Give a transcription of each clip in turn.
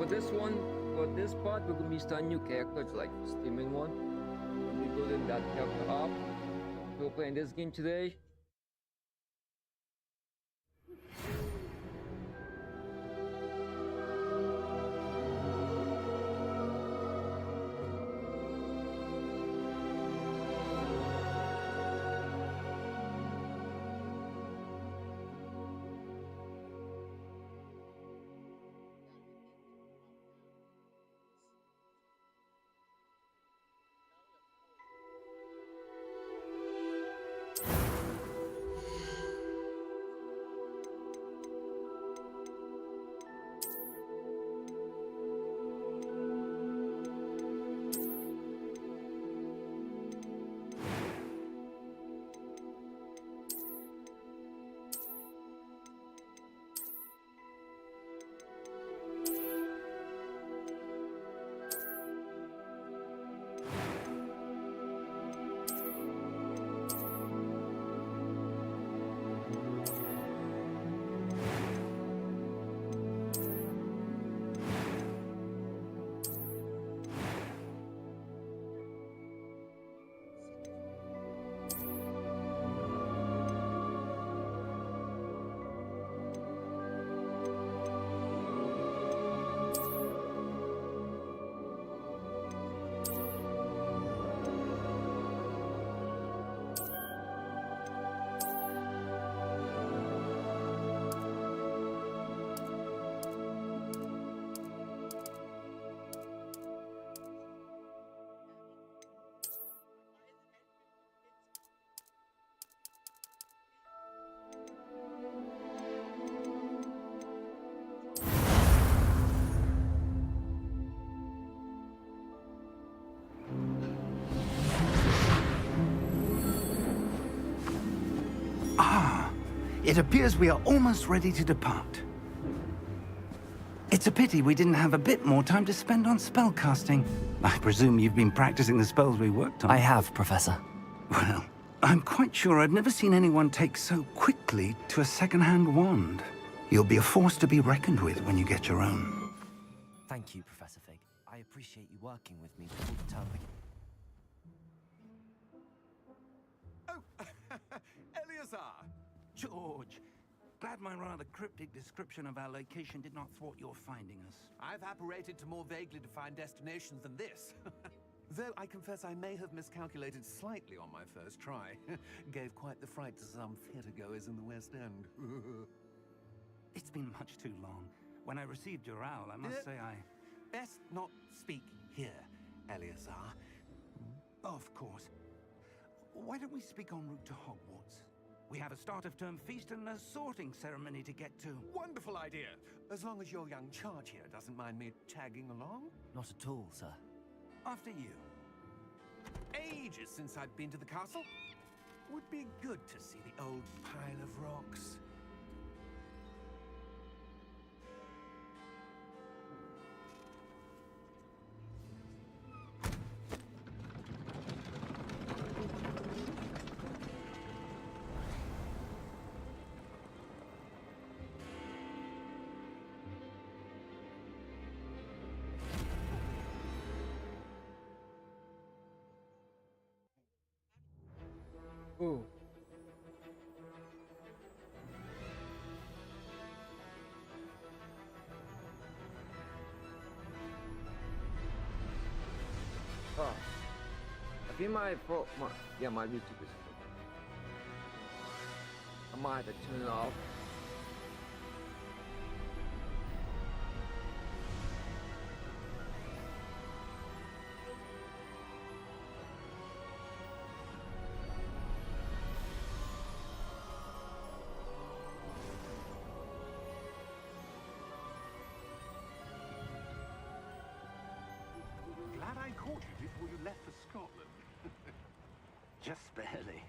for this part, we're gonna be starting new characters, like streaming one. We'll be building that character up. So we're playing this game today. It appears we are almost ready to depart. It's a pity we didn't have a bit more time to spend on spellcasting. I presume you've been practicing the spells we worked on. I have, Professor. Well, I'm quite sure I've never seen anyone take so quickly to a second-hand wand. You'll be a force to be reckoned with when you get your own. Thank you, Professor Fig. I appreciate you working with me before the term begins. Oh, Eleazar! George, glad my rather cryptic description of our location did not thwart your finding us. I've apparated to more vaguely defined destinations than this. Though I confess I may have miscalculated slightly on my first try. Gave quite the fright to some theatergoers in the West End. It's been much too long. When I received your owl, I must say I... Best not speak here, Eleazar. Of course. Why don't we speak en route to Hogwarts? We have a start-of-term feast and a sorting ceremony to get to. Wonderful idea! As long as your young charge here doesn't mind me tagging along. Not at all, sir. After you. Ages since I've been to the castle. Would be good to see the old pile of rocks. Ooh. Oh. I think my YouTube is full. I might have to turn it off. Glad I caught you before you left for Scotland. Just barely.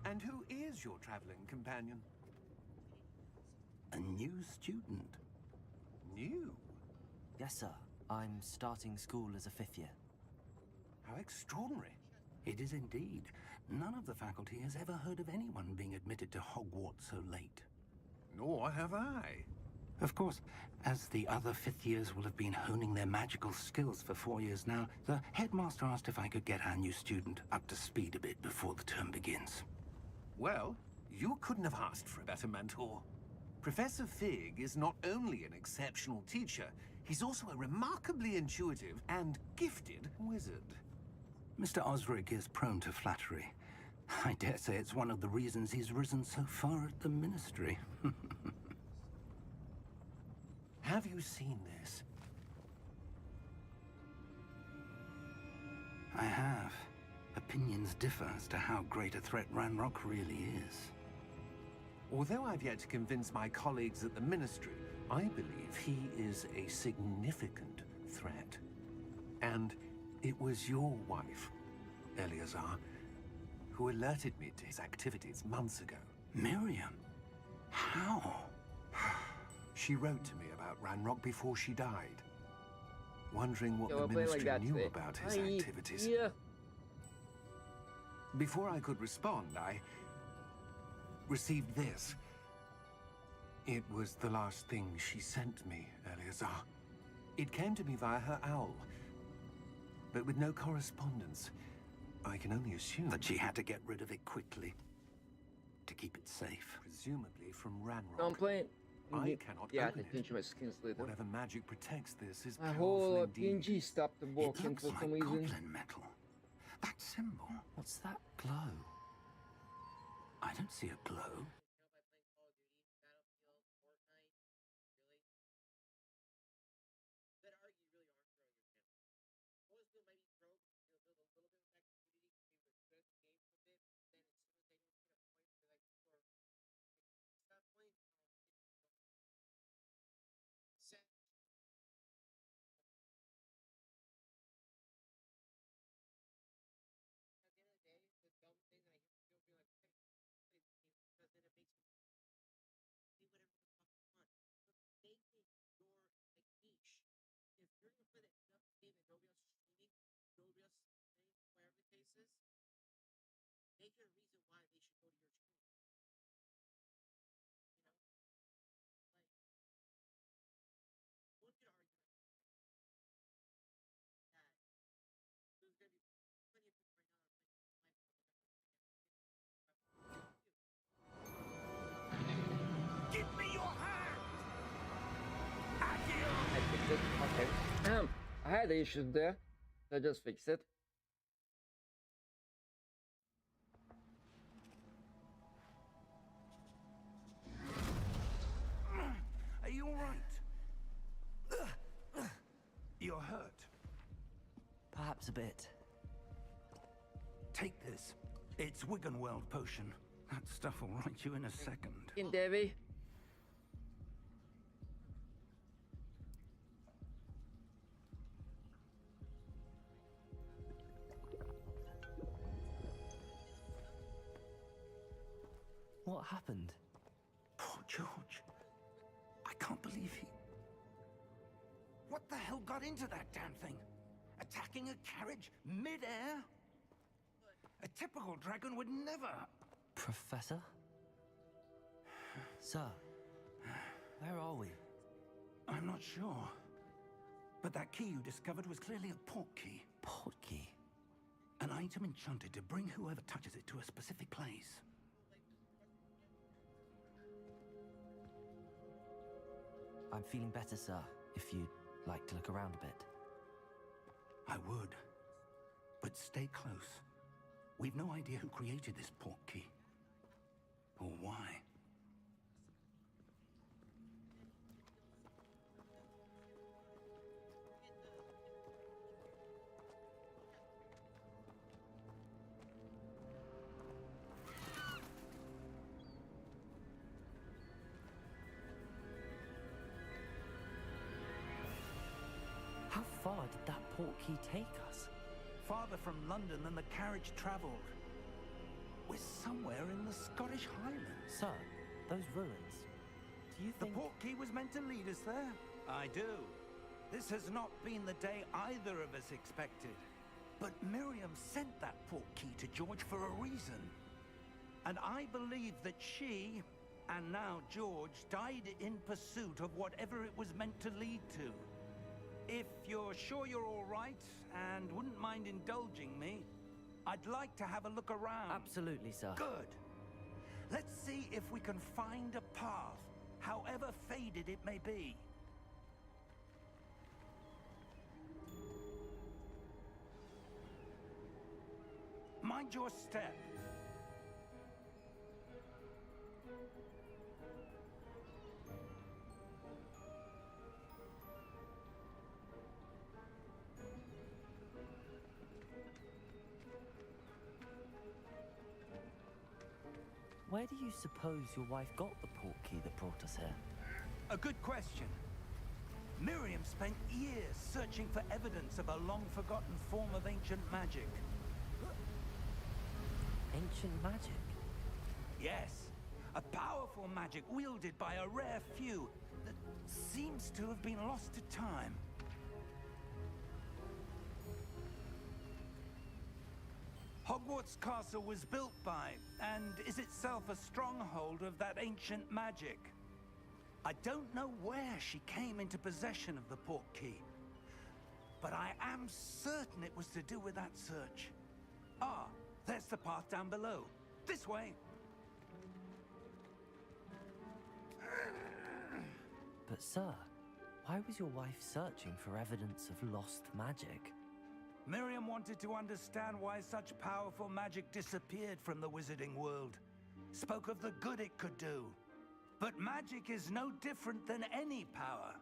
And who is your traveling companion? A new student. New? Yes, sir. I'm starting school as a 5th year. How extraordinary. It is indeed. None of the faculty has ever heard of anyone being admitted to Hogwarts so late. Nor have I. Of course, as the other fifth years will have been honing their magical skills for 4 years now, the headmaster asked if I could get our new student up to speed a bit before the term begins. Well, you couldn't have asked for a better mentor. Professor Fig is not only an exceptional teacher, he's also a remarkably intuitive and gifted wizard. Mr. Osric is prone to flattery. I dare say it's one of the reasons he's risen so far at the Ministry. Have you seen this? I have. Opinions differ as to how great a threat Ranrock really is. Although I've yet to convince my colleagues at the Ministry, I believe he is a significant threat. And it was your wife, Eleazar, who alerted me to his activities months ago. Miriam? How? She wrote to me about Ranrock before she died, wondering what Yeah, the we're playing like Ministry that knew today. about his Aye, activities. yeah. Before I could respond, I received this. It was the last thing she sent me, Eleazar. It came to me via her owl, but with no correspondence. I can only assume That she had to get rid of it quickly to keep it safe. presumably from No, I'm Ranrock. playing. I cannot Yeah, I open can change it. my skins later. Whatever magic protects this is My powerful whole indeed. PNG stopped It working looks for like some reason. goblin metal. That symbol. What's that glow? I don't see a glow. Give me your hand! I fixed it. Okay. I had issues there. So I just fixed it. Are you all right? You're hurt. Perhaps a bit. Take this. It's Wiggenweld potion. That stuff will right you in a second. In Davy. What happened? Poor George. I can't believe he... What the hell got into that damn thing? Attacking a carriage mid-air? A typical dragon would never... Professor? Sir, where are we? I'm not sure. But that key you discovered was clearly a portkey. Portkey? An item enchanted to bring whoever touches it to a specific place. I'm feeling better, sir, if you'd like to look around a bit. I would. But stay close. We've no idea who created this portkey. Or why. How far did that portkey take us? Farther from London than the carriage traveled. We're somewhere in the Scottish Highlands. Sir, those ruins. Do you The think... portkey was meant to lead us there? I do. This has not been the day either of us expected. But Miriam sent that portkey to George for a reason. And I believe that she And now George died in pursuit of whatever it was meant to lead to. If you're sure you're all right and wouldn't mind indulging me, I'd like to have a look around. Absolutely, sir. Good. Let's see if we can find a path, however faded it may be. Mind your step. Where do you suppose your wife got the portkey that brought us here? A good question. Miriam spent years searching for evidence of a long-forgotten form of ancient magic. Ancient magic? Yes, a powerful magic wielded by a rare few that seems to have been lost to time. Hogwarts Castle was built by, and is itself a stronghold of that ancient magic. I don't know where she came into possession of the portkey, but I am certain it was to do with that search. Ah, there's the path down below. This way. But sir, why was your wife searching for evidence of lost magic? Miriam wanted to understand why such powerful magic disappeared from the wizarding world. Spoke of the good it could do. But magic is no different than any power.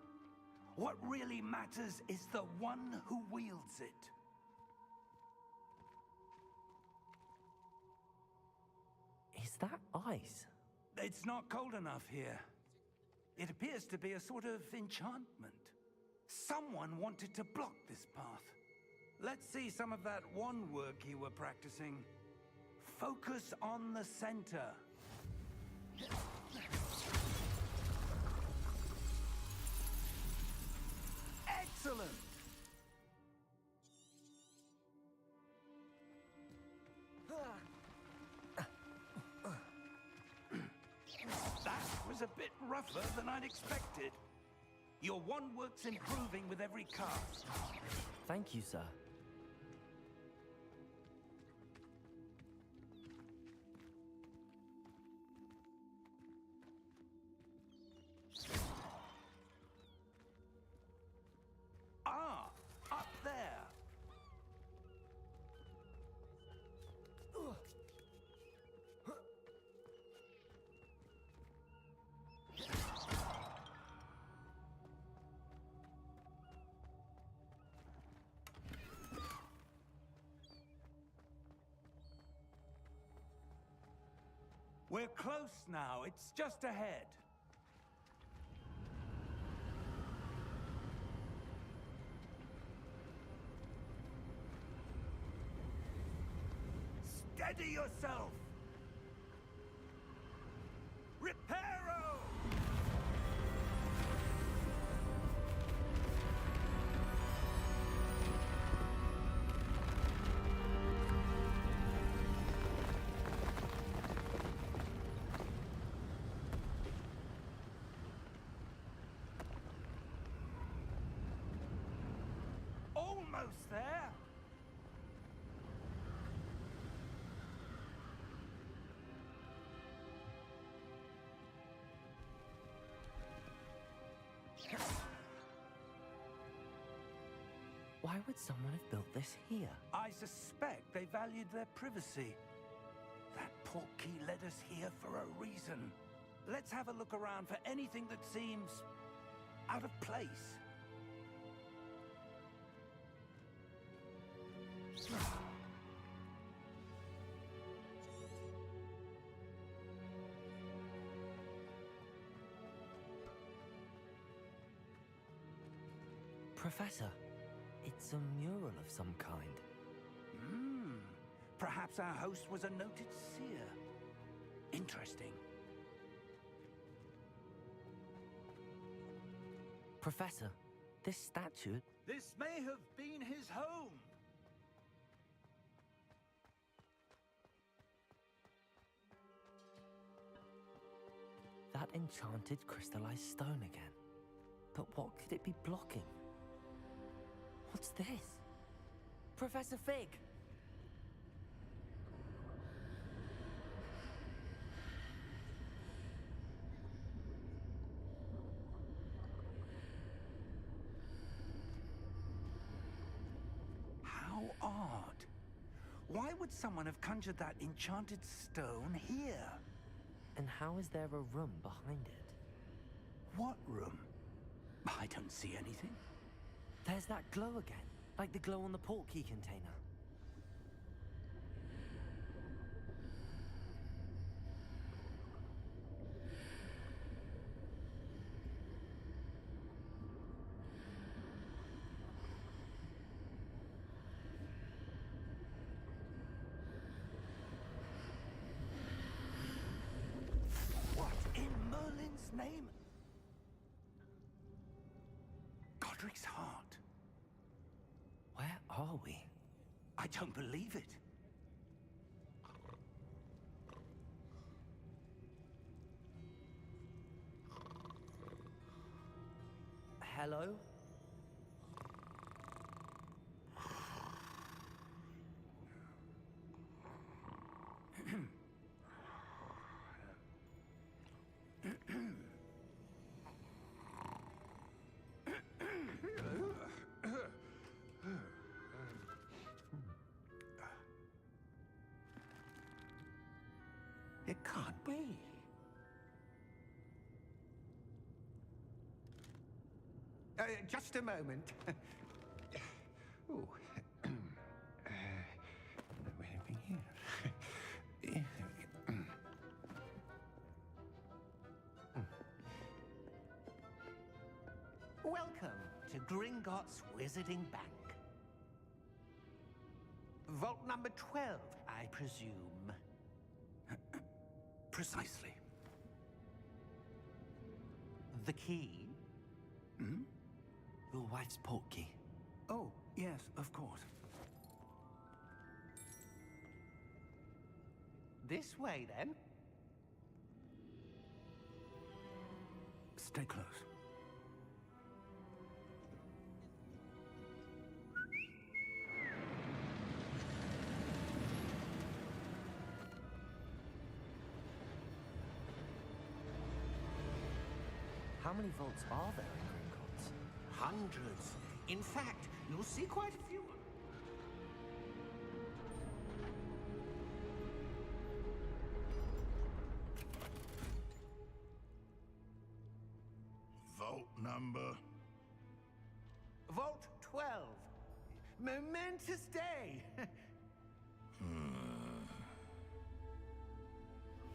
What really matters is the one who wields it. Is that ice? It's not cold enough here. It appears to be a sort of enchantment. Someone wanted to block this path. Let's see some of that wand work you were practicing. Focus on the center. Excellent! That was a bit rougher than I'd expected. Your wand work's improving with every cast. Thank you, sir. Ah, up there. We're close now. It's just ahead. Steady yourself! Reparo! Almost there! Why would someone have built this here? I suspect they valued their privacy. That portkey led us here for a reason. Let's have a look around for anything that seems out of place. Professor, it's a mural of some kind. Perhaps our host was a noted seer. Interesting. Professor, this statue... This may have been his home. That enchanted crystallized stone again. But what could it be blocking? What's this? Professor Fig! How odd. Why would someone have conjured that enchanted stone here? And how is there a room behind it? What room? I don't see anything. There's that glow again, like the glow on the portkey container. What in Merlin's name? Godric's heart. Where are we? I don't believe it. Hello? It can't be. Just a moment. Ooh. Anything here? Welcome to Gringotts Wizarding Bank. Vault number 12, I presume. Precisely. The key? Hmm? Your wife's portkey. Oh, yes, of course. This way, then. Stay close. How many vaults are there in Gringotts? Hundreds. In fact, you'll see quite a few. Vault number. Vault 12. Momentous day.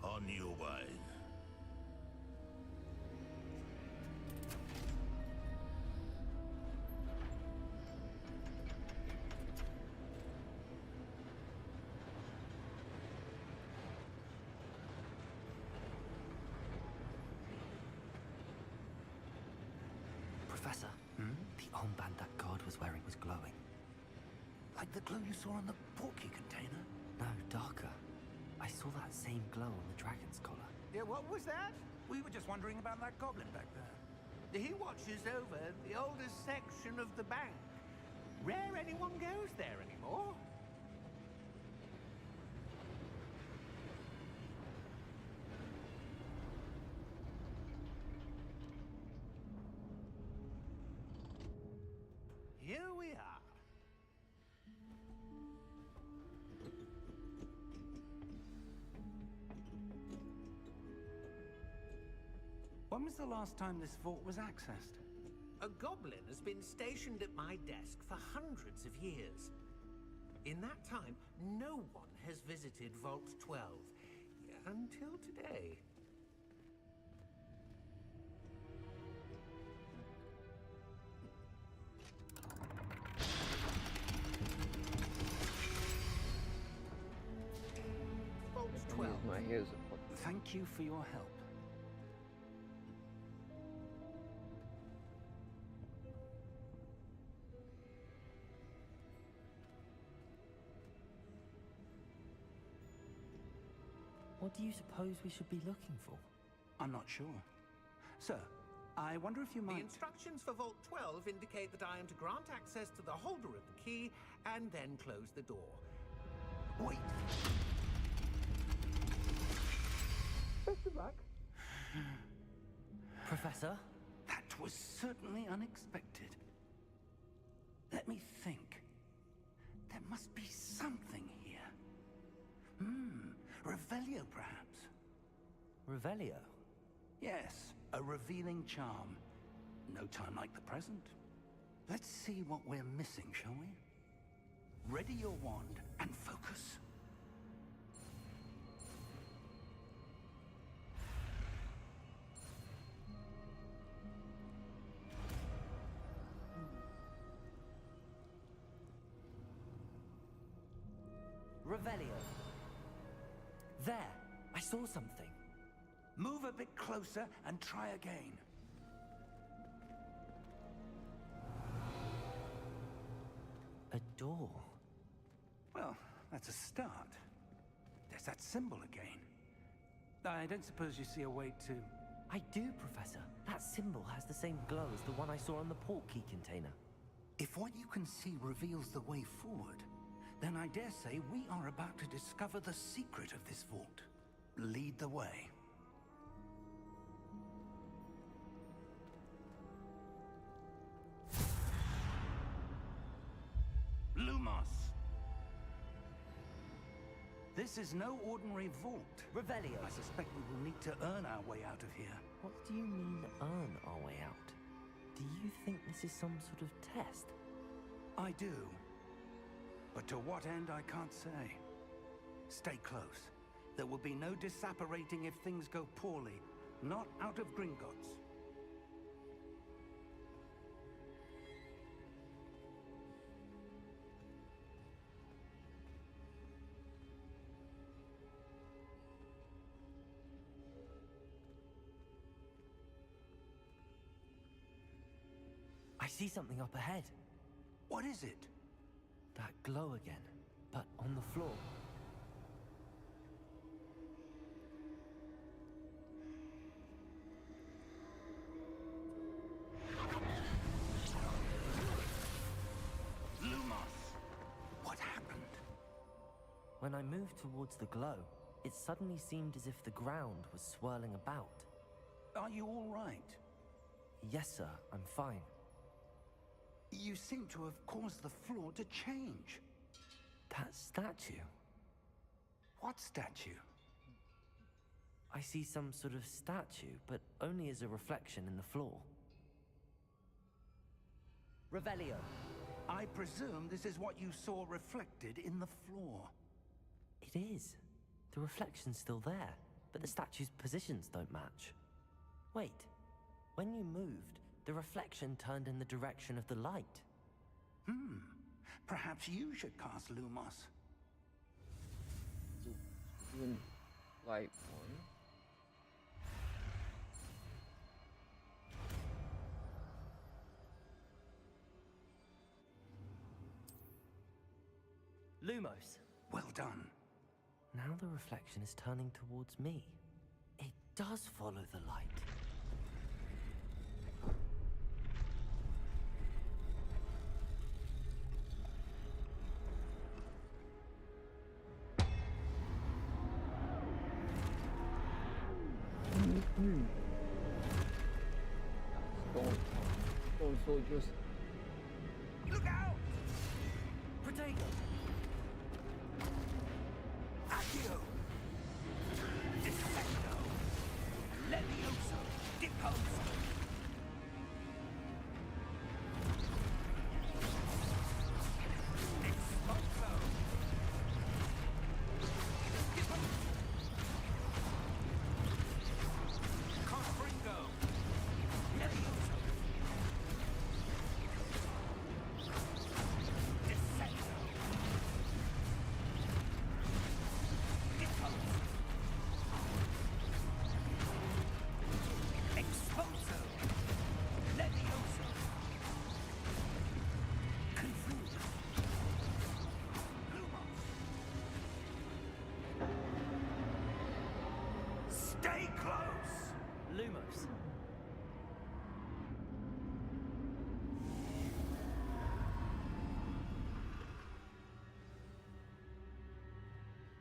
On your way. Professor, the armband that guard was wearing was glowing. Like the glow you saw on the portkey container? No, darker. I saw that same glow on the dragon's collar. Yeah, what was that? We were just wondering about that goblin back there. He watches over the oldest section of the bank. Rare anyone goes there anymore. Here we are. When was the last time this vault was accessed? A goblin has been stationed at my desk for hundreds of years. In that time, no one has visited Vault 12. Until today. Vault Use 12. my hair as a puppet. Thank you for your help. What do you suppose we should be looking for? I'm not sure. Sir, I wonder if you The might... instructions for Vault 12 indicate that I am to grant access to the holder of the key and then close the door. Wait! Best of luck. Professor? That was certainly unexpected. Let me think. There must be something here. Revelio, perhaps? Revelio? Yes, a revealing charm. No time like the present. Let's see what we're missing, shall we? Ready your wand and focus. Revelio. There, I saw something. Move a bit closer and try again. A door. Well, that's a start. There's that symbol again. I don't suppose you see a way to... I do, Professor. That symbol has the same glow as the one I saw on the port key container. If what you can see reveals the way forward, then I dare say we are about to discover the secret of this vault. Lead the way. Lumos! This is no ordinary vault. Revelio. I suspect we will need to earn our way out of here. What do you mean, earn our way out? Do you think this is some sort of test? I do. But to what end, I can't say. Stay close. There will be no disapparating if things go poorly. Not out of Gringotts. I see something up ahead. What is it? That glow again, but on the floor. Lumos! What happened? When I moved towards the glow, it suddenly seemed as if the ground was swirling about. Are you all right? Yes, sir, I'm fine. You seem to have caused the floor to change. That statue? What statue? I see some sort of statue, but only as a reflection in the floor. Revelio. I presume this is what you saw reflected in the floor. It is. The reflection's still there, but the statue's positions don't match. Wait. When you moved, the reflection turned in the direction of the light. Perhaps you should cast Lumos. Doing light one. Lumos. Well done. Now the reflection is turning towards me. It does follow the light. Stone soldiers. Look out! Protego! Accio! Defendo! Levioso! Deposo! Exposo! Deposo! Confringo! Levioso!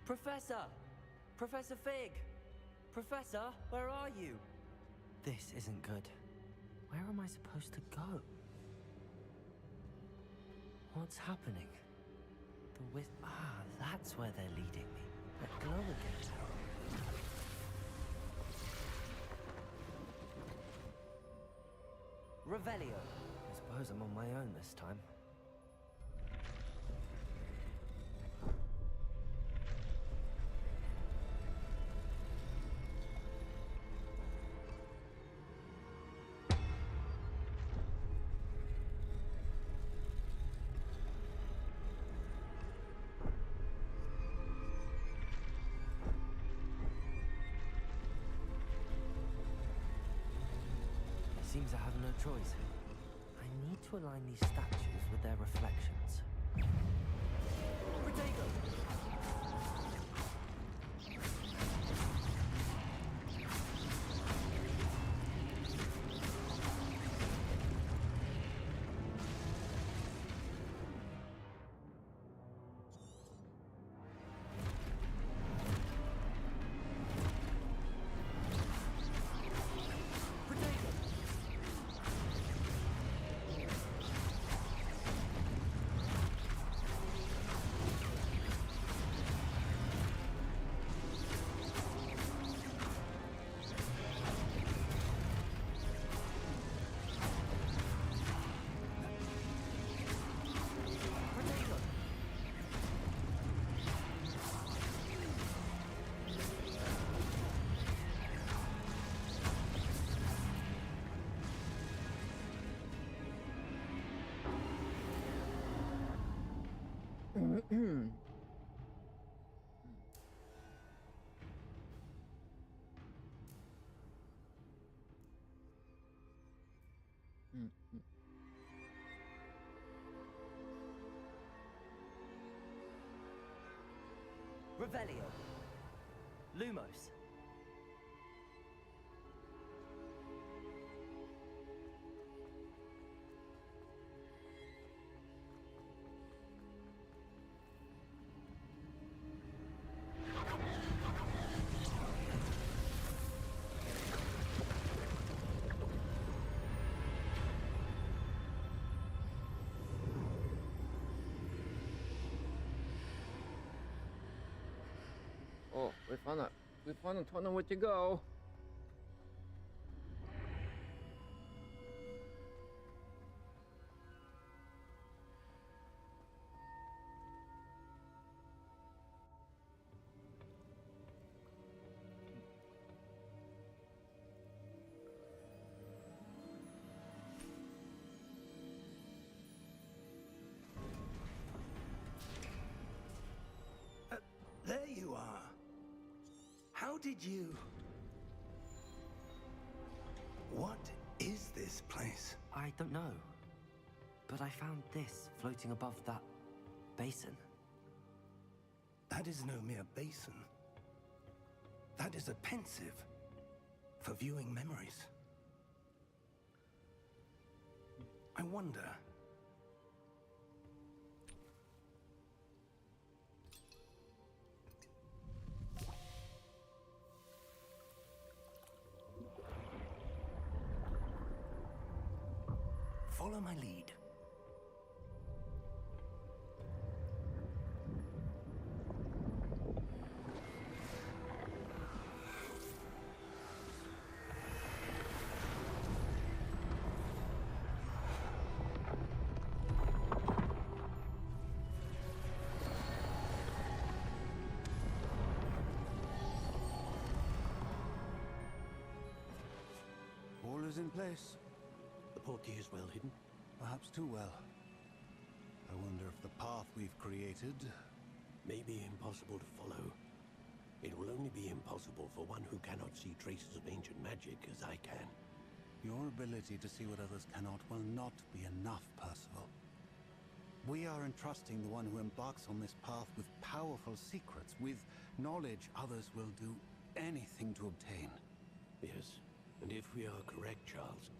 Professor! Professor Fig! Professor, where are you? This isn't good. Where am I supposed to go? What's happening? That's where they're leading me. That glow again. Revelio. I suppose I'm on my own this time. Seems I have no choice. I need to align these statues with their reflections. Protego! Revelio. Lumos. Oh, we found a tunnel where to go. There you are. How did you... What is this place? I don't know. But I found this floating above that basin. That is no mere basin. That is a pensive for viewing memories. I wonder... Follow my lead. All is in place. The portkey is well hidden. Perhaps too well. I wonder if the path we've created... May be impossible to follow. It will only be impossible for one who cannot see traces of ancient magic as I can. Your ability to see what others cannot will not be enough, Percival. We are entrusting the one who embarks on this path with powerful secrets, with knowledge others will do anything to obtain. Yes, and if we are correct, Charles,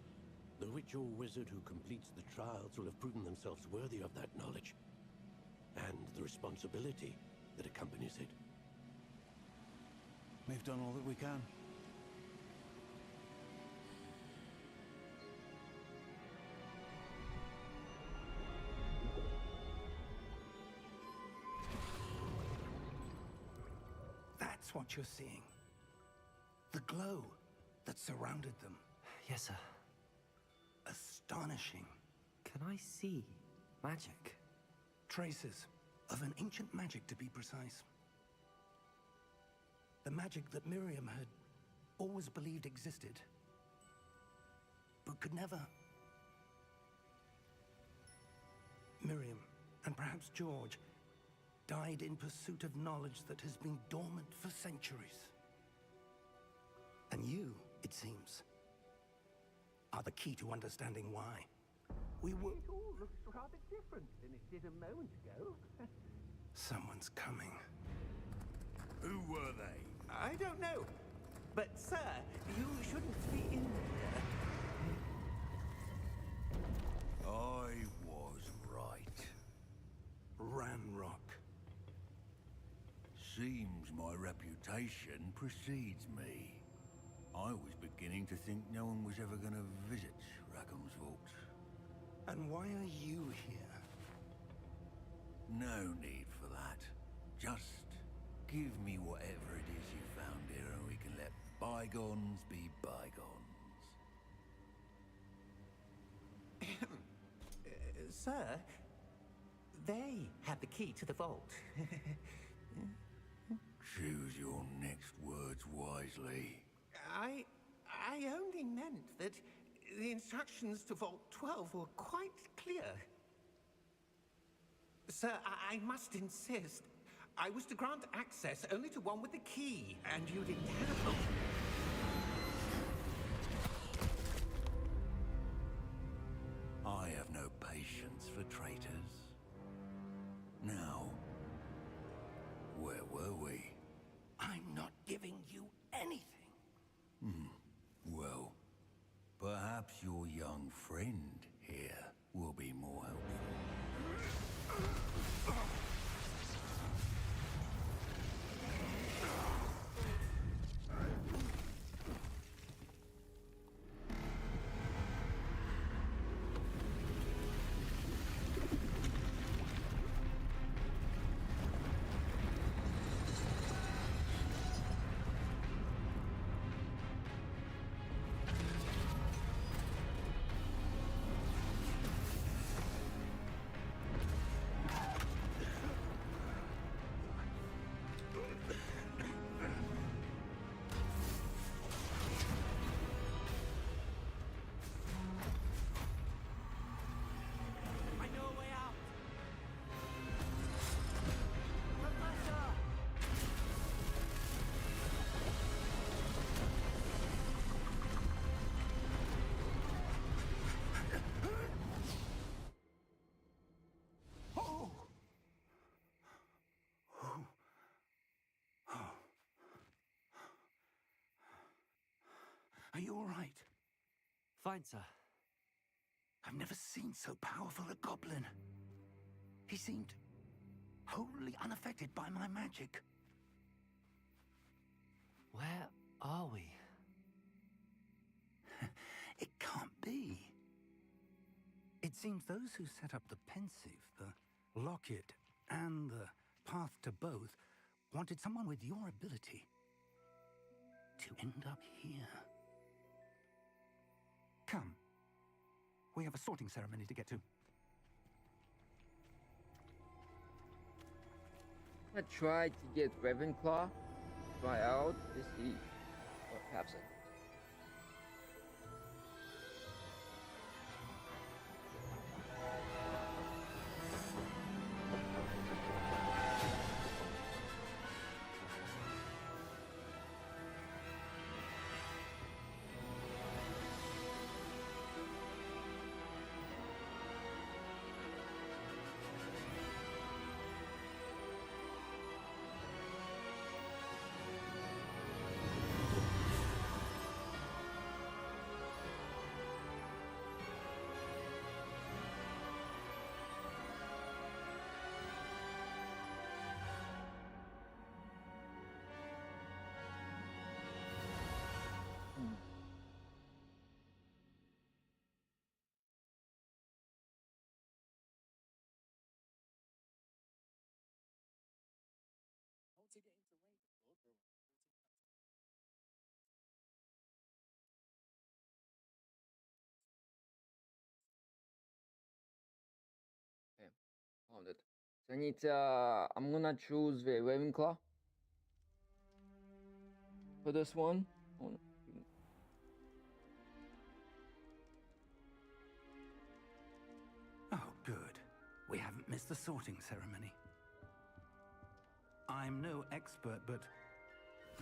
the witch or wizard who completes the trials will have proven themselves worthy of that knowledge, and the responsibility that accompanies it. We've done all that we can. That's what you're seeing. The glow that surrounded them. Yes, sir. Astonishing. Can I see magic? Traces of an ancient magic, to be precise. The magic that Miriam had always believed existed, but could never. Miriam, and perhaps George, died in pursuit of knowledge that has been dormant for centuries. And you, it seems, are the key to understanding why. We were... It all looks rather different than it did a moment ago. Someone's coming. Who were they? I don't know. But, sir, you shouldn't be in here. I was right. Ranrock. Seems my reputation precedes me. I was beginning to think no one was ever going to visit Rackham's vault. And why are you here? No need for that. Just give me whatever it is you found here and we can let bygones be bygones. Sir, they have the key to the vault. Choose your next words wisely. I only meant that the instructions to Vault 12 were quite clear. Sir, I must insist. I was to grant access only to one with the key, and you didn't have it. I have no patience for traitors. Now, where were we? I'm not giving you anything. Well, perhaps your young friend here will be more helpful. I know a way out! Professor! Oh! Are you all right? Fine, sir. I've never seen so powerful a goblin. He seemed wholly unaffected by my magic. Where are we? It can't be. It seems those who set up the pensive, the locket, and the path to both wanted someone with your ability to end up here. Come. We have a sorting ceremony to get to. I tried to get Ravenclaw, try out to see what happens. So I need to, I'm gonna choose the Ravenclaw for this one. Oh, Oh, good. We haven't missed the sorting ceremony. I'm no expert, but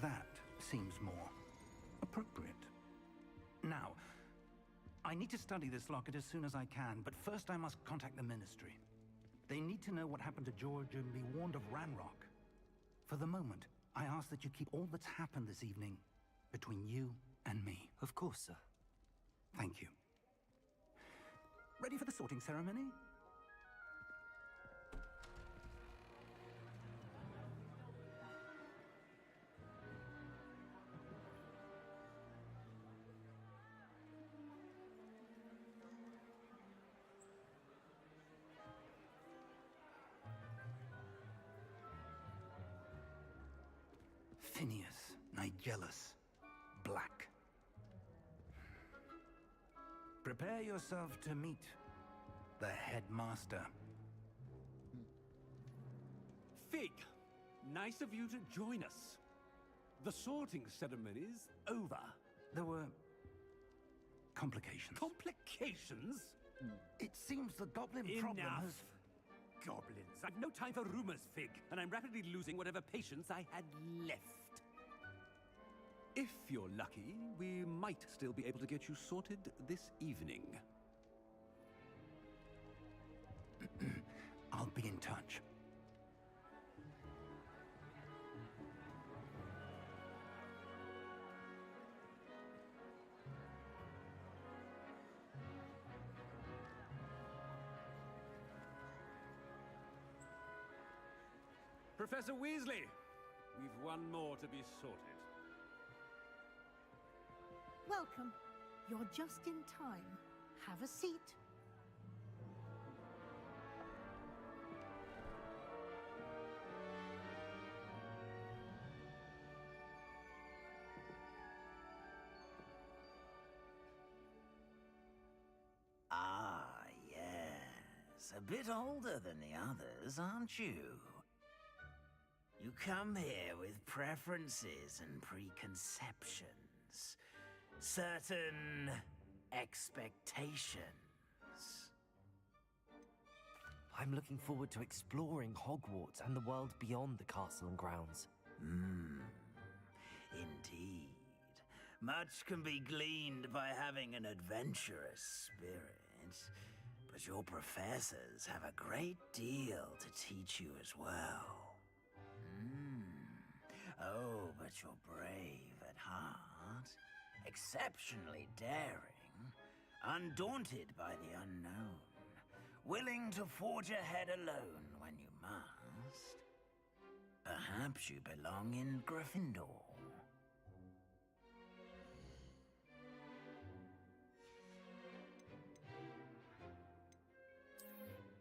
that seems more appropriate. Now, I need to study this locket as soon as I can, but first I must contact the Ministry. They need to know what happened to George and be warned of Ranrock. For the moment, I ask that you keep all that's happened this evening between you and me. Of course, sir. Thank you. Ready for the sorting ceremony? Phineas, Nigellus, Black. Prepare yourself to meet the headmaster. Fig, nice of you to join us. The sorting ceremony's over. There were complications. Complications? It seems the goblin problem Enough. has... Goblins. I've no time for rumors, Fig, and I'm rapidly losing whatever patience I had left. If you're lucky, we might still be able to get you sorted this evening. I'll be in touch. Professor Weasley, we've one more to be sorted. Welcome. You're just in time. Have a seat. Ah, yes. A bit older than the others, aren't you? You come here with preferences and preconceptions. Certain expectations. I'm looking forward to exploring Hogwarts and the world beyond the castle and grounds. Indeed. Much can be gleaned by having an adventurous spirit, but your professors have a great deal to teach you as well. Oh, but you're brave at heart, exceptionally daring, undaunted by the unknown, willing to forge ahead alone when you must. Perhaps you belong in Gryffindor.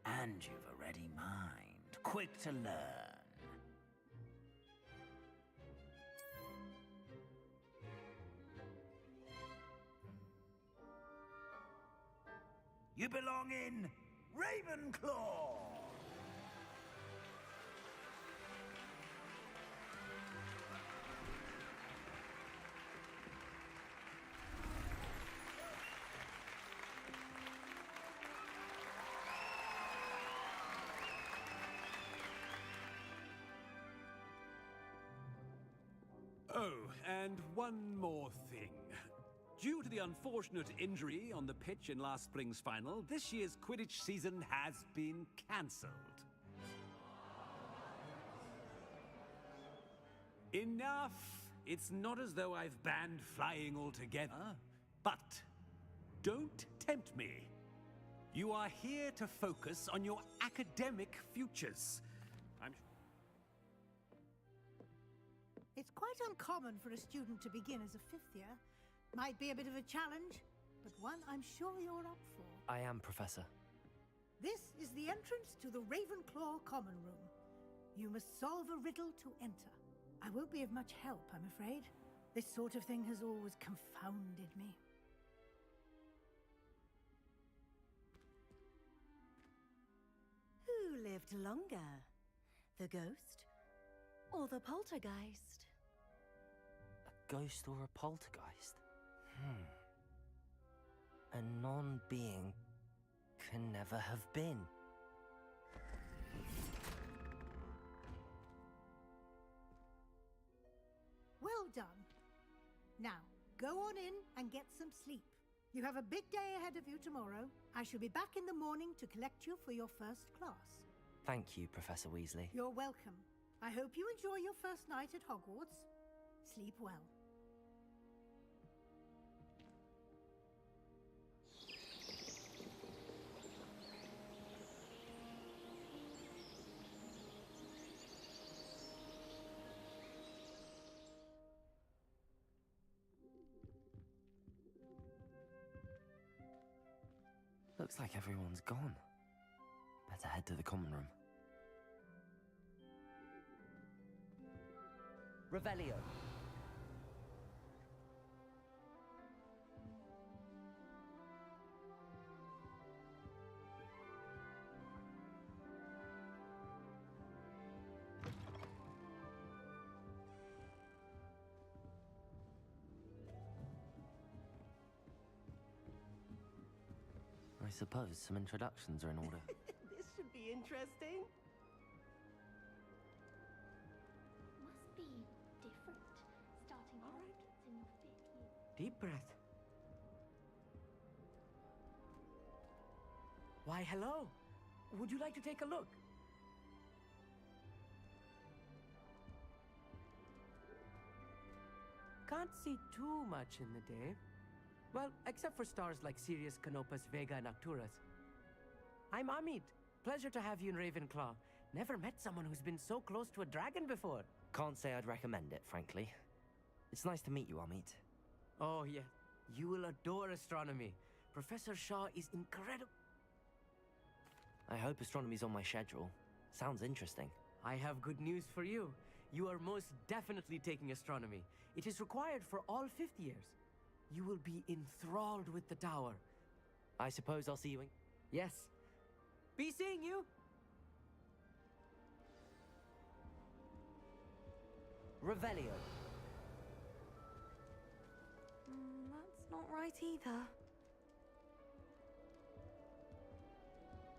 And you've a ready mind, quick to learn. You belong in Ravenclaw! Oh, and one more thing. Due to the unfortunate injury on the pitch in last spring's final, this year's Quidditch season has been cancelled. Enough! It's not as though I've banned flying altogether, but don't tempt me. You are here to focus on your academic futures. It's quite uncommon for a student to begin as a fifth year. Might be a bit of a challenge, but one I'm sure you're up for. I am, Professor. This is the entrance to the Ravenclaw Common Room. You must solve a riddle to enter. I won't be of much help, I'm afraid. This sort of thing has always confounded me. Who live lived longer? The ghost or the poltergeist? A ghost or a poltergeist? A non-being can never have been. Well done. Now, go on in and get some sleep. You have a big day ahead of you tomorrow. I shall be back in the morning to collect you for your first class. Thank you, Professor Weasley. You're welcome. I hope you enjoy your first night at Hogwarts. Sleep well. Looks like everyone's gone. Better head to the common room. Revelio. I suppose some introductions are in order. This should be interesting. Must be different, starting Hogwarts in your 5th year. Deep breath. Why, hello. Would you like to take a look? Can't see too much in the day. Well, except for stars like Sirius, Canopus, Vega, and Arcturus. I'm Hogsmeade. Pleasure to have you in Ravenclaw. Never met someone who's been so close to a dragon before. Can't say I'd recommend it, frankly. It's nice to meet you, Hogsmeade. Oh, yeah. You will adore astronomy. Professor Shaw is incredible. I hope astronomy's on my schedule. Sounds interesting. I have good news for you. You are most definitely taking astronomy. It is required for all 5th years. You will be enthralled with the tower. I suppose I'll see you in... Yes. Be seeing you! Revelio. That's not right either.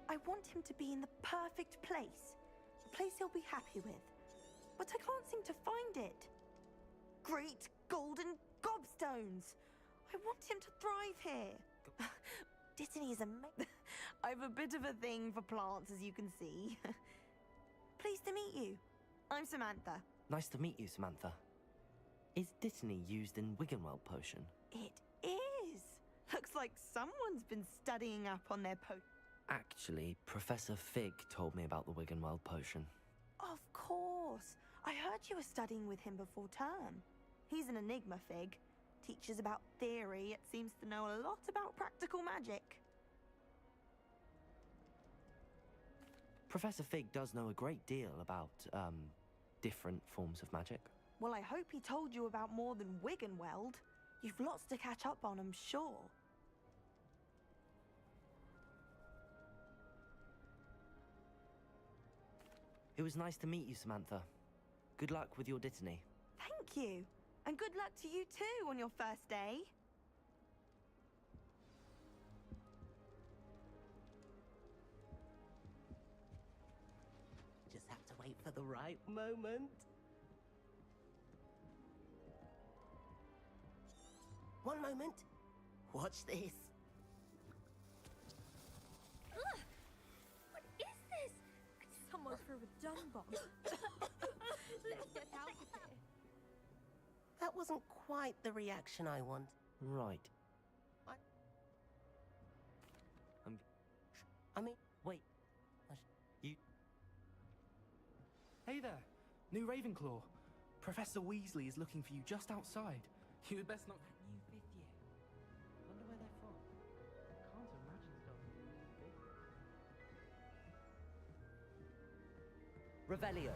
I want him to be in the perfect place. A place he'll be happy with. But I can't seem to find it. Great golden gobstones! I want him to thrive here. Dittany is amazing. I've a bit of a thing for plants, as you can see. Pleased to meet you. I'm Samantha. Nice to meet you, Samantha. Is Dittany used in Wiggenweld potion? It is. Looks like someone's been studying up on their Actually, Professor Fig told me about the Wiggenweld potion. Of course. I heard you were studying with him before term. He's an enigma, Fig. Teaches about theory, yet seems to know a lot about practical magic. Professor Fig does know a great deal about, different forms of magic. Well, I hope he told you about more than Wiggenweld. You've lots to catch up on, I'm sure. It was nice to meet you, Samantha. Good luck with your Dittany. Thank you. And good luck to you too on your first day. Just have to wait for the right moment. One moment. Watch this. Ugh! What is this? Someone threw a dung bomb. Let's get out of here. That wasn't quite the reaction I want. Right. I mean, wait. You... Hey there, new Ravenclaw. Professor Weasley is looking for you just outside. You'd best not... New 5th year. Wonder where they're from. Can't imagine stuff. Revelio.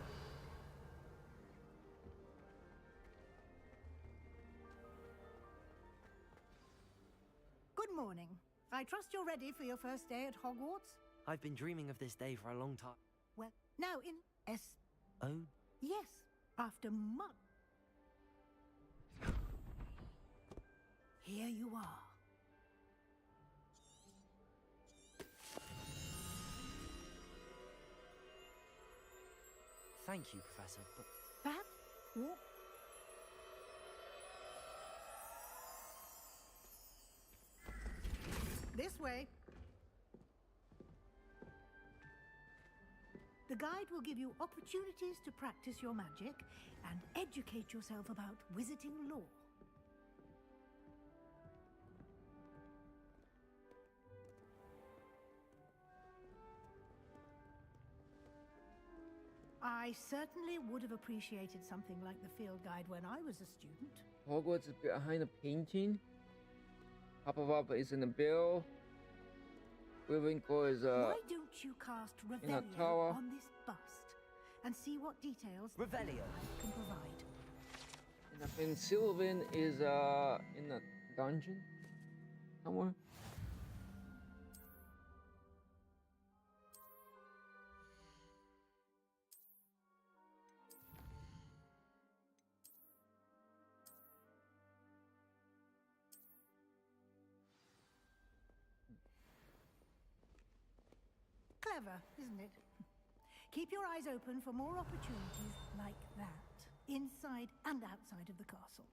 Good morning. I trust you're ready for your first day at Hogwarts? I've been dreaming of this day for a long time. Now in S. Oh, Yes, after much. Here you are. thank you, Professor, but Perhaps walk. This way. The guide will give you opportunities to practice your magic and educate yourself about wizarding lore. I certainly would have appreciated something like the field guide when I was a student. Hogwarts is behind a painting. Hufflepuff is in the bill. Ravenclaw is Why don't you cast in a Revelio tower. on this bust and see what details Revelio can provide? And Sylvan is in a dungeon somewhere. Clever, isn't it? Keep your eyes open for more opportunities like that, inside and outside of the castle.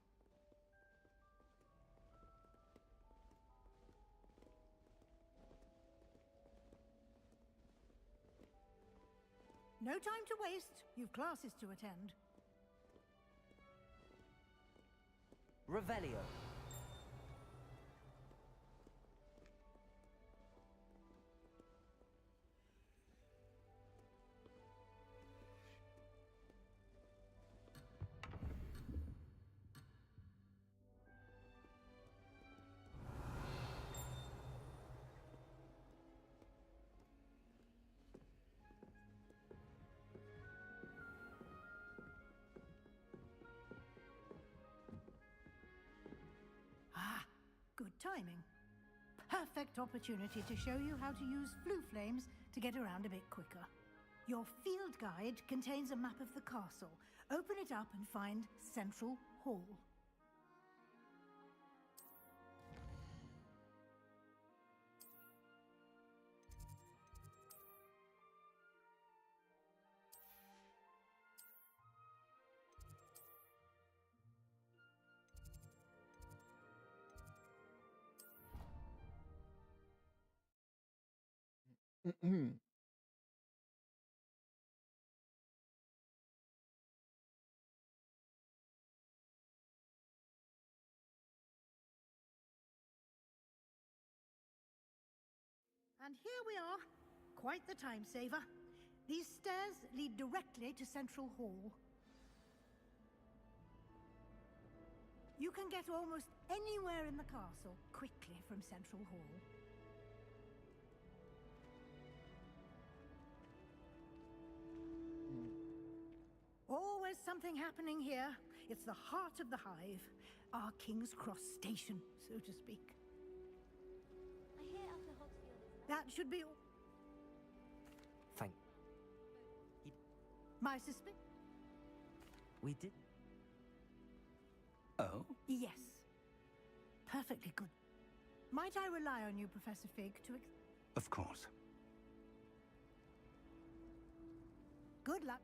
No time to waste. You've classes to attend. Revelio. Ah, good timing. Perfect opportunity to show you how to use flue flames to get around a bit quicker. Your field guide contains a map of the castle. Open it up and find Central Hall. And here we are. Quite the time saver. These stairs lead directly to Central Hall. You can get almost anywhere in the castle quickly from Central Hall. Always something happening here. It's the heart of the hive. Our King's Cross station, so to speak. I hear after Hogsmeade is That should be all. Thank. My suspicion. We did. Oh? Yes. Perfectly good. Might I rely on you, Professor Fig, to Of course. Good luck.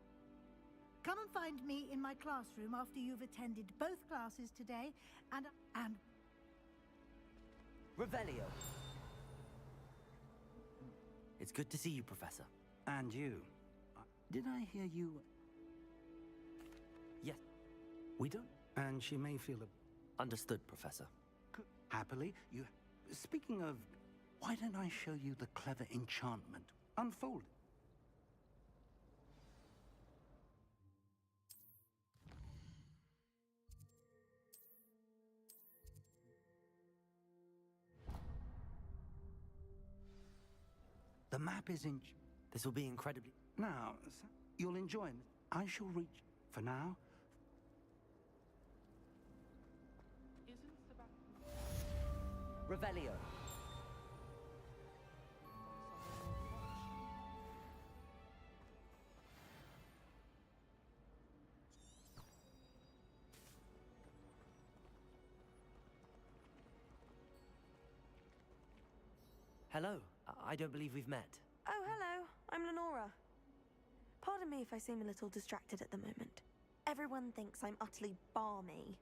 Come and find me in my classroom after you've attended both classes today, and Revelio. It's good to see you, Professor. And you. Did I hear you? Yes. We don't. And she may feel a... Understood, Professor. Happily, you... Speaking of... Why don't I show you the clever enchantment? Unfold it. The map is in... This will be incredibly... Now, you'll enjoy it. I shall reach... For now... Revelio. Hello. I don't believe we've met. Oh, hello. I'm Lenora. Pardon me if I seem a little distracted at the moment. Everyone thinks I'm utterly balmy.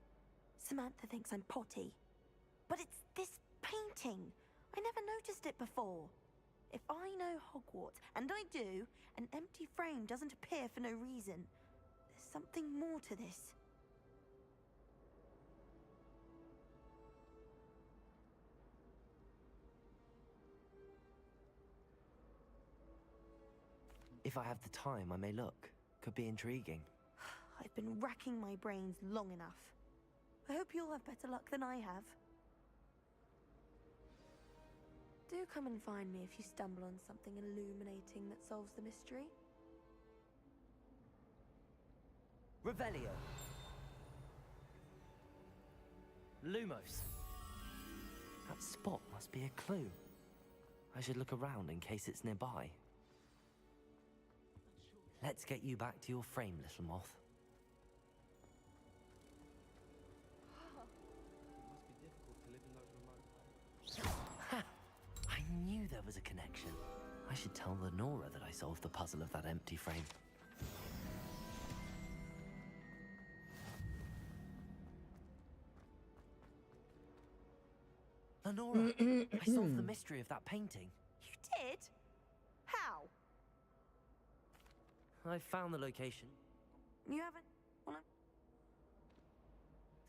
Samantha thinks I'm potty. But it's this painting. I never noticed it before. If I know Hogwarts, and I do, an empty frame doesn't appear for no reason. There's something more to this. If I have the time, I may look. Could be intriguing. I've been racking my brains long enough. I hope you'll have better luck than I have. Do come and find me if you stumble on something illuminating that solves the mystery. Revelio. Lumos. That spot must be a clue. I should look around in case it's nearby. Let's get you back to your frame, little moth. Ha! I knew there was a connection. I should tell Lenora that I solved the puzzle of that empty frame. Lenora, I solved the mystery of that painting. You did? How? I found the location. You haven't...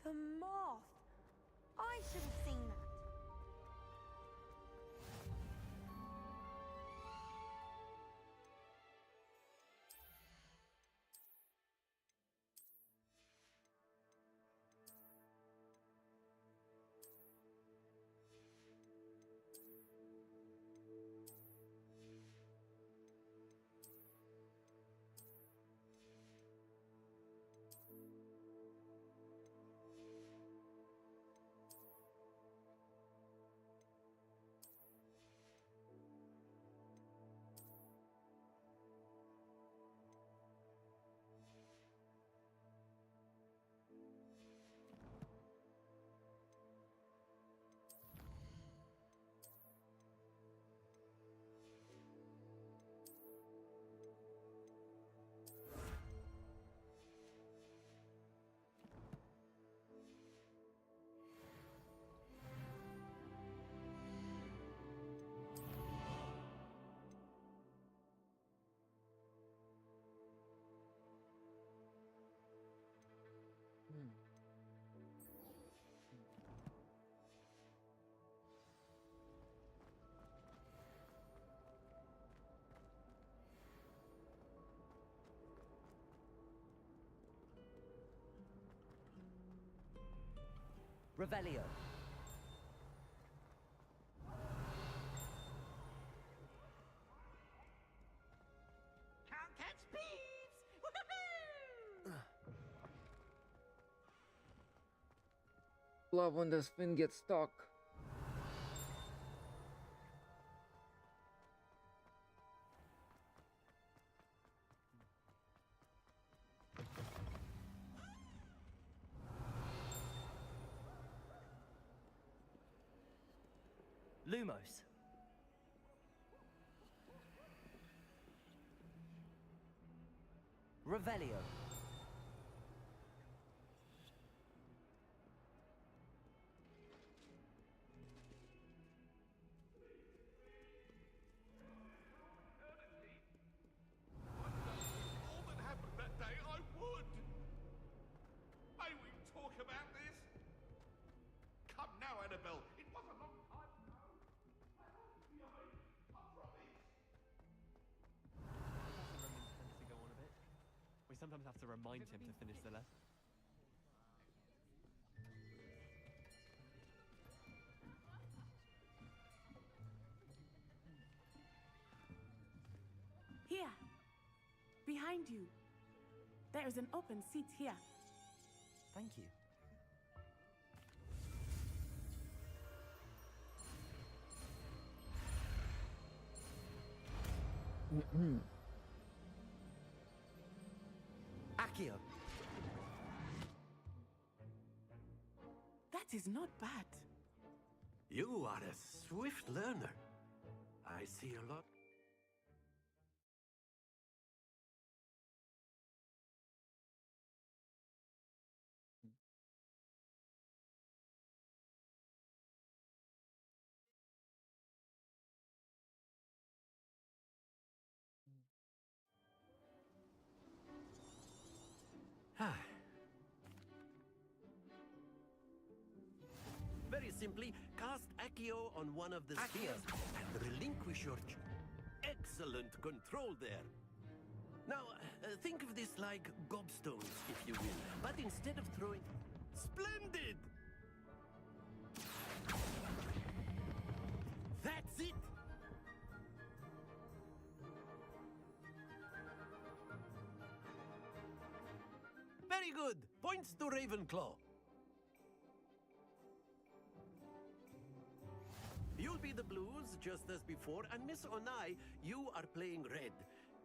The moth! I should have seen that. Revelio. Can't catch thieves! Woohoo! Love when the spin gets stuck. Lumos. Revelio. All that happened that day, I would. May we talk about this? Come now, Annabelle. It was a long time ago. I hope to be away. I promise. Roman tends to go on a bit. We sometimes have to remind him to finish the lesson. Here. Behind you. There is an open seat here. Thank you. Accio. That is not bad. You are a swift learner. I see a lot. Very simply, cast Accio on one of the spheres and relinquish your... Excellent control there. Now, think of this like gobstones, if you will. But instead of throwing... Splendid! That's it! Very good. Points to Ravenclaw. You'll be the blues, just as before, and Miss Onai, you are playing red.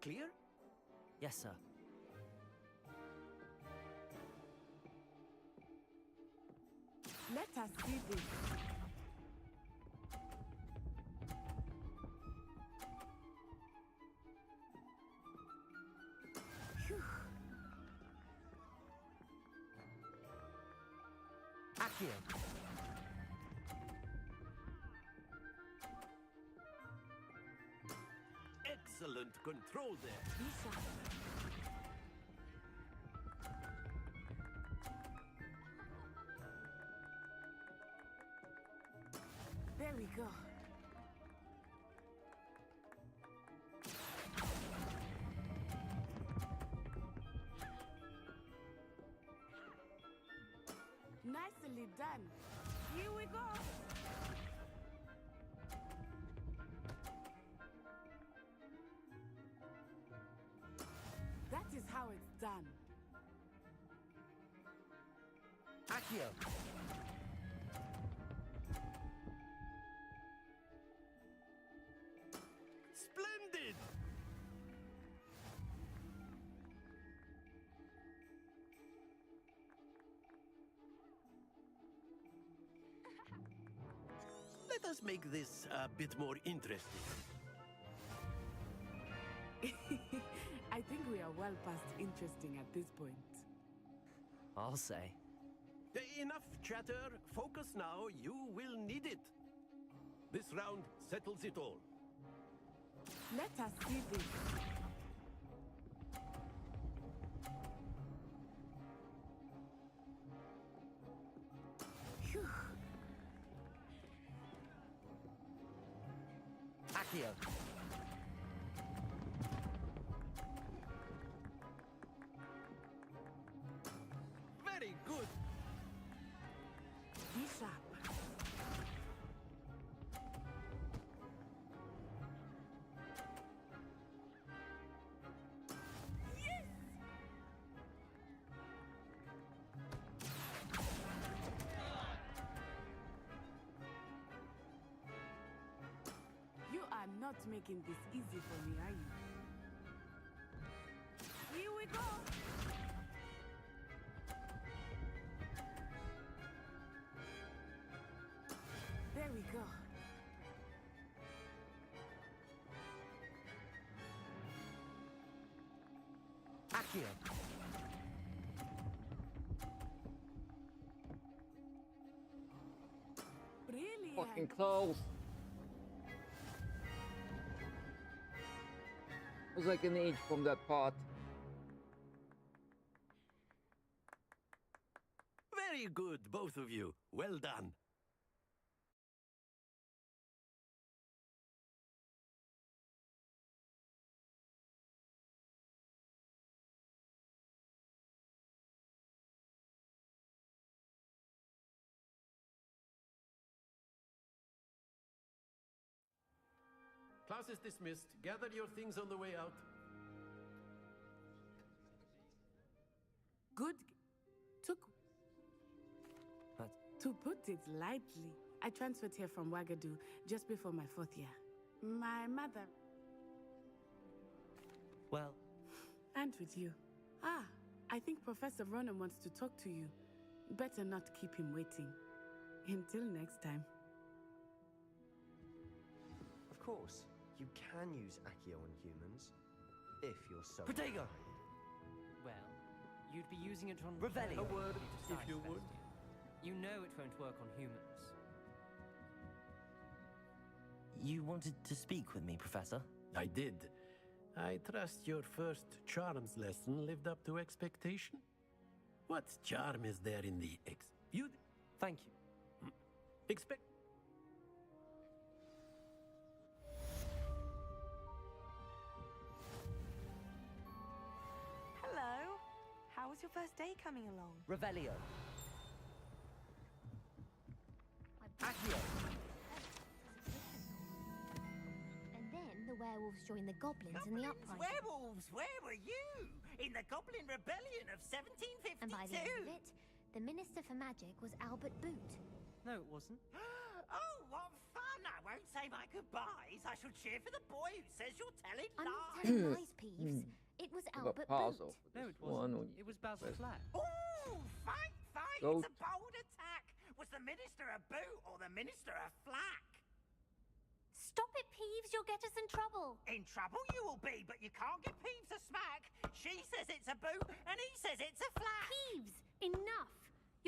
Clear? Yes, sir. Let us see this. Phew. Accio. Excellent control there. Lisa. There we go. Nicely done. Here we go. That is how it's done. Accio. Splendid! Let us make this a bit more interesting. I think we are well past interesting at this point. I'll say. Enough chatter. Focus now. You will need it. This round settles it all. Let us see this. Phew. Accio. Very good. Be sharp. You are not making this easy for me, are you? Here we go! There we go. Accio. Really? Fucking close. It was like an inch from that pot. Very good, both of you. Well done. Class is dismissed. Gather your things on the way out. Good. Took. But to put it lightly, I transferred here from Wagadu just before my 4th year. My mother. Well. And with you. Ah, I think Professor Ronan wants to talk to you. Better not keep him waiting. Until next time. Of course. You can use Accio on humans, if you're so Protego! inclined. Well, you'd be using it on Revelio. A word, if you would. You know it won't work on humans. You wanted to speak with me, Professor? I did. I trust your first charms lesson lived up to expectation. What charm is there in the you? Thank you. Expect. Hello. How was your first day coming along? Revelio. Accio. And then the werewolves joined the goblins in the uprising. Werewolves, where were you? In the Goblin Rebellion of 1752. And by the end of it, the Minister for Magic was Albert Boot. No, it wasn't. Oh, what fun! I won't say my goodbyes. I shall cheer for the boy who says you're telling I'm not lies. telling lies, Peeves. It was Albert Boot. No, it wasn't. It was Basil Flat. Oh, fight! Goat. It's a bold attack. Was the Minister a boot or the Minister a flack? Stop it, Peeves. You'll get us in trouble. In trouble you will be, but you can't give Peeves a smack. She says it's a boot, and he says it's a flack. Peeves, enough.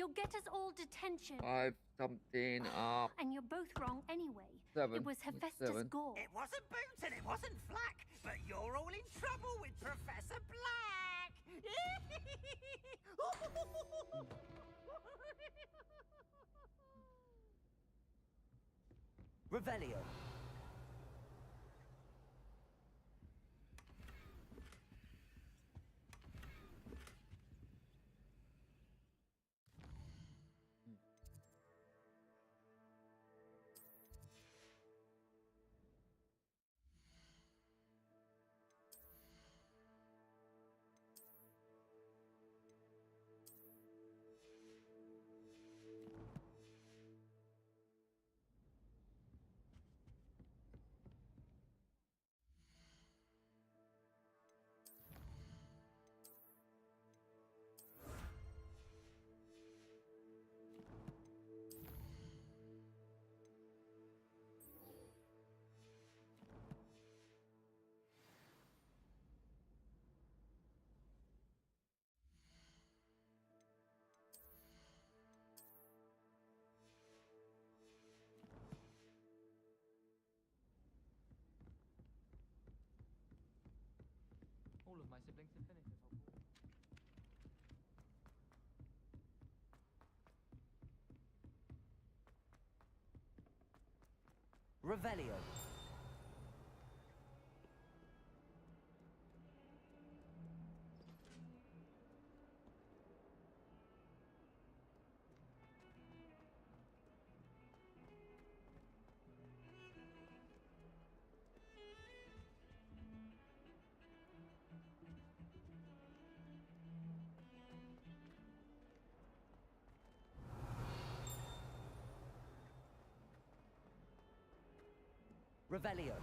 You'll get us all detention. 5 something up. And you're both wrong anyway. 7. It was Hephaestus 7. Gore. It wasn't boot and it wasn't flack, but you're all in trouble with Professor Black. Revelio. All of my siblings have finished at Hogwarts. Revelio. Revelio.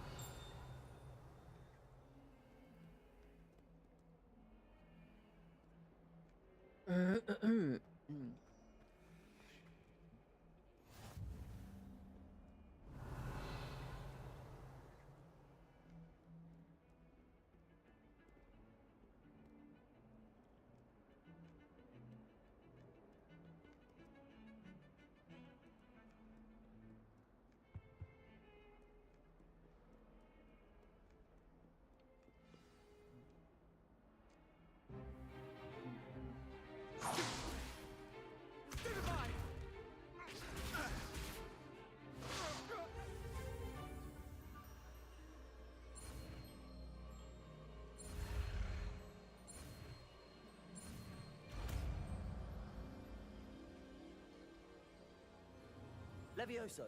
Levioso.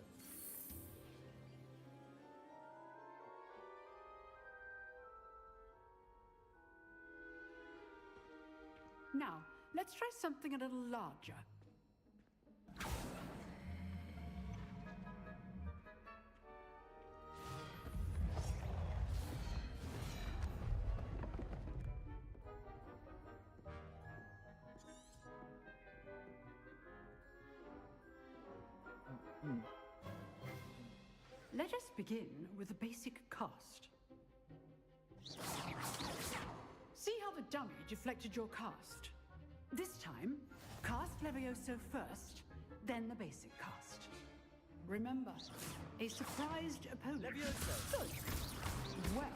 Now, let's try something a little larger. Let us begin with the basic cast. See how the dummy deflected your cast? This time, cast Levioso first, then the basic cast. Remember, a surprised opponent. Levioso! Good. Well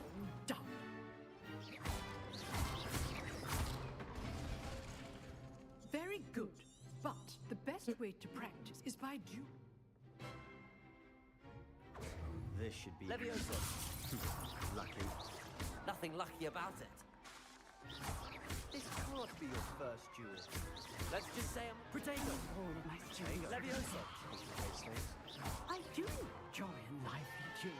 done. Very good. But the best way to practice is by duel. This should be... Levioso! lucky. Nothing lucky about it. This can't be your first duel. Let's just say I'm potato. All my students. Levioso! I do enjoy a lively duel.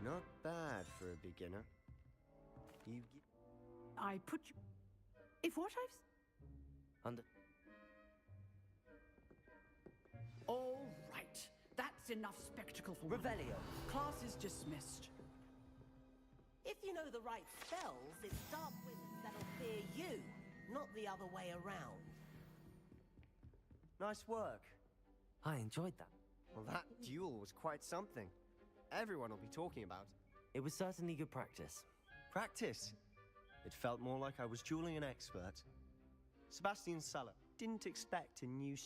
Not bad for a beginner. You... I put you... If what I've... Under... All right. That's enough spectacle for Revelio. Class is dismissed. If you know the right spells, it's dark wizards that'll fear you, not the other way around. Nice work. I enjoyed that. Well, that duel was quite something. Everyone will be talking about it. It was certainly good practice. Practice? It felt more like I was dueling an expert. Sebastian Sulla didn't expect a new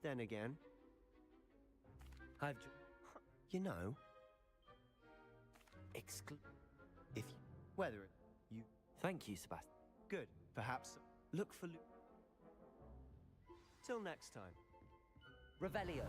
Then again... You know... If you... Whether it... You... Thank you, Sebastian. Good. Perhaps... Look for... Till next time. Revelio.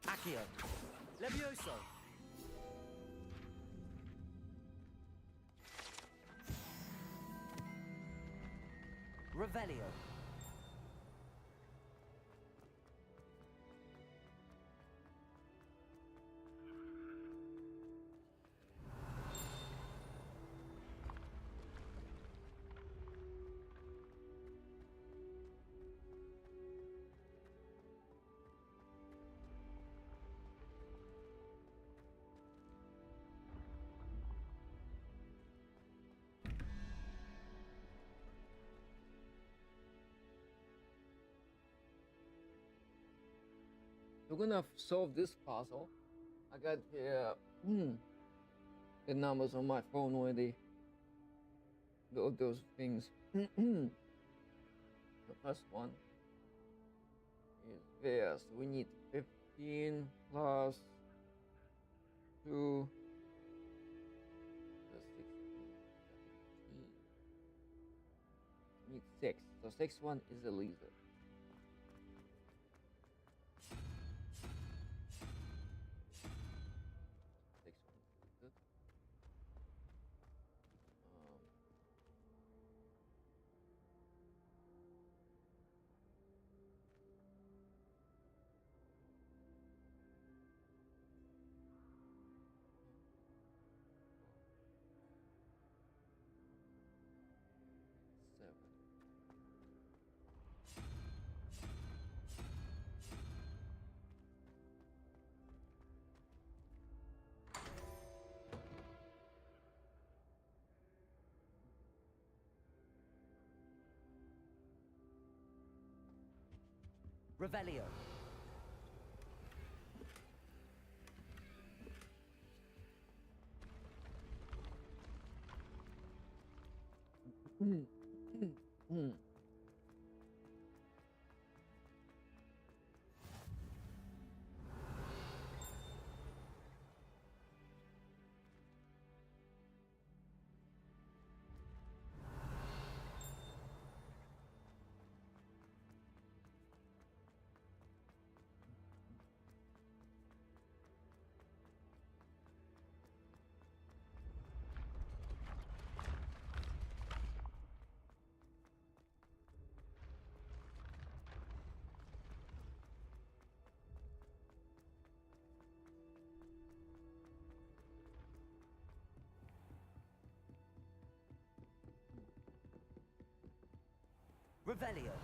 Accio. Levioso. Revelio. We're gonna solve this puzzle. I got the numbers on my phone already. Those things. The first one is there, so we need 15 plus 2 plus 16, 17. We need 6. So 6 one is a lizard. Revelio. Revelio.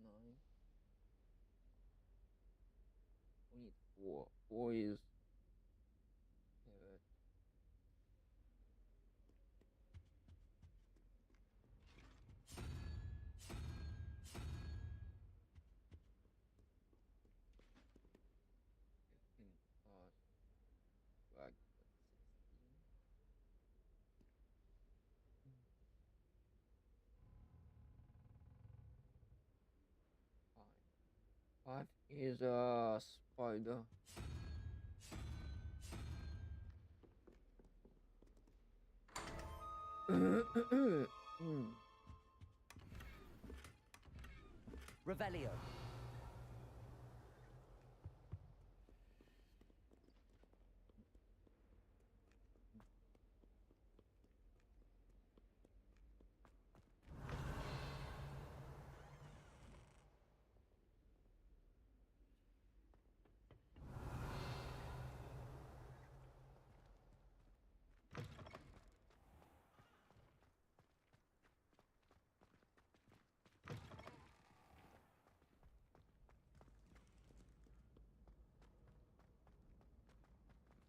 Nine. We need four. Four is. Like 5 is a spider. Revelio.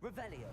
Revelio.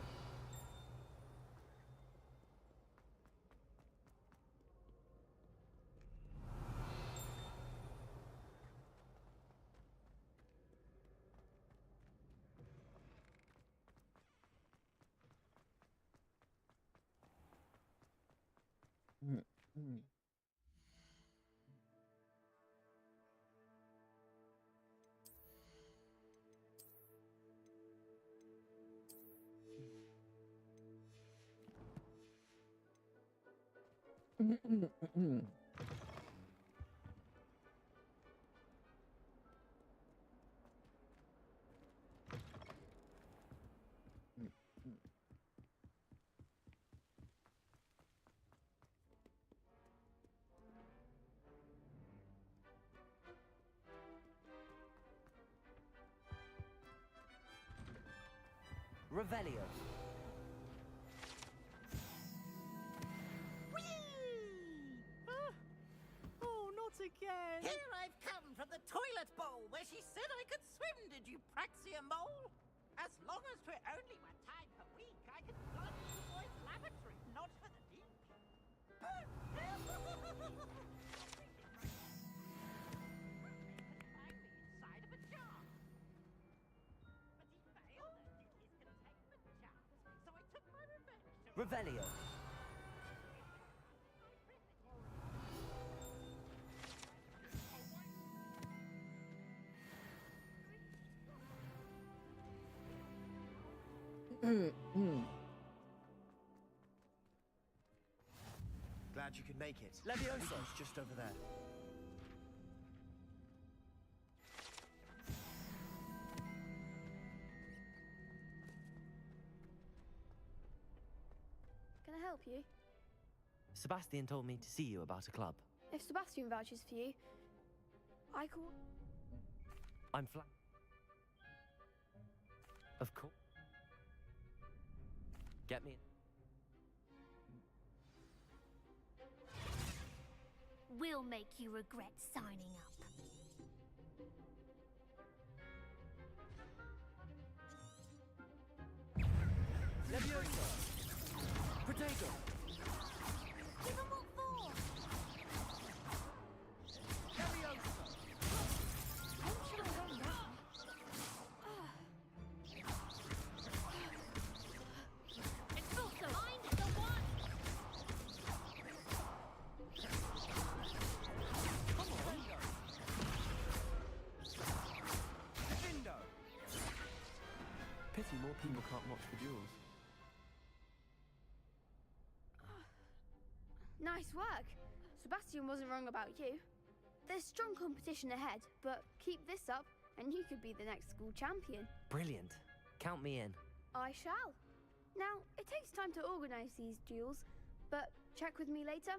Revelio. Oh, not again! Here I've come from the toilet bowl where she said I could swim, did you Praxia mole? As long as for only one time per week, I can fly to the boys' lavatory, not for the deep. Inside of a jar. But he failed us in his containment charms, so I took my revenge to Revelio. Glad you could make it. Leviosa's just over there. Can I help you? Sebastian told me to see you about a club. If Sebastian vouches for you, I call. I'm flat. Of course. Get me. We'll make you regret signing up. Leviosa! Protego! Give them what for! Leviosa! It's also mind the one! Come on! Defendo! Pity more people can't watch the duels. Nice work. Sebastian wasn't wrong about you. There's strong competition ahead, but keep this up and you could be the next school champion. Brilliant. Count me in. I shall. Now, it takes time to organize these duels, but check with me later.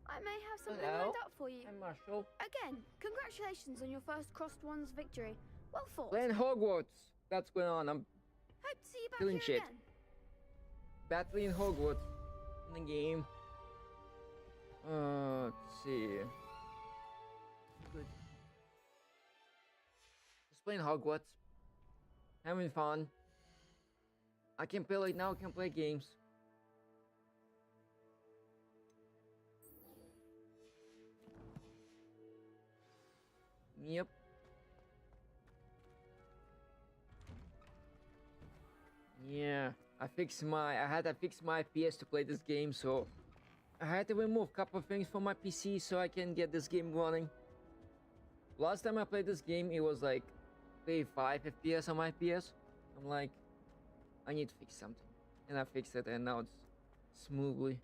I may have something Hello? lined up for you. Hi, Marshall. Again, congratulations on your first Crossed Ones victory. Well fought. Playing Hogwarts. That's going on. I'm Hope to see you back doing here shit. again. Battling Hogwarts in the game. Let's see. Good. Just playing Hogwarts. Having fun. I can play now. I can play games. Yep. Yeah, I had to fix my FPS to play this game, so I had to remove a couple of things from my PC so I can get this game running. Last time I played this game, it was like 35 FPS on my PS. I'm like, I need to fix something. And I fixed it, and now it's smoothly.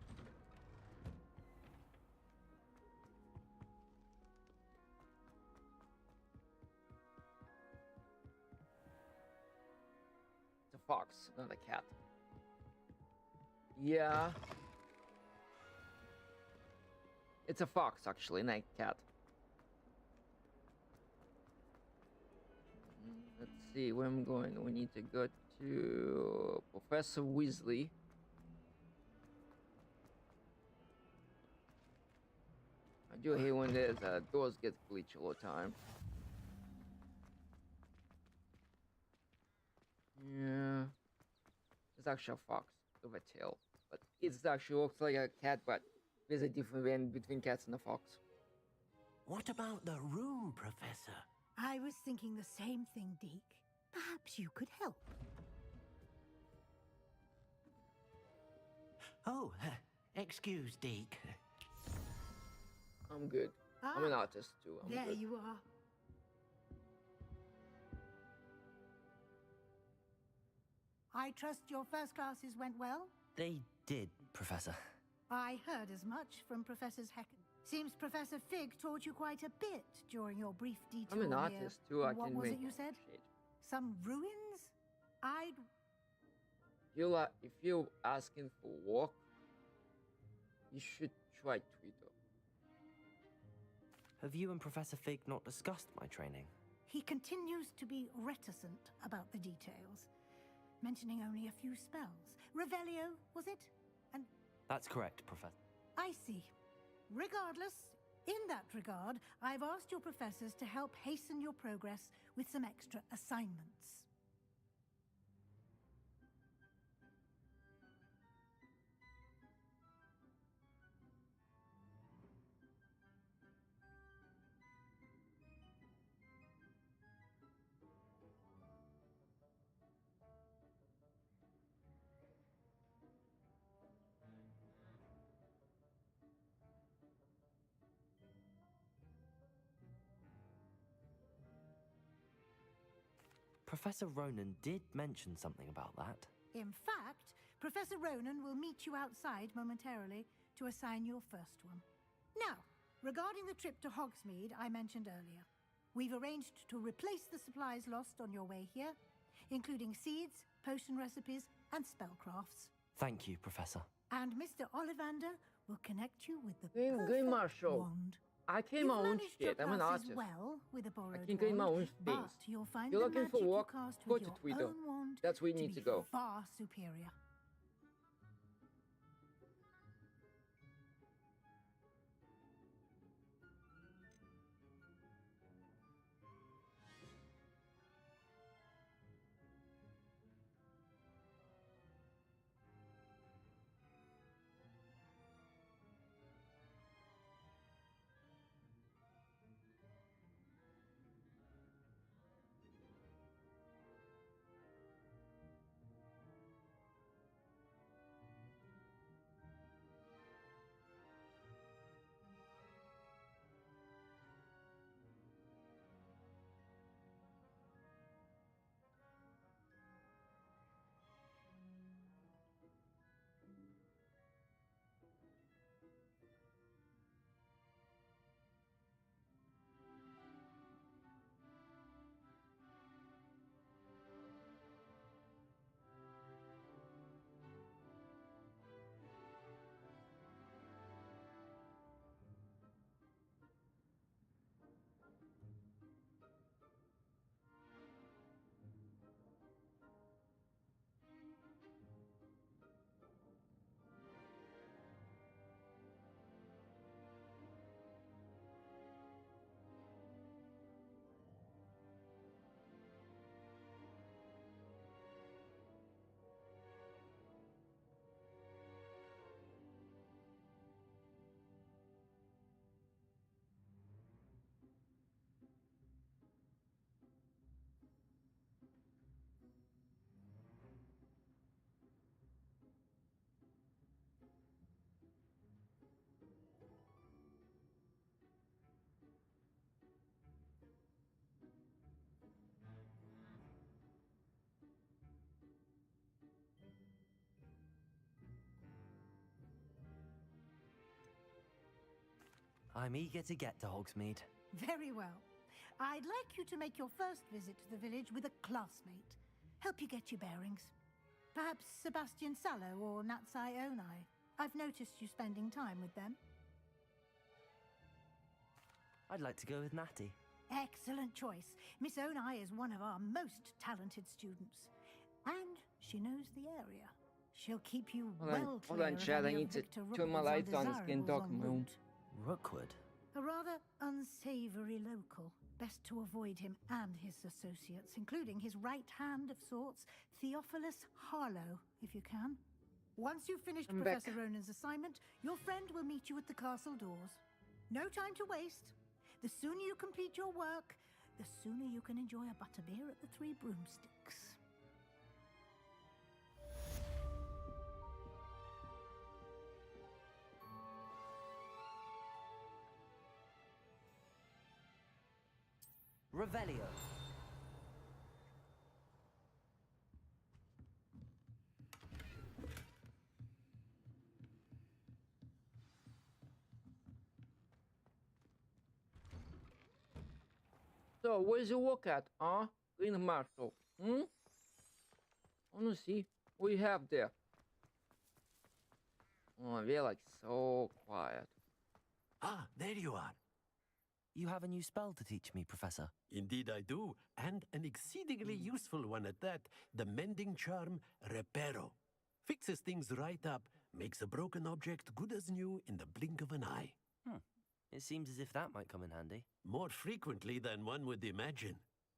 It's a fox, not a cat. Yeah. It's a fox, actually, not a cat. Let's see where I'm going. We need to go to Professor Weasley. I do hate when there's doors get glitched all the time. Yeah. It's actually a fox with a tail. But it actually looks like a cat, but there's a difference between cats and a fox. What about the room, Professor? I was thinking the same thing, Deke. Perhaps you could help. Oh, excuse, Deke. I'm good. I'm an artist too. I'm there good. you are. I trust your first classes went well? They did, Professor. I heard as much from Professors Hecken. Seems Professor Fig taught you quite a bit during your brief detour I'm an here. artist too. I What can was make it you said? shit. Some ruins? I'd... If you're asking for work, you should try Twitter. Have you and Professor Fig not discussed my training? He continues to be reticent about the details, mentioning only a few spells. Revelio, was it? And That's correct, Professor. I see. Regardless, in that regard, I've asked your professors to help hasten your progress with some extra assignments. Professor Ronan did mention something about that. In fact, Professor Ronan will meet you outside momentarily to assign your first one. Now, regarding the trip to Hogsmeade I mentioned earlier, we've arranged to replace the supplies lost on your way here, including seeds, potion recipes, and spellcrafts. Thank you, Professor. And Mr. Ollivander will connect you with the Good perfect Marshall. wand. I claim You've my own managed your shit. I'm an classes artist. well with a borrowed I can claim my wand, own but things. you'll find You're the looking for magic you work? cast Go with to your Twitter. own wand That's where you to need be to go. far superior. I'm eager to get to Hogsmeade. Very well. I'd like you to make your first visit to the village with a classmate. Help you get your bearings. Perhaps Sebastian Sallow or Natsai Onai. I've noticed you spending time with them. I'd like to go with Natty. Excellent choice. Miss Onai is one of our most talented students. And she knows the area. She'll keep you well Hold on, clear Chad. of I any need of to Victor turn my Rookwood's lights on. It's getting dark in my room. Rookwood? A rather unsavory local. Best to avoid him and his associates, including his right hand of sorts, Theophilus Harlow, if you can. Once you've finished I'm Professor back. Ronan's assignment, your friend will meet you at the castle doors. No time to waste. The sooner you complete your work, the sooner you can enjoy a butterbeer at the Three Broomsticks. Revelio. So, where's your work at, huh? Green Marshal. I wanna see what you have there. Oh, they're like so quiet. Ah, there you are. You have a new spell to teach me, Professor. Indeed I do, and an exceedingly useful one at that. The mending charm, Reparo. Fixes things right up, makes a broken object good as new in the blink of an eye. It seems as if that might come in handy. More frequently than one would imagine.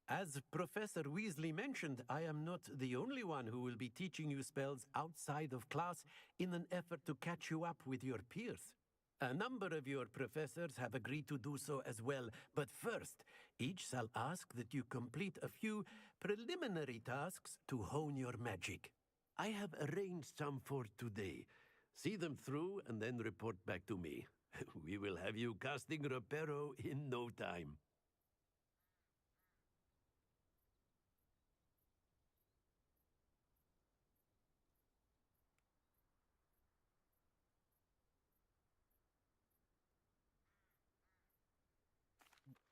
As Professor Weasley mentioned, I am not the only one who will be teaching you spells outside of class in an effort to catch you up with your peers. A number of your professors have agreed to do so as well, but first, each shall ask that you complete a few preliminary tasks to hone your magic. I have arranged some for today. See them through and then report back to me. We will have you casting Reparo in no time.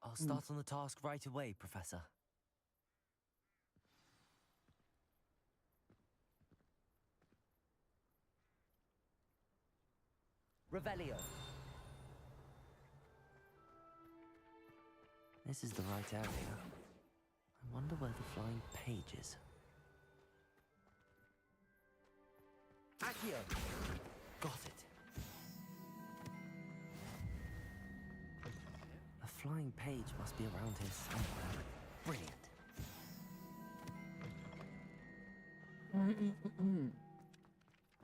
I'll start on the task right away, Professor. Revelio. This is the right area. I wonder where the flying page is. Accio! Got it. A flying page must be around here somewhere. Brilliant.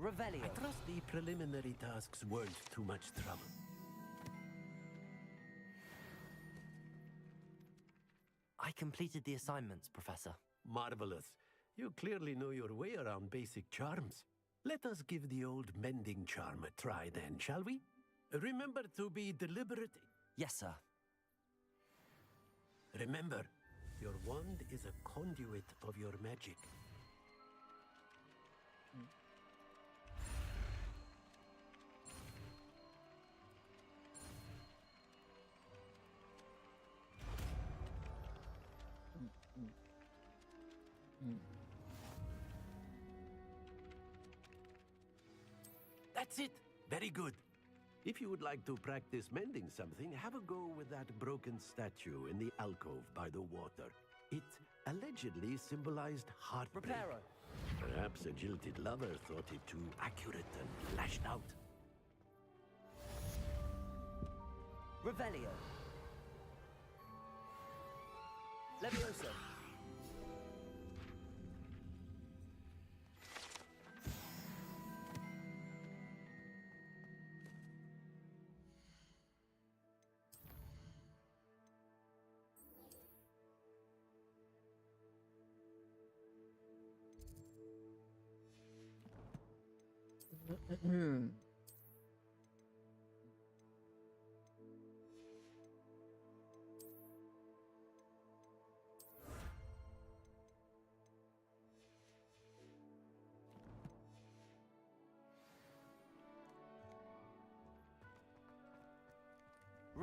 Revelio. I trust the preliminary tasks weren't too much trouble. I completed the assignments, Professor. Marvelous. You clearly know your way around basic charms. Let us give the old mending charm a try then, shall we? Remember to be deliberate. Yes, sir. Remember, your wand is a conduit of your magic. That's it. Very good. If you would like to practice mending something, have a go with that broken statue in the alcove by the water. It allegedly symbolized heartbreak. Reparo. Perhaps a jilted lover thought it too accurate and lashed out. Revelio. Levioso.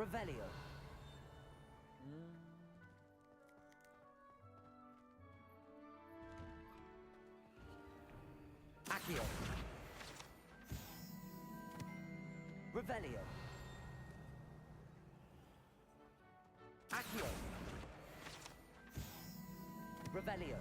Revelio. Accio. Revelio. Accio. Revelio.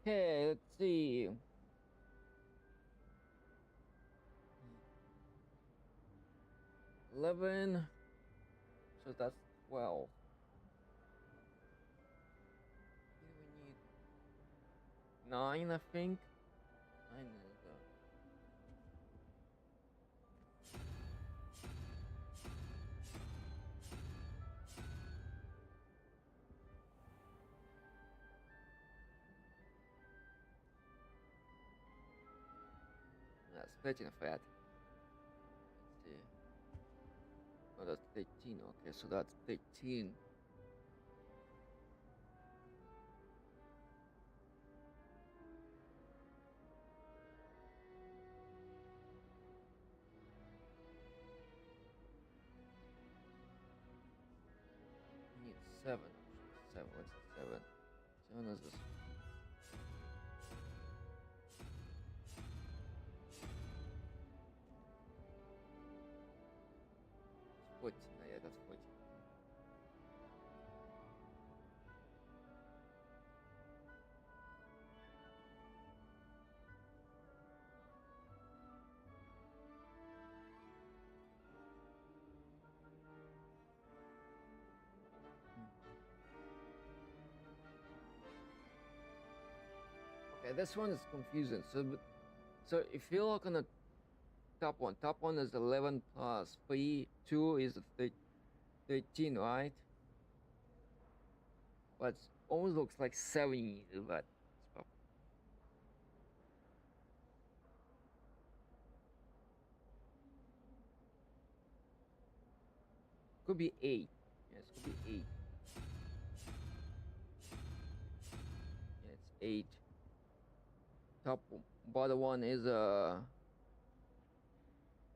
Okay, let's see. $11. So that's 12. Here we need 9, I think. 9 is that's 13 of that. Let's see. Oh, that's 13. Okay, so that's 13. We need 7. 7. What's 7? 7 is this. 14. Yeah, that's 14. Okay, this one is confusing. So if you look on the top one is 11 plus 3, 2 is 13, right? But it almost looks like 7, but it's probably... Could be 8. Yes, could be 8. Yeah, it's 8. Bottom one is a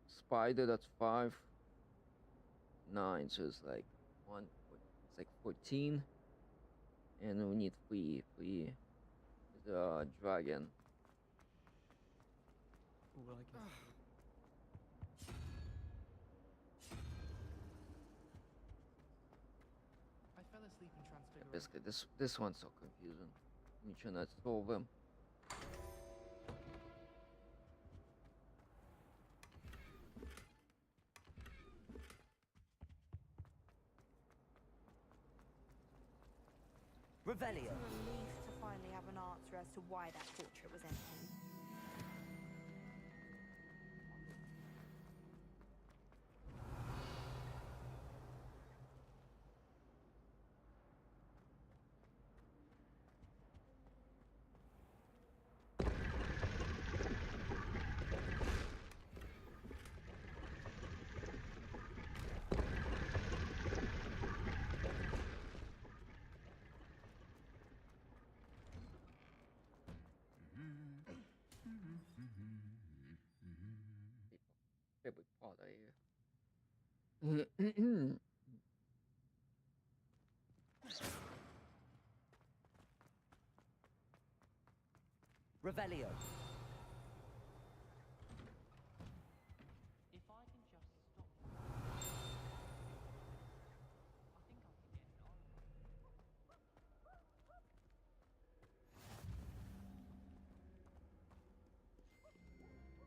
spider, that's 5. 9, so it's like 1, it's like 14. And we need 3. 3 is a dragon. Well, I guess. I fell asleep in Transfiguration. Basically, this one's so confusing. We try not to solve them. Revelio. It's a relief to finally have an answer as to why that portrait was empty. Favorite part here. Revelio. If I can just stop. I think I can get it on.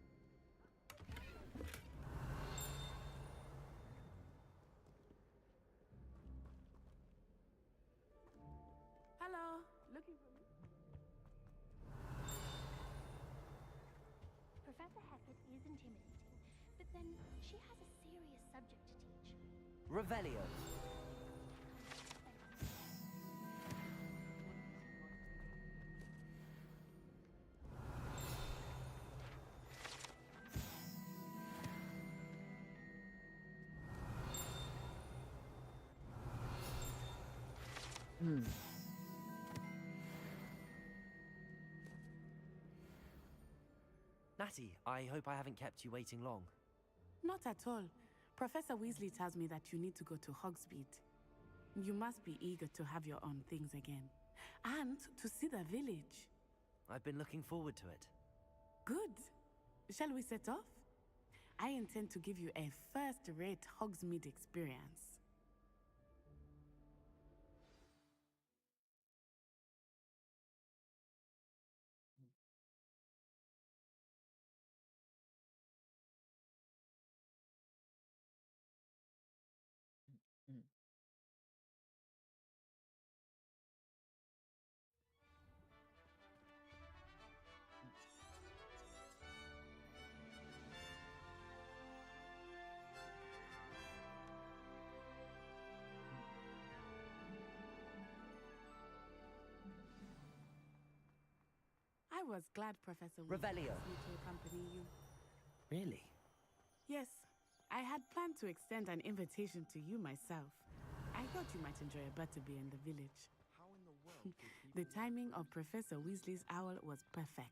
Hello, looking for me? Professor Hackett is intimidating, but then she has a serious subject to teach. Revelio. Natty, I hope I haven't kept you waiting long. Not at all. Professor Weasley tells me that you need to go to Hogsmeade. You must be eager to have your own things again. And to see the village. I've been looking forward to it. Good. Shall we set off? I intend to give you a first-rate Hogsmeade experience. Mm. I was glad Professor Revelio. asked me to accompany you. Really? Yes, I had planned to extend an invitation to you myself. I thought you might enjoy a butterbeer in the village. How in the world The timing of Professor Weasley's owl was perfect.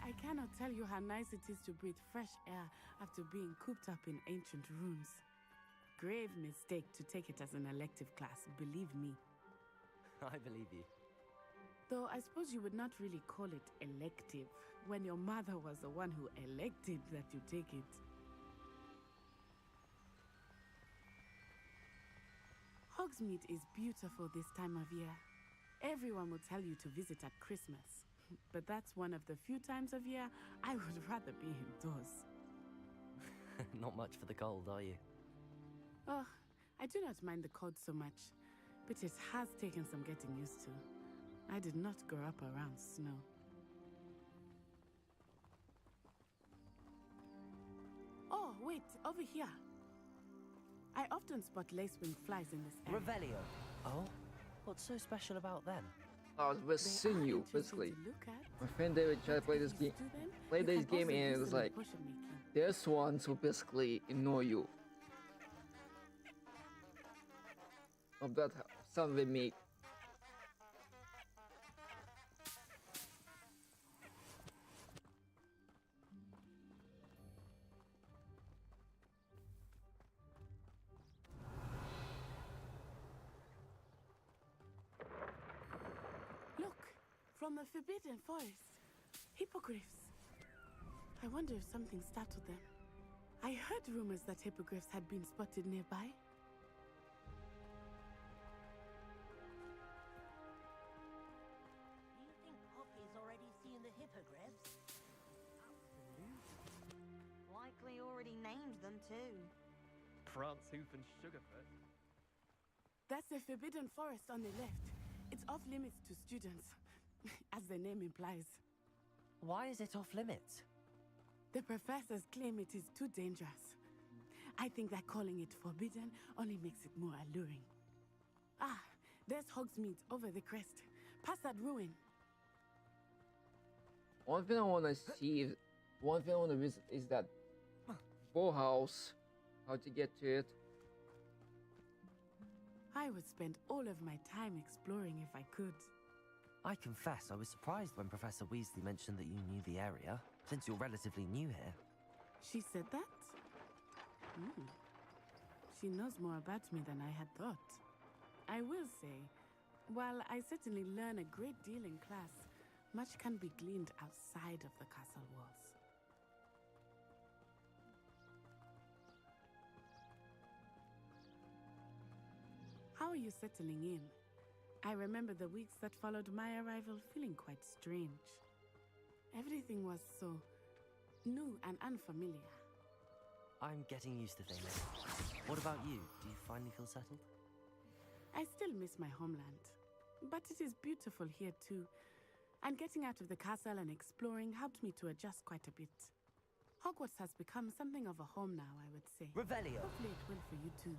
I cannot tell you how nice it is to breathe fresh air after being cooped up in ancient rooms. Grave mistake to take it as an elective class, believe me. I believe you. Though I suppose you would not really call it elective when your mother was the one who elected that you take it. Hogsmeade is beautiful this time of year. Everyone will tell you to visit at Christmas. But that's one of the few times of year I would rather be indoors. Not much for the cold, are you? Oh, I do not mind the cold so much, but it has taken some getting used to. I did not grow up around snow. Oh, wait, over here. I often spot lacewing flies in this area. Revelio. Oh? What's so special about them? I was with sinew, basically. My friend David tried to play this game, and it was like, this ones will basically annoy you. Of that sound they make. Look, from the Forbidden Forest. Hippogriffs. I wonder if something startled them. I heard rumors that hippogriffs had been spotted nearby. Do you think Poppy's already seen the hippogriffs? Likely already named them too. Prance, Hoof, and Sugarfoot. That's the Forbidden Forest on the left. It's off limits to students, as the name implies. Why is it off limits? The professors claim it is too dangerous. I think that calling it forbidden only makes it more alluring. Ah, there's Hogsmeade over the crest. Past that ruin. One thing I want to see, one thing I want to visit is that house. How to get to it. I would spend all of my time exploring if I could. I confess I was surprised when Professor Weasley mentioned that you knew the area, since you're relatively new here. She said that? She knows more about me than I had thought. I will say, while I certainly learn a great deal in class, much can be gleaned outside of the castle walls. How are you settling in? I remember the weeks that followed my arrival feeling quite strange. Everything was so new and unfamiliar. I'm getting used to things. What about you? Do you finally feel settled? I still miss my homeland, but it is beautiful here too. And getting out of the castle and exploring helped me to adjust quite a bit. Hogwarts has become something of a home now, I would say. Revelio. Hopefully it will for you too.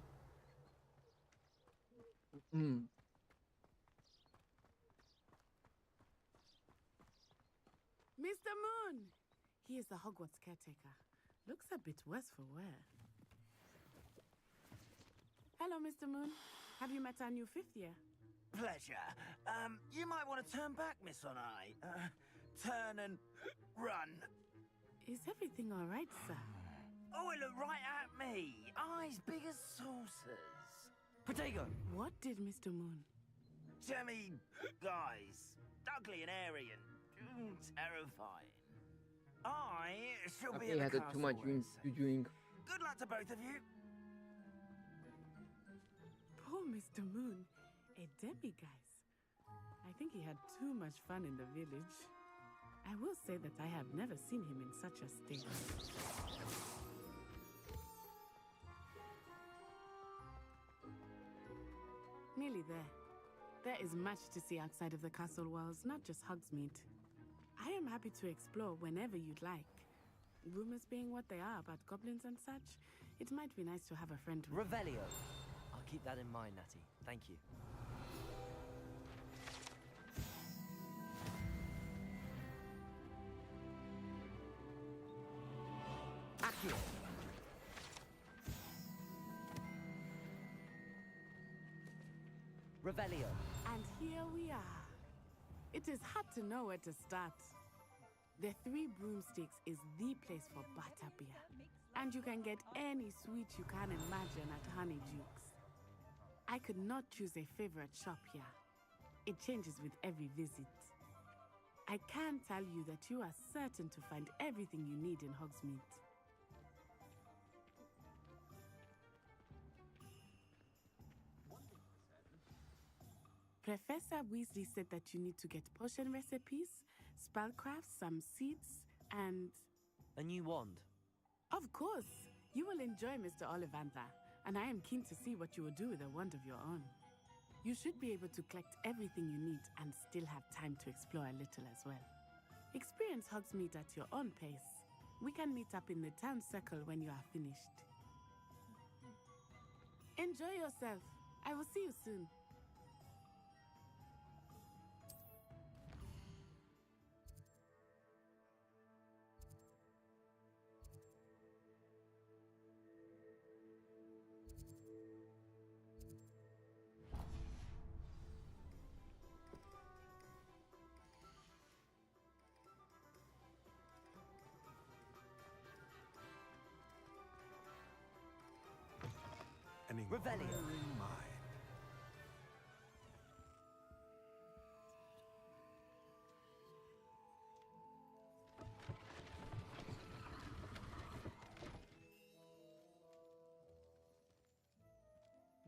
Mr. Moon! He is the Hogwarts caretaker. Looks a bit worse for wear. Hello, Mr. Moon. Have you met our new fifth year? Pleasure. You might want to turn back, Miss Onai. Turn and run. Is everything all right, sir? Oh, it looked right at me. Eyes big as saucers. Potato! What did Mr. Moon? Jemmy, guys. Ugly and airy and terrifying. I shall be Okay, at the had castle too much very to drink. Good luck to both of you. Poor Mr. Moon. A demiguise. I think he had too much fun in the village. I will say that I have never seen him in such a state. Nearly there. There is much to see outside of the castle walls, not just Hogsmeade. I am happy to explore whenever you'd like. Rumors being what they are about goblins and such, it might be nice to have a friend with. Revelio. I'll keep that in mind, Natty. Thank you. Accio. Revelio. And here we are. It is hard to know where to start. The Three Broomsticks is the place for butterbeer. And you can get any sweet you can imagine at Honeydukes. I could not choose a favorite shop here. It changes with every visit. I can tell you that you are certain to find everything you need in Hogsmeade. Professor Weasley said that you need to get potion recipes, spellcrafts, some seeds, and... A new wand. Of course! You will enjoy Mr. Ollivander, and I am keen to see what you will do with a wand of your own. You should be able to collect everything you need and still have time to explore a little as well. Experience Hogsmeade at your own pace. We can meet up in the town circle when you are finished. Enjoy yourself. I will see you soon. An Revelio. inquiring mind.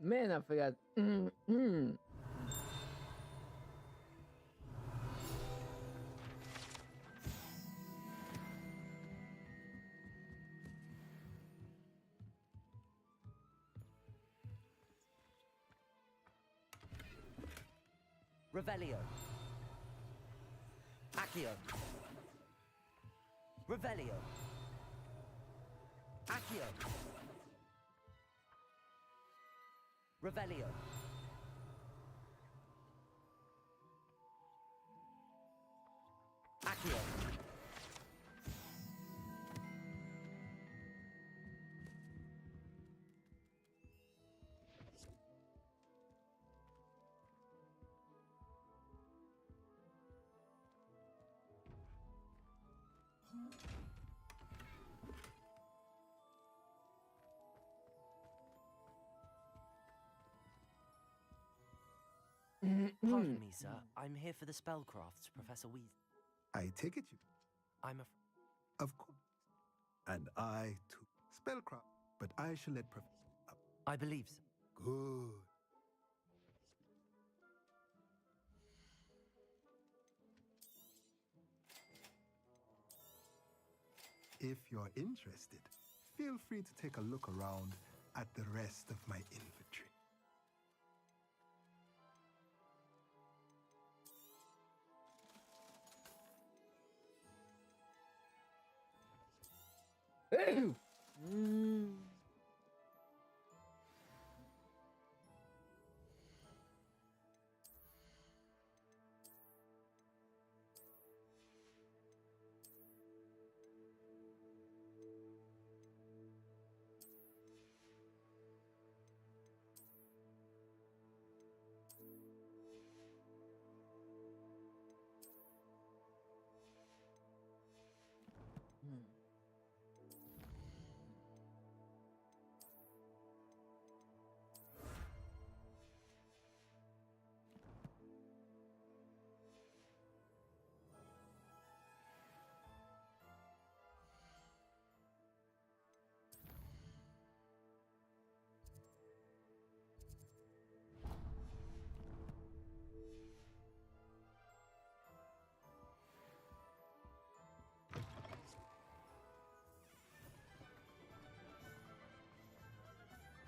Man, I forgot. Revelio. Accio. Revelio. Accio. Revelio. Accio. Pardon me, sir. I'm here for the spellcrafts, Professor Weasley. I take it you. I'm a... Of course. And I too. Spellcraft. But I shall let Professor up. I believe so. Good. If you're interested, feel free to take a look around at the rest of my inventory.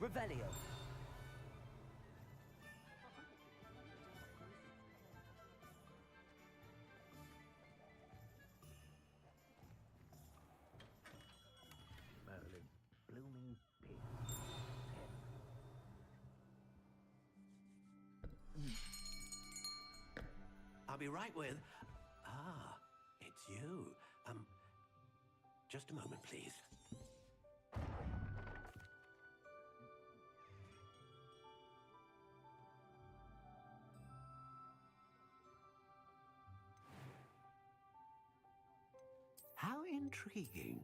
Revelio. Merlin, blooming pig. I'll be right with... Ah, it's you. Just a moment, please. How intriguing.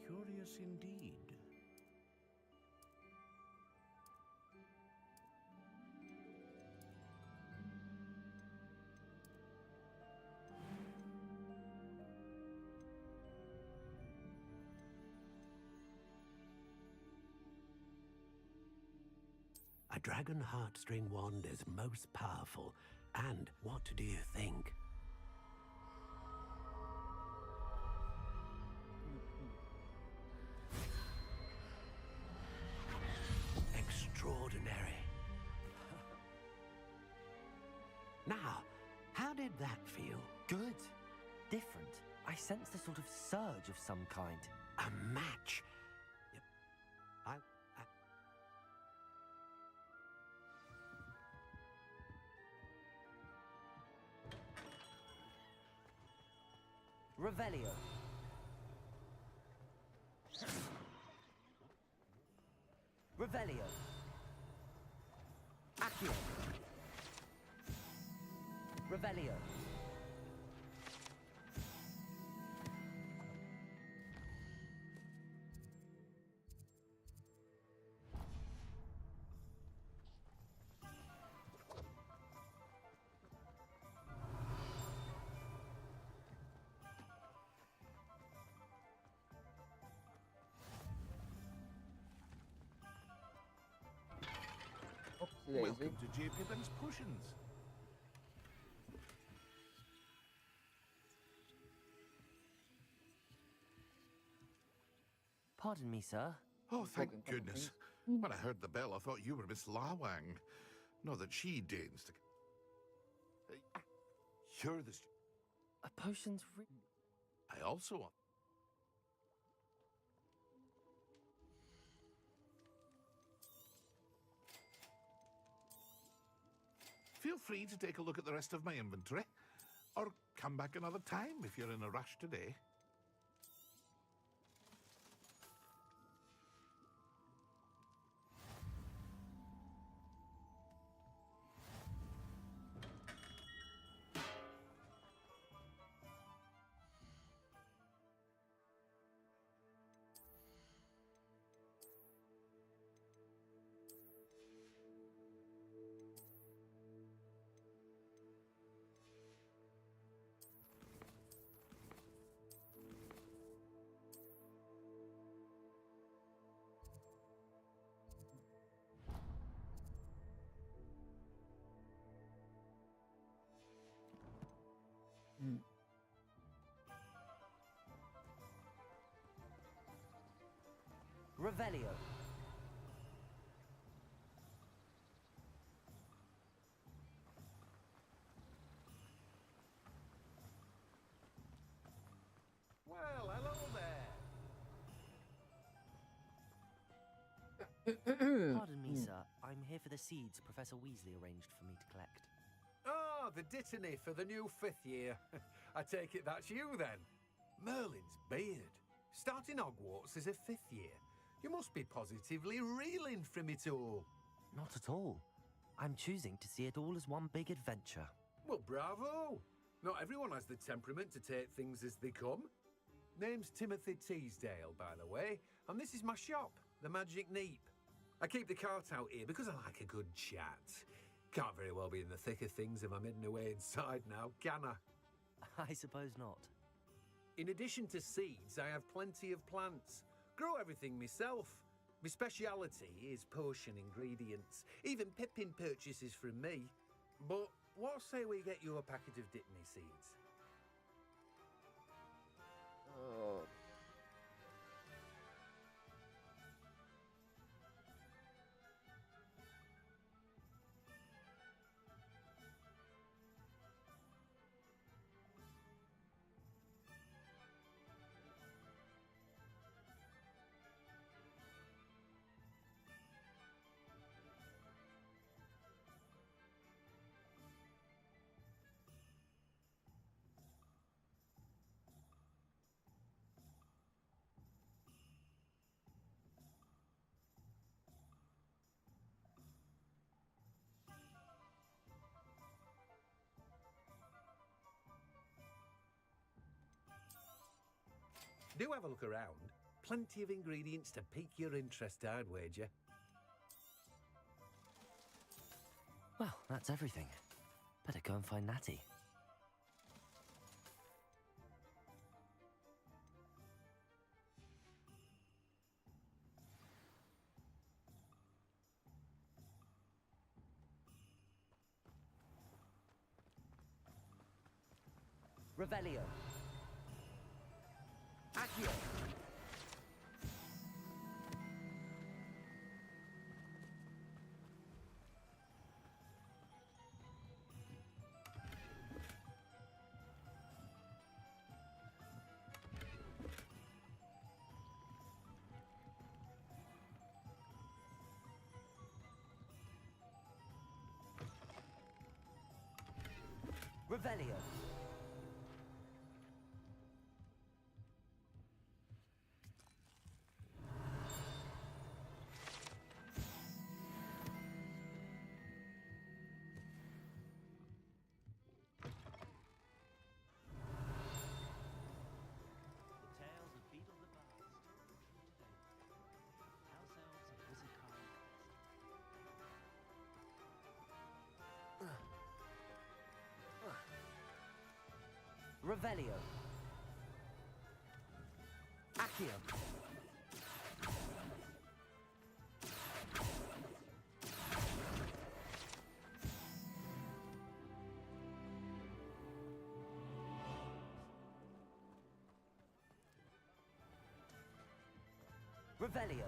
Curious indeed. A dragon heartstring wand is most powerful. And what do you think? Extraordinary. Now, how did that feel? Good. Different. I sensed a sort of surge of some kind. A match. Revelio. Revelio. Accio. Revelio. Welcome to J. Pippin's Potions. Pardon me, sir. Oh, thank goodness. When I heard the bell, I thought you were Miss Lawang. Not that she deigns to... You're the... A potion's... I also... Feel free to take a look at the rest of my inventory, or come back another time if you're in a rush today. Revelio. Well, hello there. Pardon me, sir. I'm here for the seeds Professor Weasley arranged for me to collect. Ah, the dittany for the new 5th year. I take it that's you, then. Merlin's beard. Starting Hogwarts as a 5th year. You must be positively reeling from it all. Not at all. I'm choosing to see it all as one big adventure. Well, bravo. Not everyone has the temperament to take things as they come. Name's Timothy Teasdale, by the way, and this is my shop, the Magic Neep. I keep the cart out here because I like a good chat. Can't very well be in the thick of things if I'm hidden away inside now, can I? I suppose not. In addition to seeds, I have plenty of plants. Grow everything myself. My speciality is potion ingredients. Even Pippin purchases from me. But what say we get you a packet of Dittany seeds? Oh. Do have a look around. Plenty of ingredients to pique your interest, I'd wager. Well, that's everything. Better go and find Natty. Revelio. Accio. Revelio. Revelio. Accio. Revelio.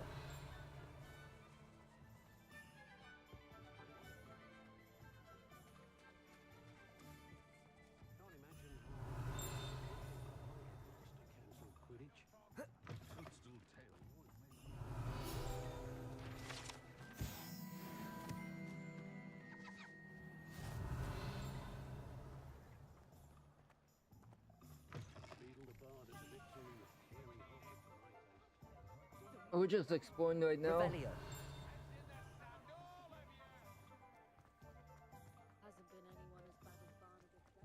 We're just exploring right now. Revelio. Hasn't been anyone as bad as Barnaby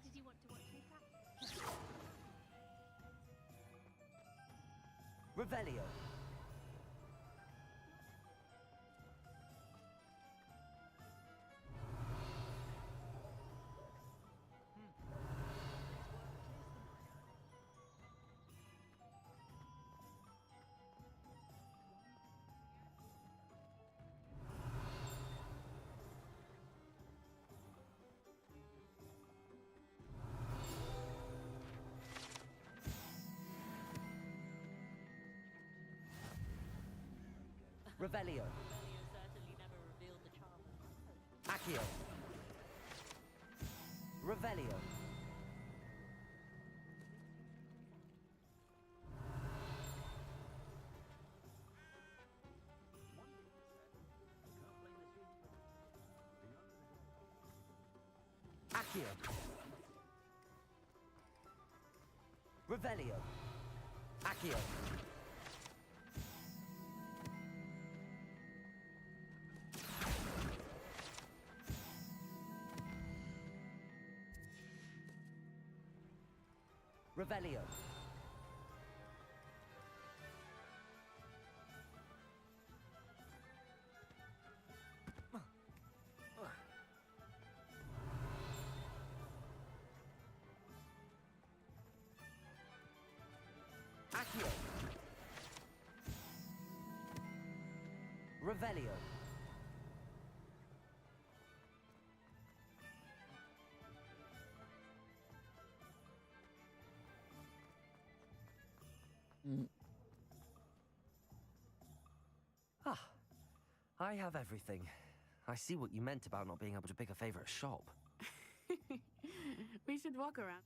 Did you want to watch me practice? Revelio. Revelio. Certainly never revealed the charm. Accio. Revelio. Accio. Revelio. Accio. Revelio. Revelio. Ah, I have everything. I see what you meant about not being able to pick a favorite shop. We should walk around.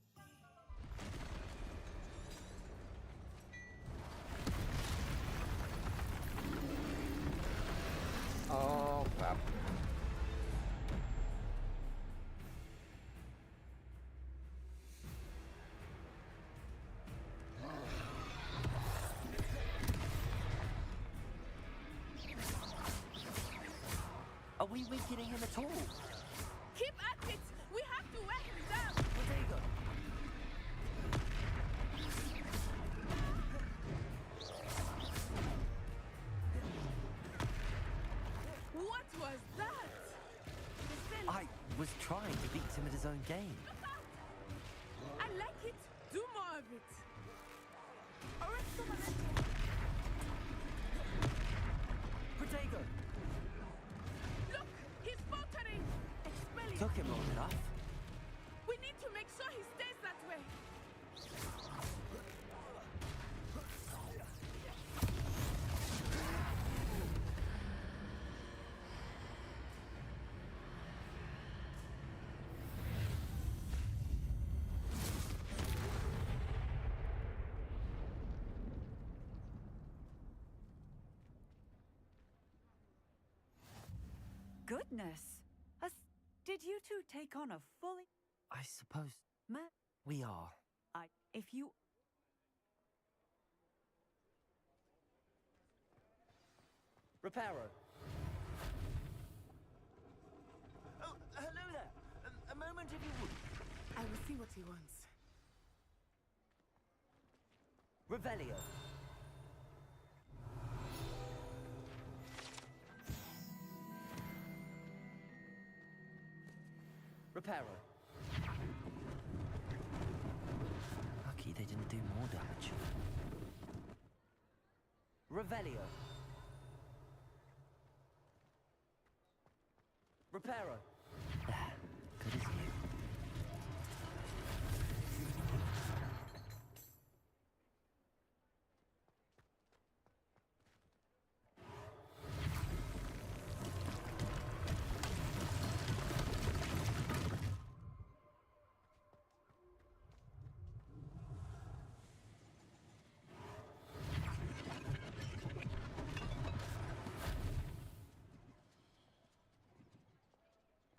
Oh, crap. Are we weakening him at all? Keep at it! We have to wear him down! Bodega! What was that? I was trying to beat him at his own game. I like it. Do more of it. Protego! Look! He's faltering! Expel him! Took him long enough. We need to make sure he stays that way. Goodness! Did you two take on a fully... I suppose we are. If you... Reparo. Oh, hello there. A moment if you would. I will see what he wants. Revelio. Reparo. Lucky they didn't do more damage. Revelio. Reparo. Good as you.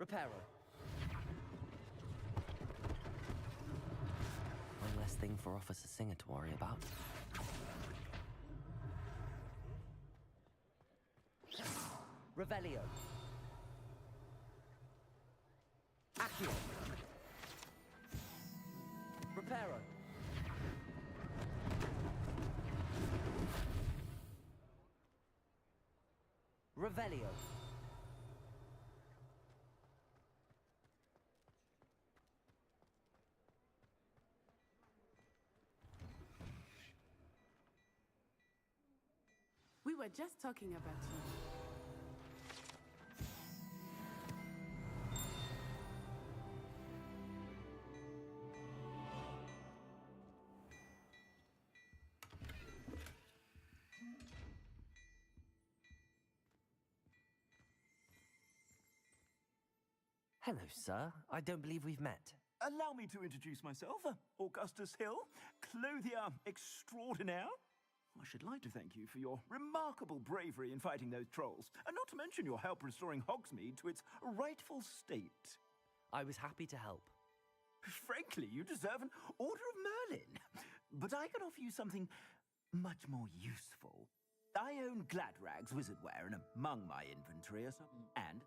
Reparo. One less thing for Officer Singer to worry about. Revelio. Accio. Reparo. Revelio. We were just talking about you. Hello, sir. I don't believe we've met. Allow me to introduce myself. Augustus Hill, clothier extraordinaire. I should like to thank you for your remarkable bravery in fighting those trolls, and not to mention your help restoring Hogsmeade to its rightful state. I was happy to help. Frankly, you deserve an Order of Merlin. But I can offer you something much more useful. I own Gladrag's wizardware, and among my inventory are some... And...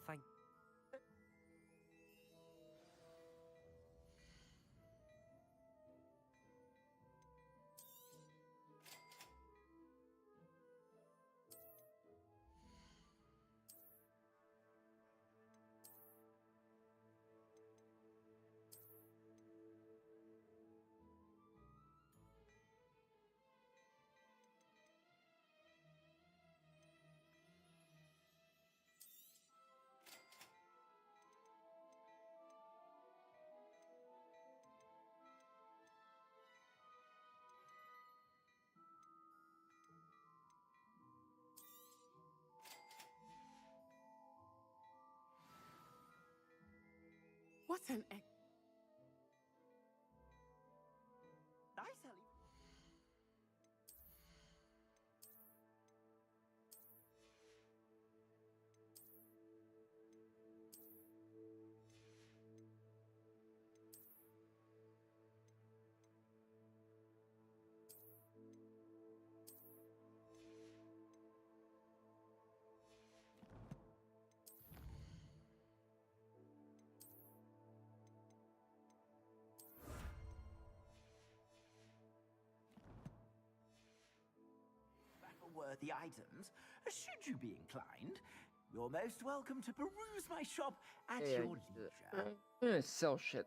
Thank... What an egg. Nice, Ellie. Worthy items, should you be inclined. You're most welcome to peruse my shop at your leisure. Sell shit.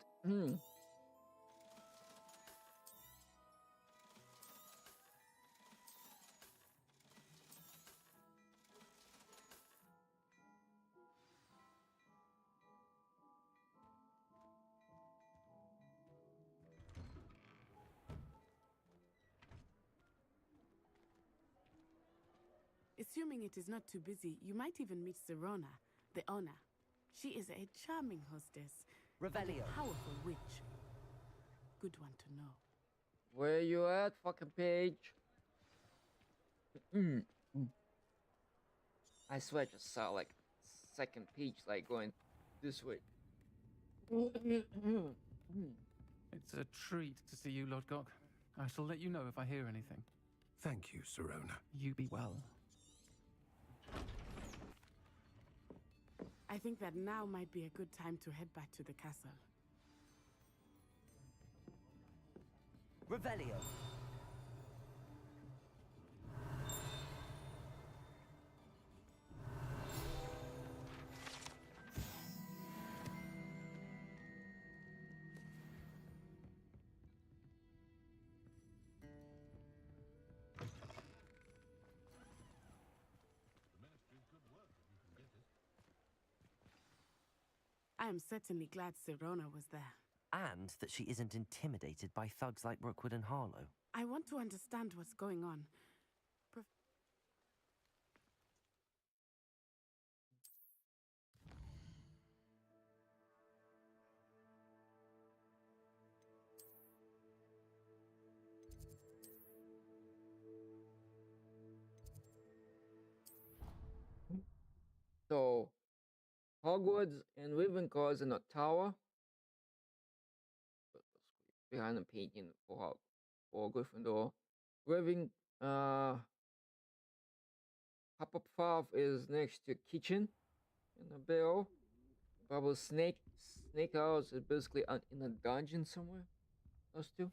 Assuming it is not too busy, you might even meet Sirona, the owner. She is a charming hostess. Revelio. A powerful witch. Good one to know. Where you at, fucking page? I swear I just saw like second page like going this way. It's a treat to see you, Lord Gok. I shall let you know if I hear anything. Thank you, Sirona. You be well. I think that now might be a good time to head back to the castle. Revelio. I am certainly glad Sirona was there. And that she isn't intimidated by thugs like Rookwood and Harlow. I want to understand what's going on. So, Hogwarts and Ravenclaw is in a tower. Behind the painting for Gryffindor. Hufflepuff is next to kitchen in the barrel. Probably Snake House is basically in a dungeon somewhere. Those two.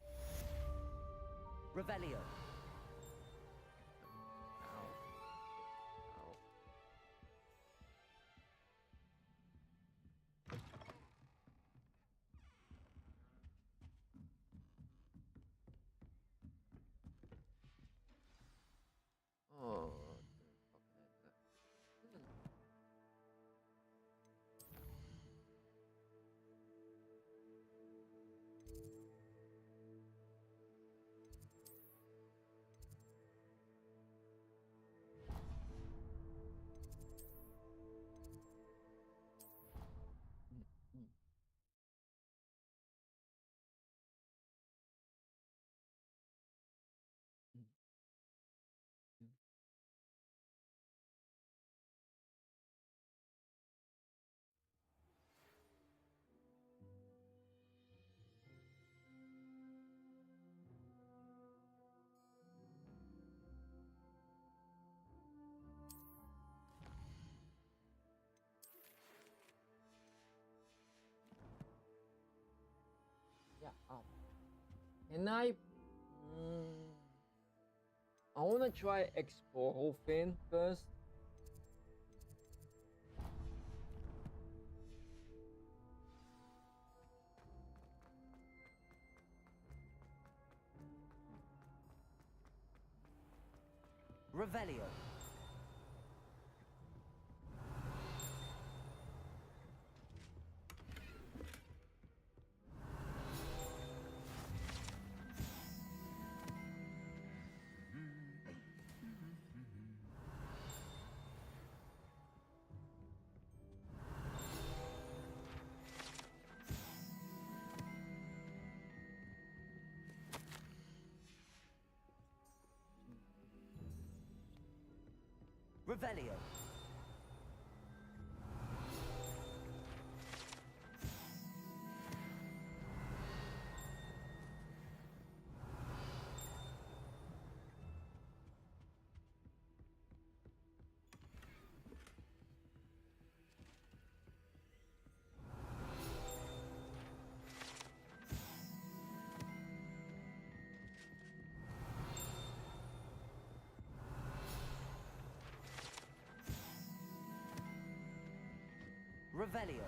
Revelio. Oh. Yeah. And I wanna try explore whole thing first. Revelio. Revelio. Revelio.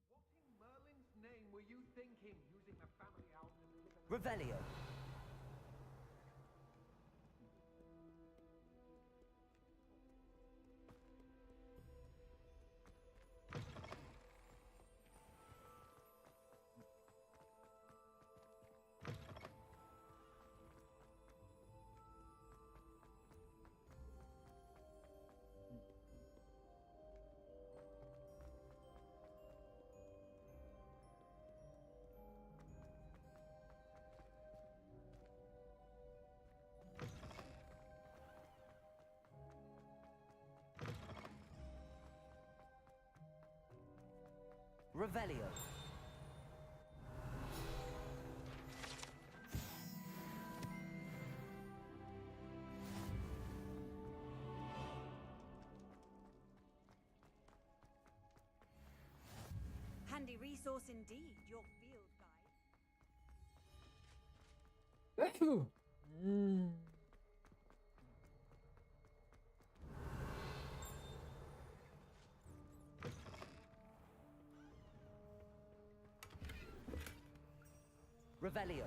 What in Merlin's name were you thinking, using the family album? Revelio. Revelio. Handy resource indeed, your field guide. Revelio.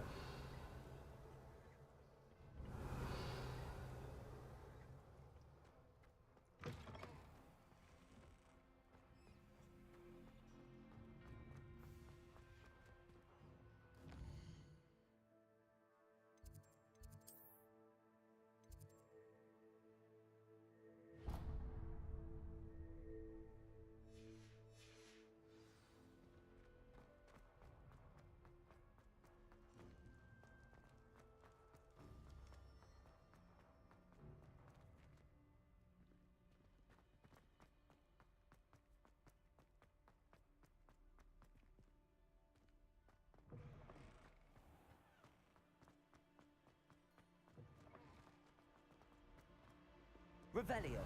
Revelio.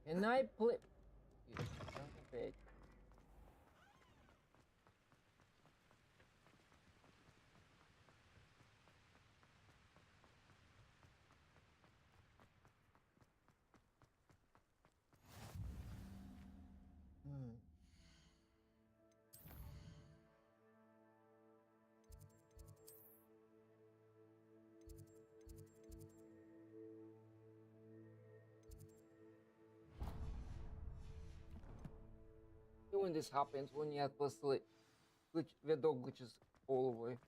Can I play? You son of a bitch. When this happens, when you have possibly glitch, the dog glitches all the way.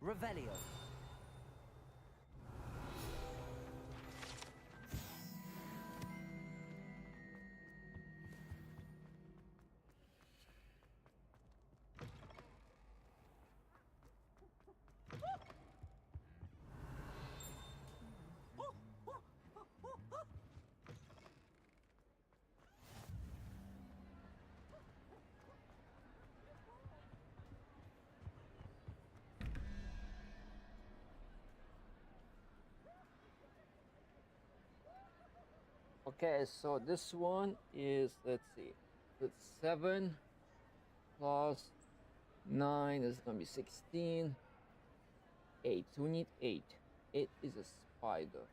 Revelio. Okay, so this one is, let's see, it's 7 plus 9 is gonna be 16. 8. So we need 8. It is a spider.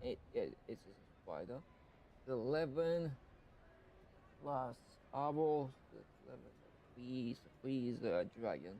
It's a spider. 11 plus owl. 11. Please, dragon.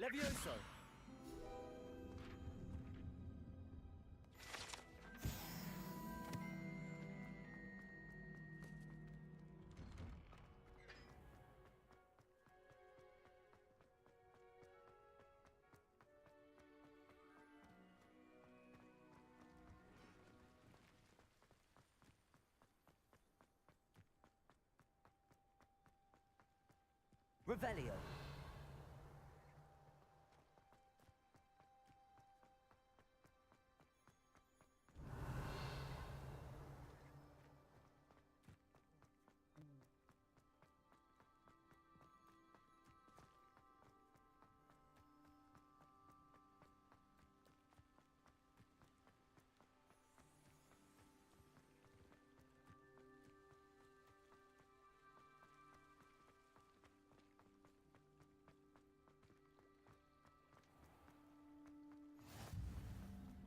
Levioso! Revelio.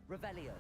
Revelio.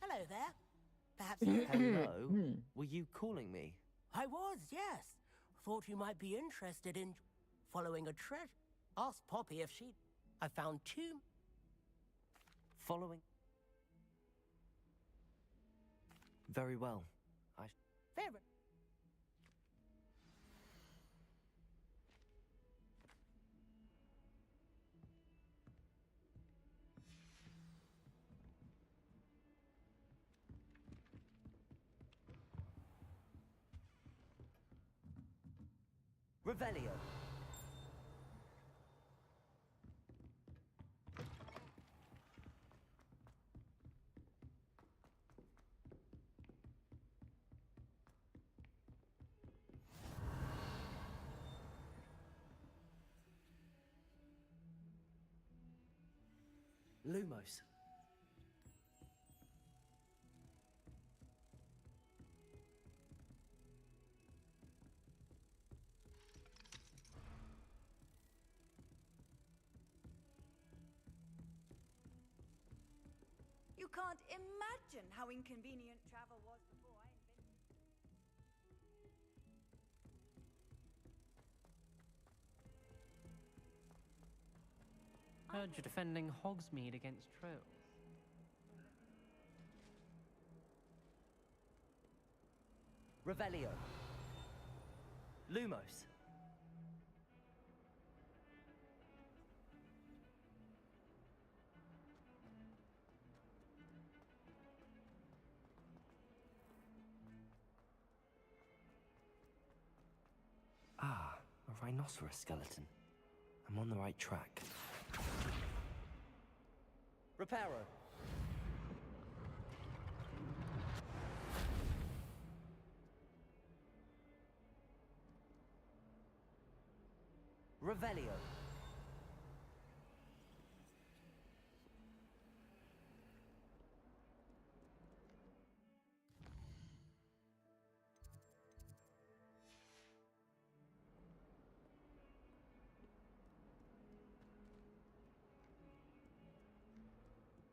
Hello there. Perhaps you... Hello? Were you calling me? I was, yes. Thought you might be interested in following a treasure. Asked Poppy if she... I found 2... Following? Very well. Fair. Revelio. Lumos. You can't imagine how inconvenient travel was before I invented. Heard you're defending Hogsmeade against trolls. Revelio. Lumos. Ah, a rhinoceros skeleton. I'm on the right track. Reparo. Revelio.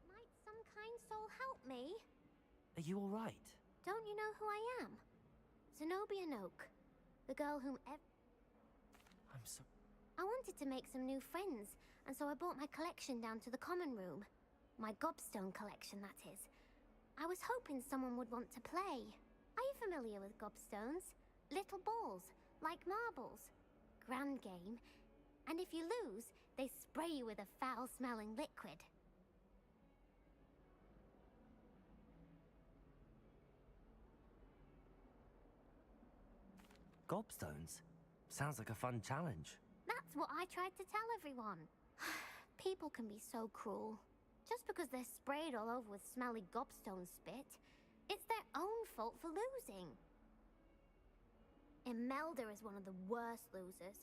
Might some kind soul help me? Are you all right? Don't you know who I am? Zenobia Noak, the girl whom I'm so... I wanted to make some new friends, and so I brought my collection down to the common room. My gobstone collection, that is. I was hoping someone would want to play. Are you familiar with gobstones? Little balls, like marbles. Grand game. And if you lose, they spray you with a foul-smelling liquid. Gobstones? Sounds like a fun challenge. That's what I tried to tell everyone. People can be so cruel. Just because they're sprayed all over with smelly gobstone spit, it's their own fault for losing. Imelda is one of the worst losers.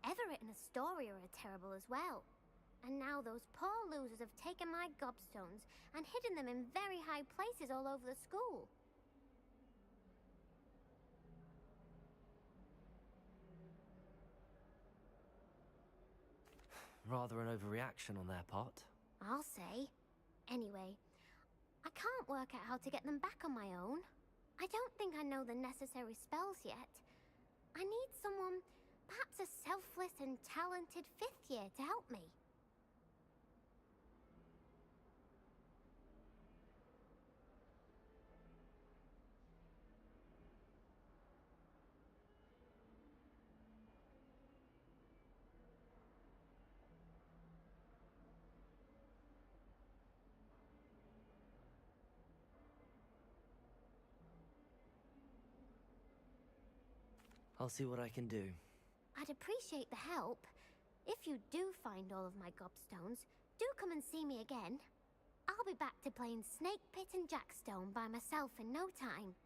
Everett and Astoria are terrible as well. And now those poor losers have taken my gobstones and hidden them in very high places all over the school. Rather an overreaction on their part. I'll say. Anyway, I can't work out how to get them back on my own. I don't think I know the necessary spells yet. I need someone, perhaps a selfless and talented 5th year to help me. I'll see what I can do. I'd appreciate the help. If you do find all of my gobstones, do come and see me again. I'll be back to playing Snake Pit and Jackstone by myself in no time.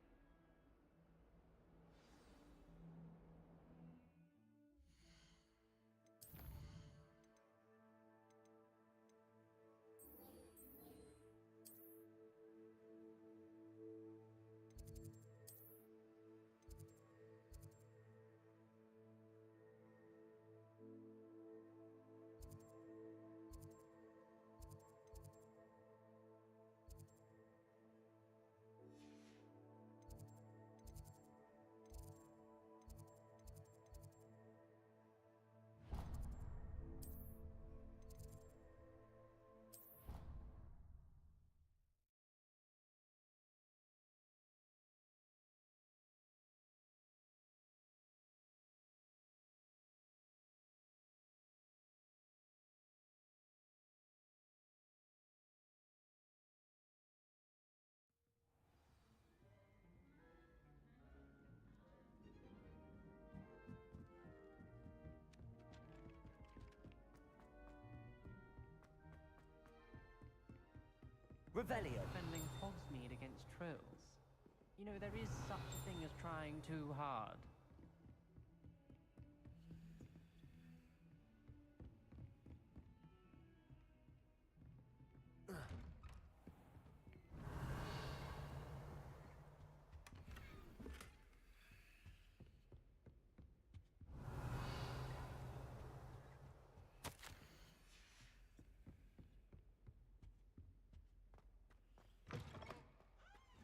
Revelio. Defending Hogsmeade against trolls. You know, there is such a thing as trying too hard.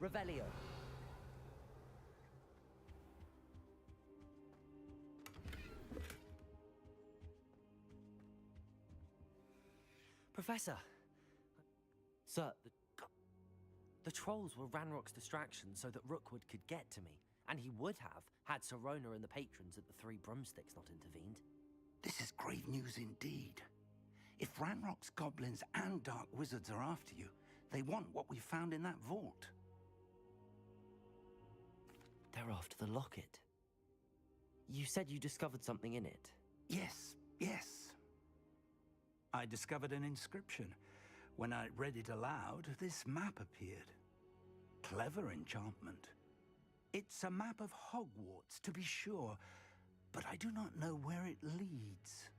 Revelio. Professor! Sir, the trolls were Ranrock's distraction so that Rookwood could get to me, and he would have had Sirona and the patrons at the Three Broomsticks not intervened. This is grave news indeed. If Ranrock's goblins and dark wizards are after you, they want what we found in that vault. They're after the locket. You said you discovered something in it. Yes, yes. I discovered an inscription. When I read it aloud, this map appeared. Clever enchantment. It's a map of Hogwarts, to be sure, but I do not know where it leads.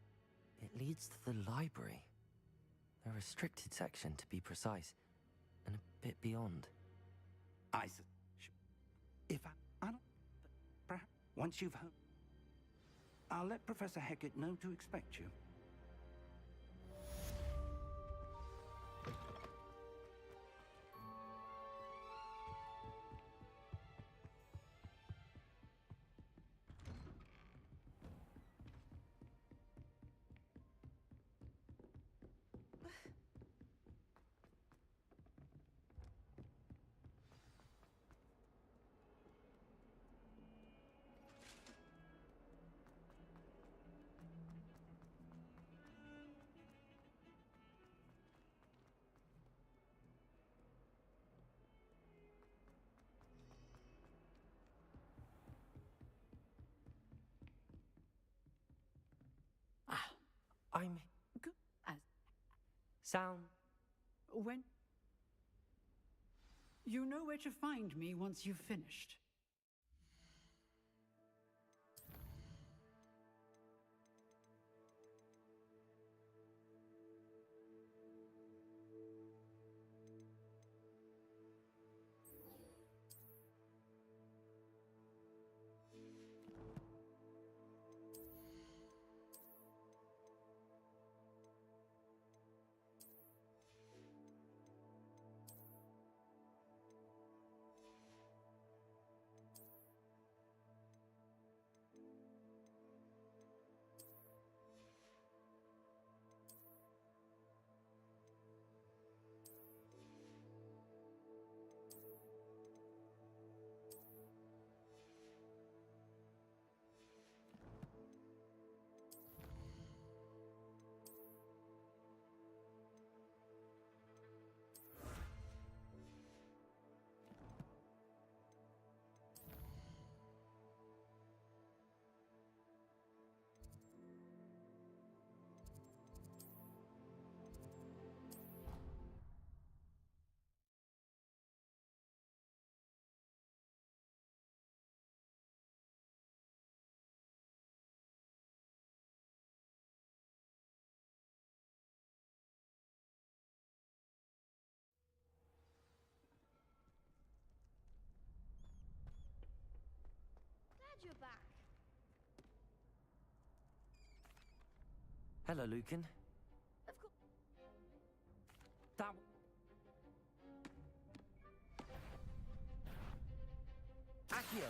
It leads to the library. A restricted section, to be precise, and a bit beyond. If I don't... Perhaps once you've home, I'll let Professor Hecat know to expect you. I'm... Good. Sound... When... You know where to find me once you've finished. You're back. Hello, Lucan. Of course. That... Accio!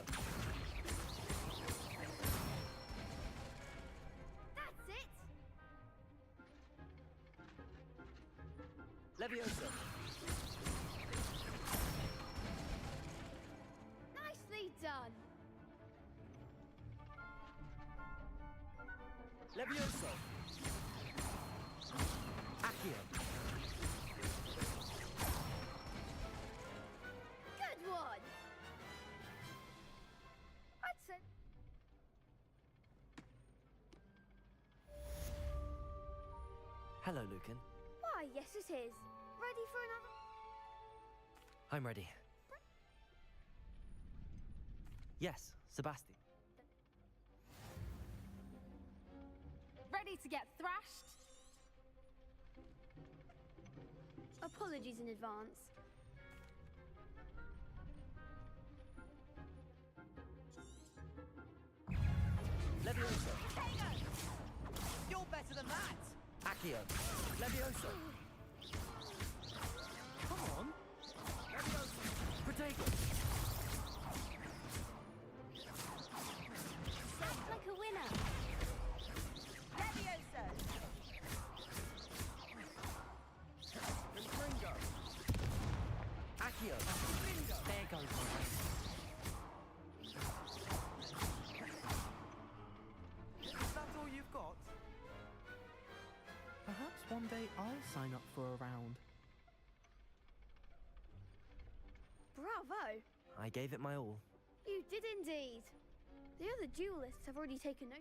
That's it! Leviosa! Nicely done! Levioso! Accio! Good one! I'd say... Hello, Lucan. Why, yes it is. Ready for another? I'm ready. Yes, Sebastian. Ready to get thrashed? Apologies in advance. Levioso! You're better than that! Accio! Levioso! Come on! Levioso! Protego! sign up for a round. Bravo! I gave it my all. You did indeed. The other duelists have already taken note.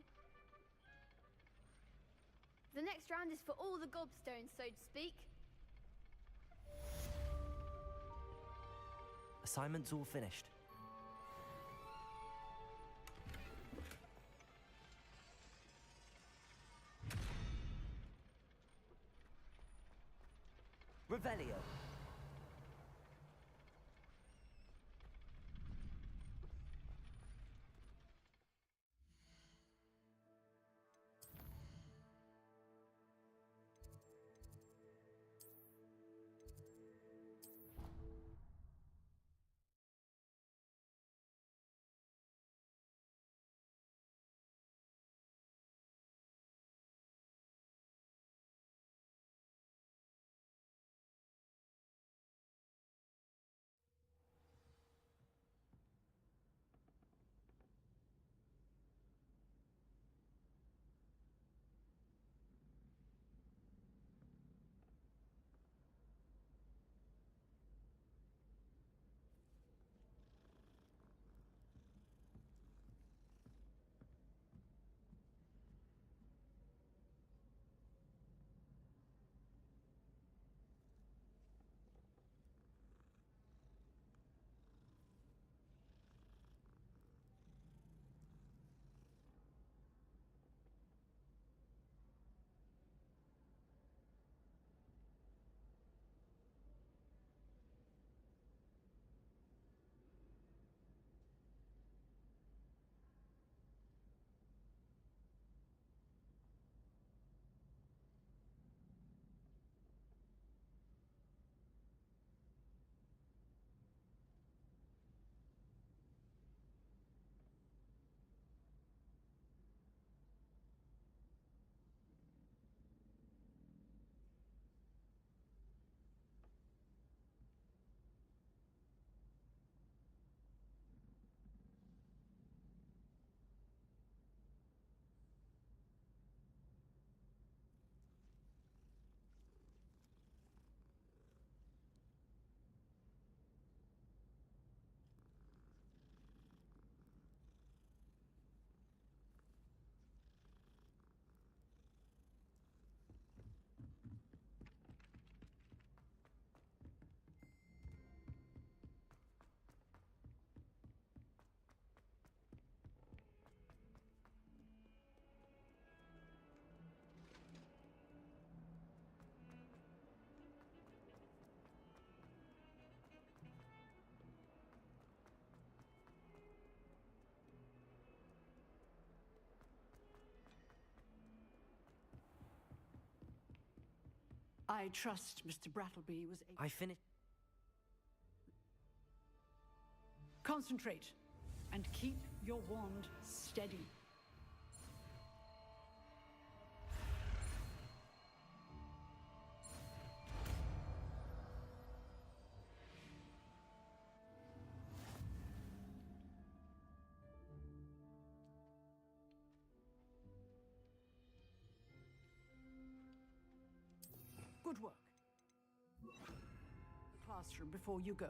The next round is for all the gobstones, so to speak. Assignment's all finished. Revelio. I trust Mr. Brattleby was able... I finished. Concentrate and keep your wand steady. Good work. Classroom before you go.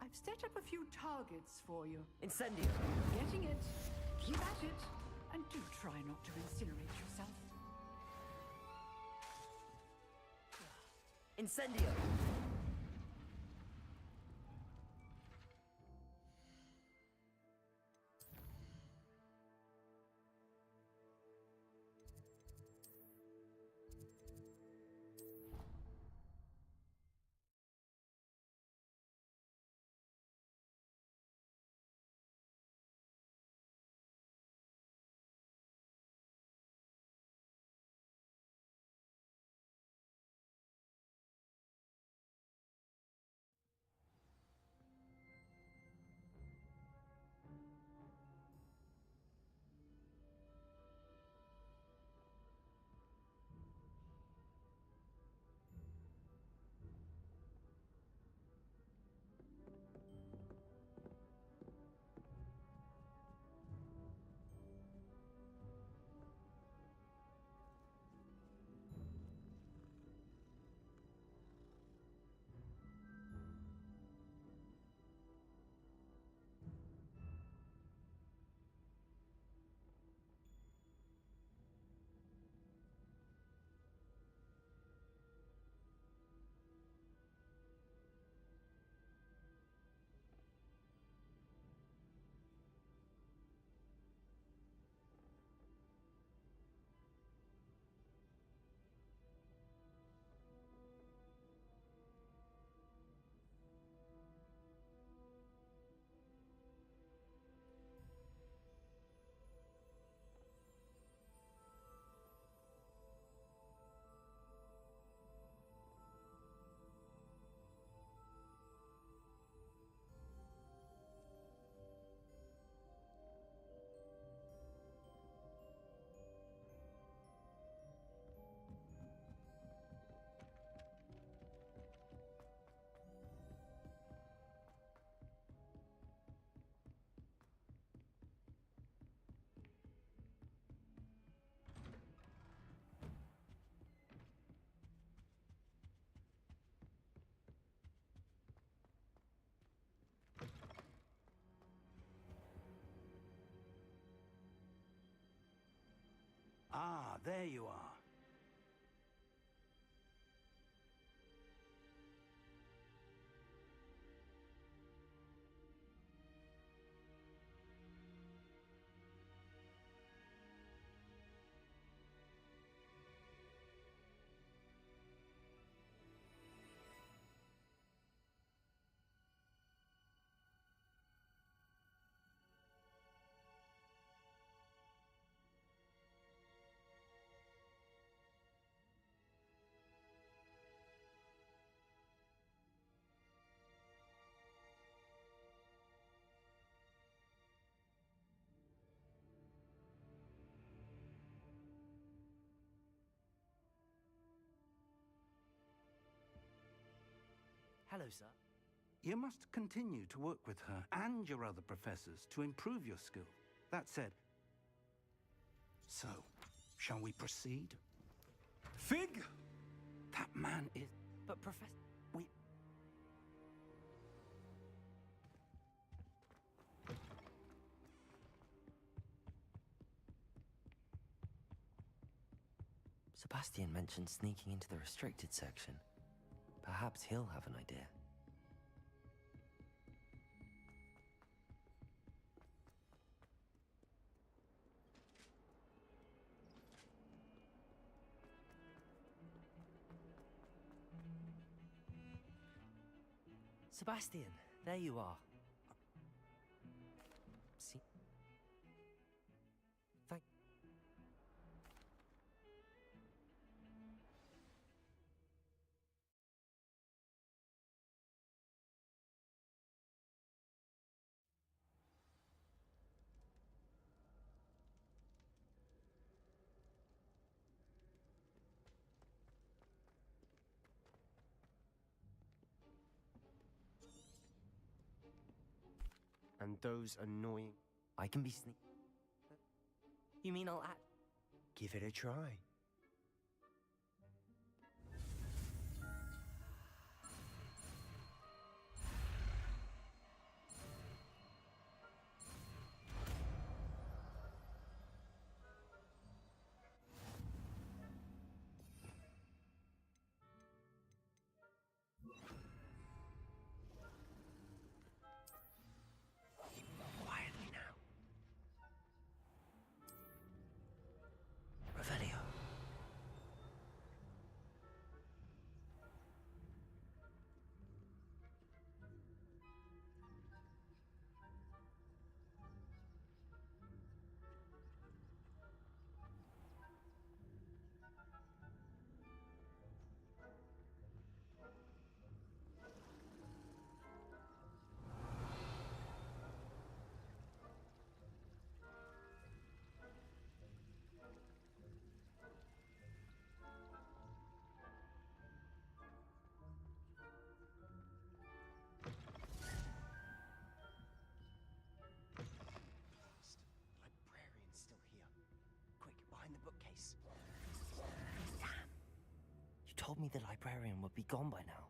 I've set up a few targets for you. Incendio. Getting it. Keep at it. And do try not to incinerate yourself. Incendio. Ah, there you are. Hello, sir. You must continue to work with her and your other professors to improve your skill. That said, so, shall we proceed? Fig! That man is... But Professor... We... Sebastian mentioned sneaking into the restricted section. Perhaps he'll have an idea. Sebastian, there you are. See? Thank... And those annoying... I can be sneak... You mean I'll act... Give it a try. Quietly now. Revelio. Librarian's still here. Quick, behind the bookcase. Damn. You told me the librarian would be gone by now.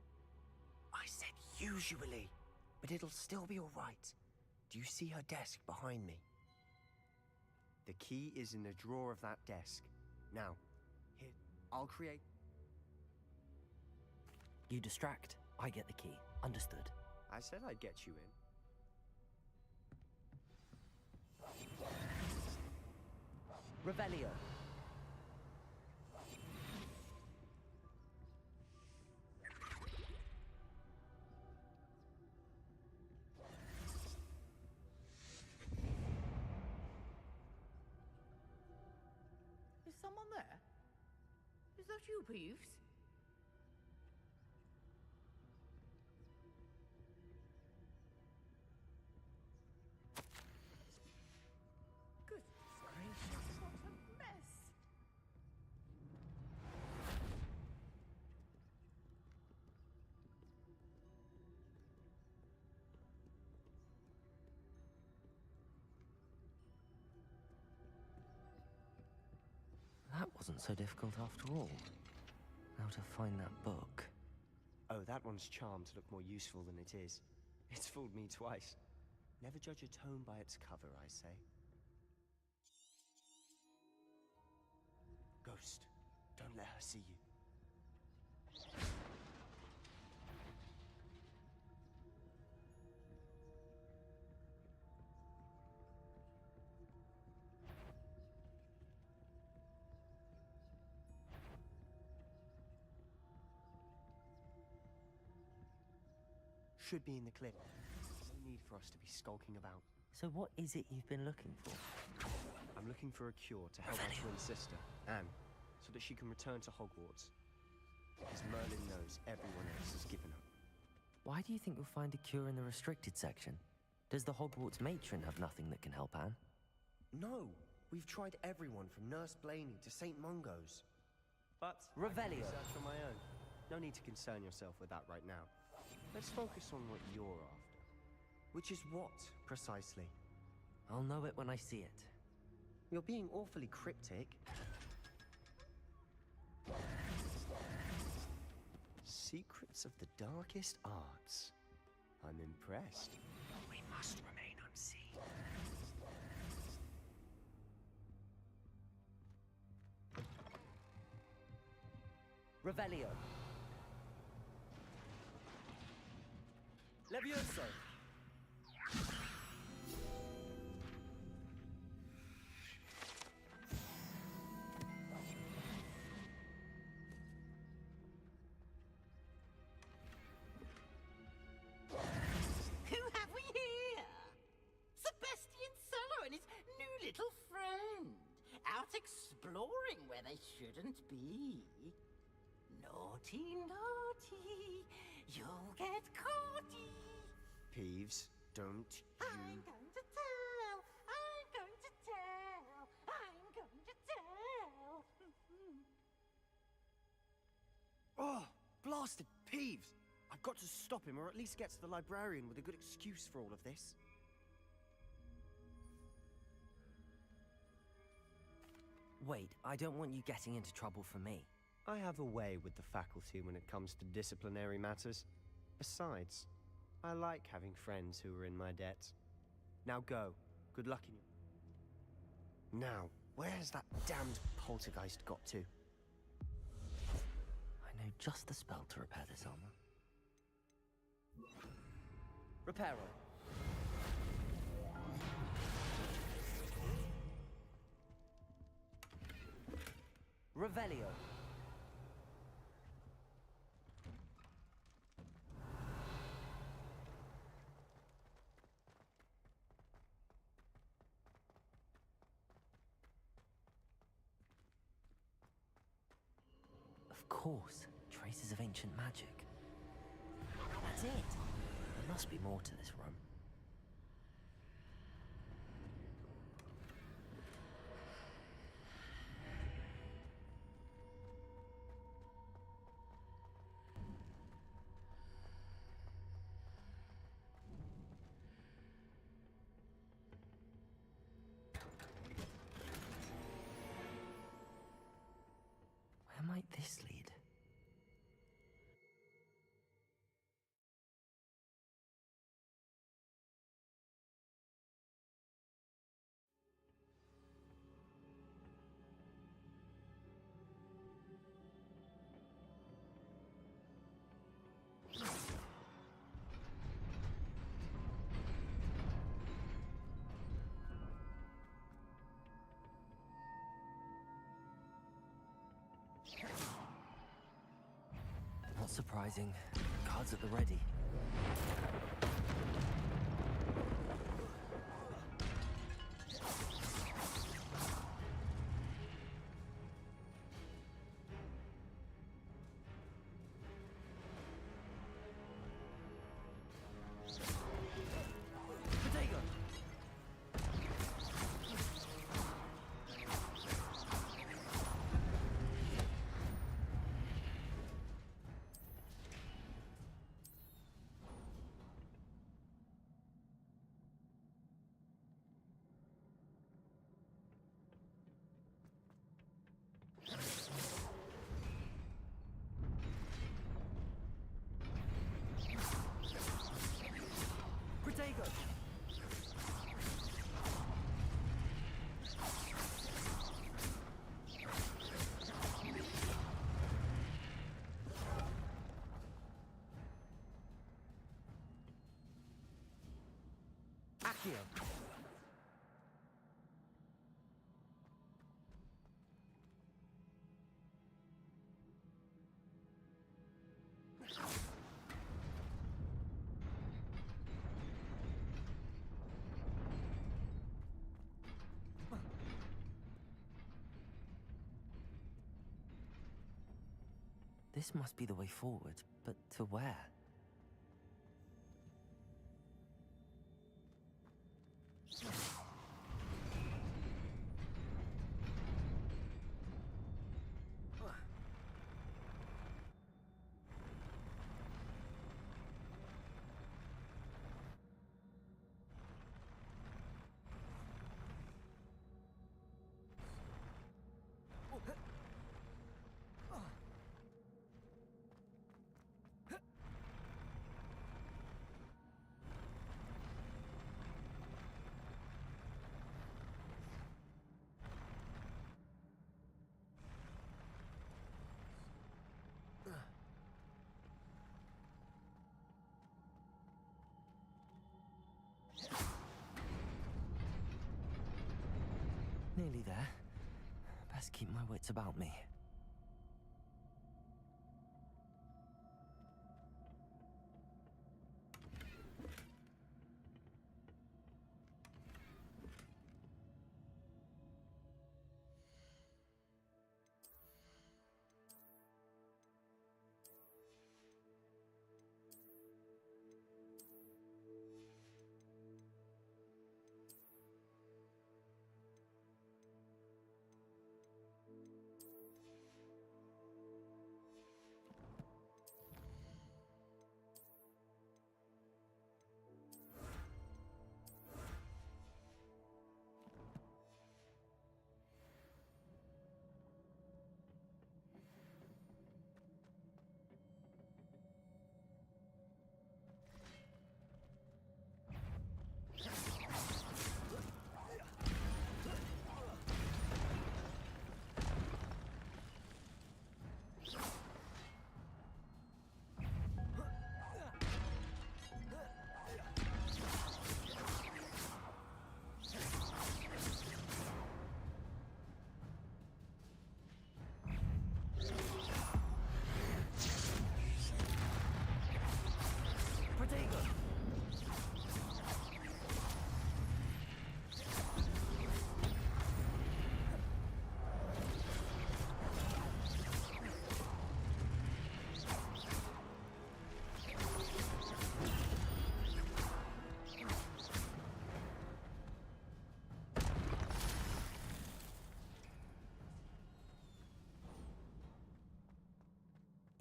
I said usually, but it'll still be all right. Do you see her desk behind me? The key is in the drawer of that desk. Now, here, I'll create... You distract, I get the key. Understood. I said I'd get you in. Revelio. Is someone there? Is that you, Peeves? Good gracious, what a mess! That wasn't so difficult after all. How to find that book. Oh, that one's charmed to look more useful than it is. It's fooled me twice. Never judge a tome by its cover, I say. ghost. Don't let her see you. Should be in the clip. No need for us to be skulking about. So what is it you've been looking for? I'm looking for a cure to help our twin sister, Anne, so that she can return to Hogwarts. Because Merlin knows everyone else has given up. Why do you think you'll find a cure in the restricted section? Does the Hogwarts matron have nothing that can help Anne? No! We've tried everyone from Nurse Blaney to St. Mungo's. But Revelio. I can research on my own. No need to concern yourself with that right now. Let's focus on what you're after. Which is what, precisely? I'll know it when I see it. You're being awfully cryptic. Secrets of the darkest arts. I'm impressed. We must remain unseen. Revelio. Levioso! Who have we here? Sebastian Cello and his new little friend. Out exploring where they shouldn't be. Naughty, naughty. You'll get caughty. Peeves, don't you... I'm going to tell. I'm going to tell. I'm going to tell. Oh, blasted Peeves! I've got to stop him, or at least get to the librarian with a good excuse for all of this. Wait, I don't want you getting into trouble for me. I have a way with the faculty when it comes to disciplinary matters. Besides, I like having friends who are in my debt. Now go. Good luck in you. Now, where's that damned poltergeist got to? I know just the spell to repair this armor. Reparo. Revelio. Of course, traces of ancient magic. That's it. There must be more to this room. Where might this lead? Not surprising. Guards at the ready. Accio. This must be the way forward, but to where? Nearly there. Best keep my wits about me.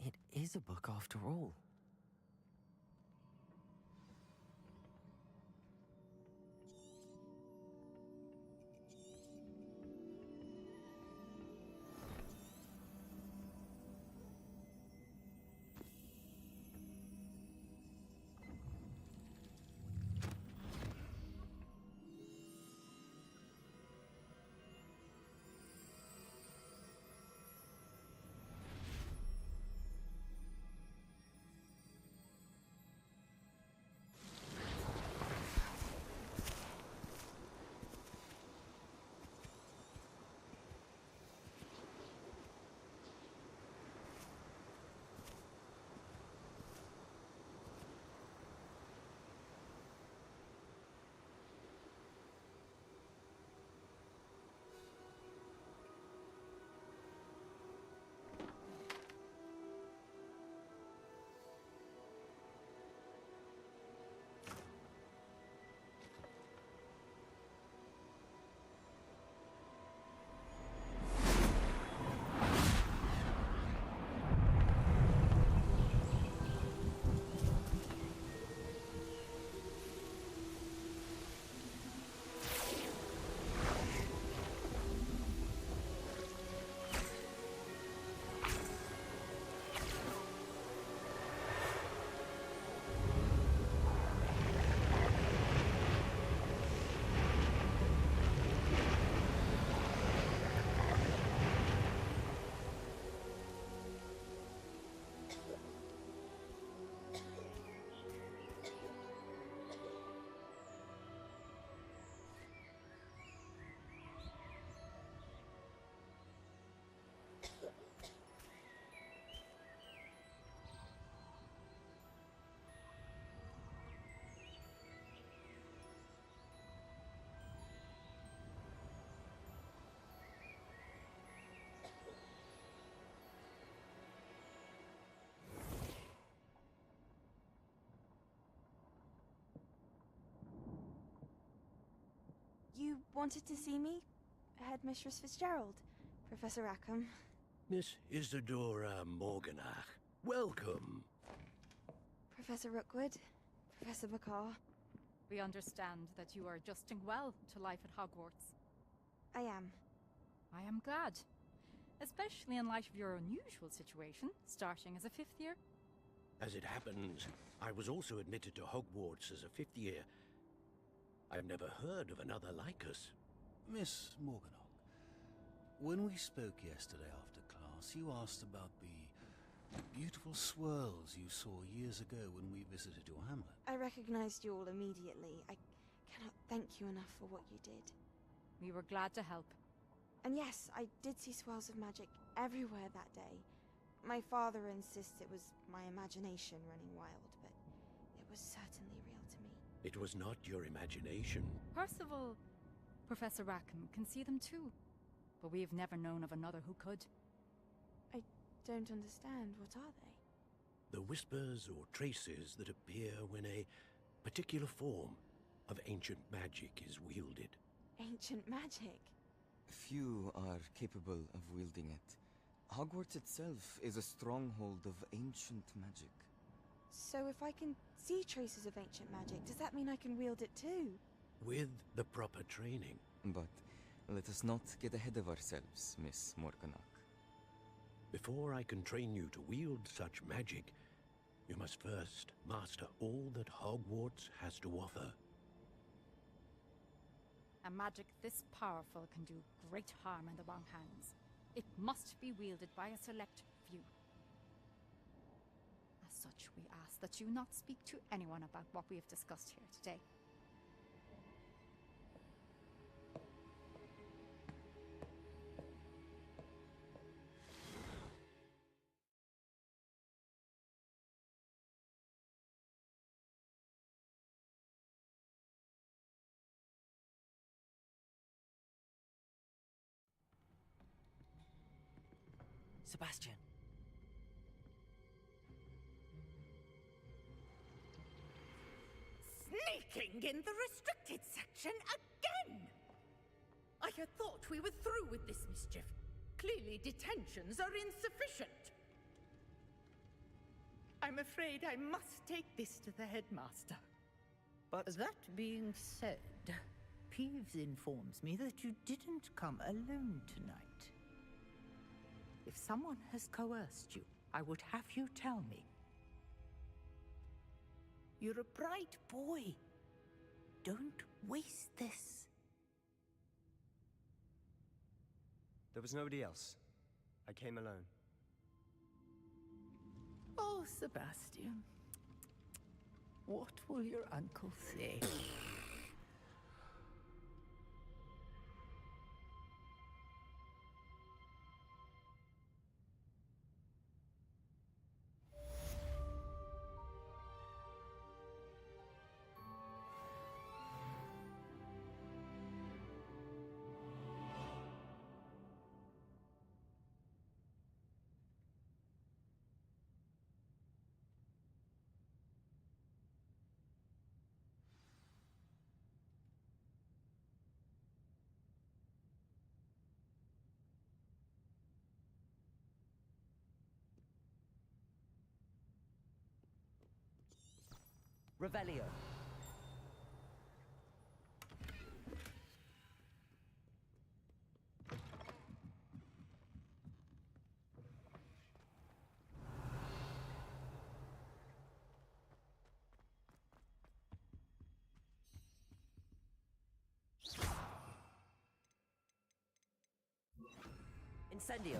It is a book after all. wanted to see me? Headmistress Fitzgerald, Professor Rackham. Miss Isadora Morganach, welcome. Professor Rookwood, Professor Bakar. We understand that you are adjusting well to life at Hogwarts. I am. I am glad. Especially in light of your unusual situation, starting as a 5th year. As it happens, I was also admitted to Hogwarts as a 5th year. I've never heard of another like us. Miss Morganach, when we spoke yesterday after class, you asked about the beautiful swirls you saw years ago when we visited your hamlet. I recognized you all immediately. I cannot thank you enough for what you did. We were glad to help. And yes, I did see swirls of magic everywhere that day. My father insists it was my imagination running wild, but it was certainly real to me. It was not your imagination. Percival, Professor Rackham can see them too. But we have never known of another who could. I don't understand. What are they? The whispers or traces that appear when a particular form of ancient magic is wielded. Ancient magic? Few are capable of wielding it. Hogwarts itself is a stronghold of ancient magic. So if I can see traces of ancient magic, does that mean I can wield it too? With the proper training. But let us not get ahead of ourselves, Miss Morganach. Before I can train you to wield such magic, you must first master all that Hogwarts has to offer. A magic this powerful can do great harm in the wrong hands. It must be wielded by a select few. As such, we ask that you not speak to anyone about what we have discussed here today. Sebastian. Sneaking in the restricted section again! I had thought we were through with this mischief. Clearly detentions are insufficient. I'm afraid I must take this to the headmaster. But that being said, Peeves informs me that you didn't come alone tonight. If someone has coerced you, I would have you tell me. You're a bright boy. Don't waste this. There was nobody else. I came alone. Oh, Sebastian. What will your uncle say? Revelio. Incendio.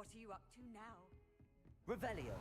What are you up to now? Revelio.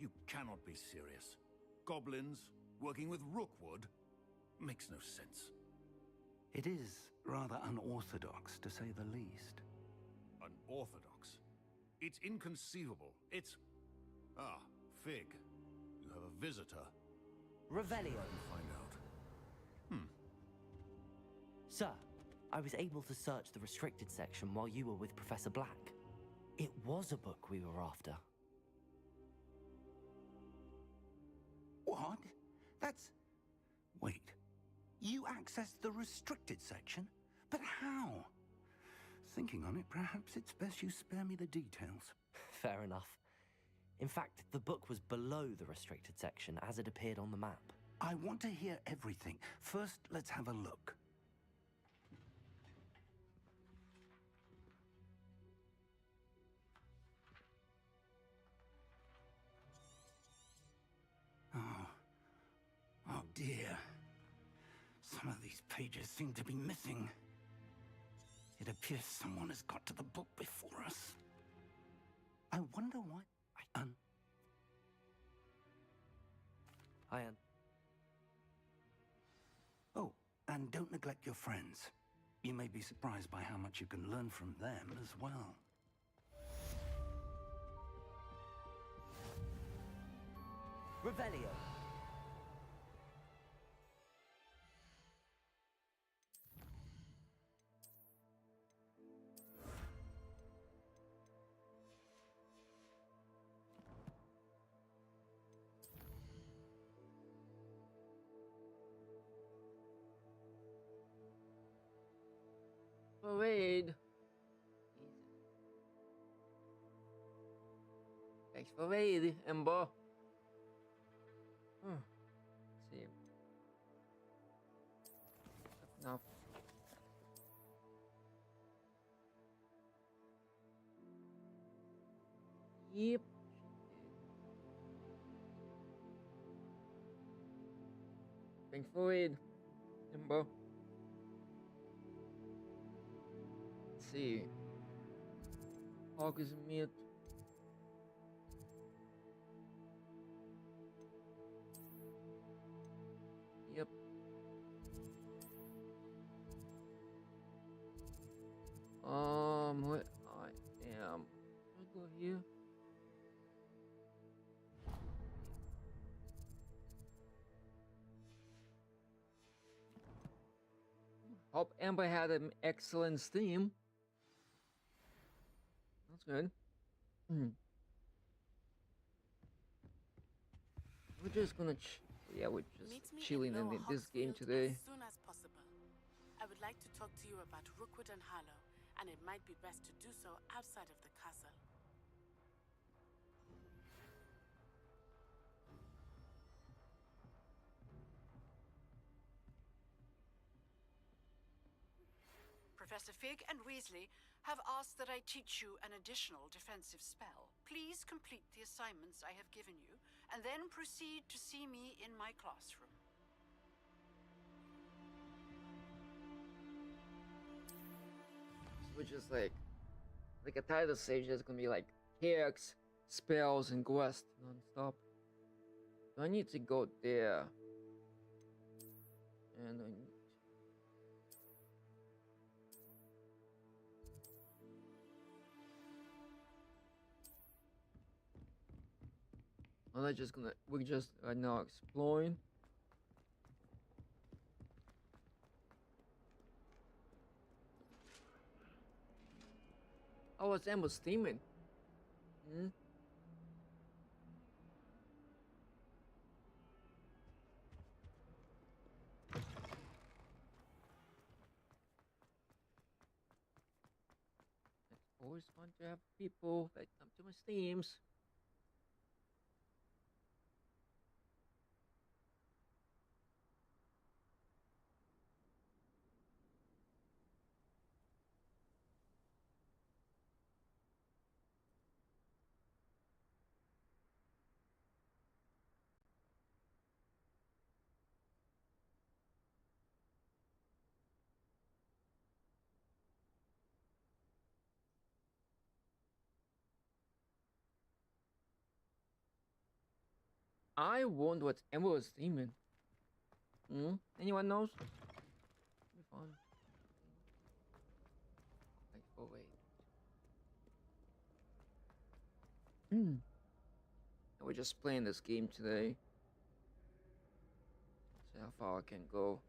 You cannot be serious. Goblins working with Rookwood makes no sense. It is rather unorthodox, to say the least. Unorthodox? It's inconceivable. It's... Ah, Fig. You have a visitor. Revelio. Find out. Sir, I was able to search the restricted section while you were with Professor Black. It was a book we were after. What? That's... Wait. You accessed the restricted section? But how? Thinking on it, perhaps it's best you spare me the details. Fair enough. In fact, the book was below the restricted section as it appeared on the map. I want to hear everything. First, let's have a look. Oh dear. Some of these pages seem to be missing. It appears someone has got to the book before us. I wonder why... Ian. Oh, and don't neglect your friends. You may be surprised by how much you can learn from them as well. Revelio. Wade. Thanks for Wade, Ember. Let's see. Enough. Yep. Thanks for Wade, Ember. Let's see. Hogsmeade. Yep. What I am. I go here. Hope Amber had an excellent stream. That's good. We're just gonna we're just chilling in this game today. As soon as possible. I would like to talk to you about Rookwood and Harlow, and it might be best to do so outside of the castle. Professor Fig and Weasley have asked that I teach you an additional defensive spell. Please complete the assignments I have given you, and then proceed to see me in my classroom. Which is like a title stage that's gonna be like hacks, spells, and quests non-stop. So I need to go there. And I need... we're just right now exploring. Oh, it's Emma steaming. Hmm? It's always fun to have people that come to my streams. I wonder what Emma was steaming. Hmm? Anyone knows? Be fun. Like, oh wait. We're just playing this game today. See how far I can go.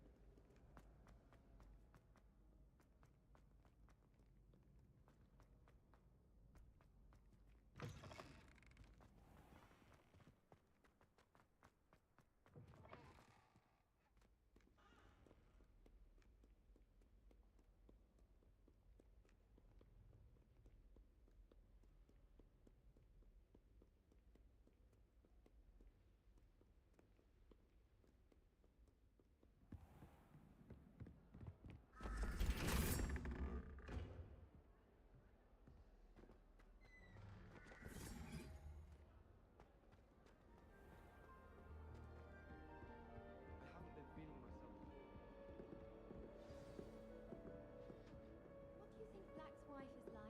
What do you think Black's wife is like?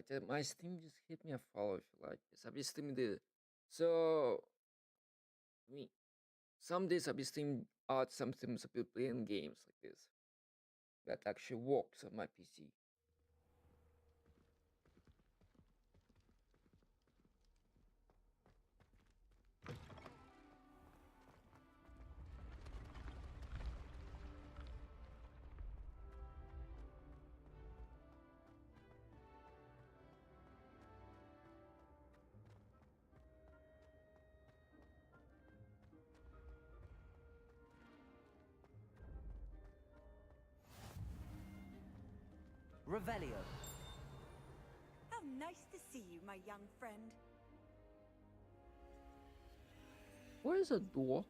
But my Steam just hit me a follow if you like this. I'll be streaming the so me some days I'll be streaming art, sometimes I'll be playing games like this that actually works on my PC. Revelio. How nice to see you, my young friend. Where is a door?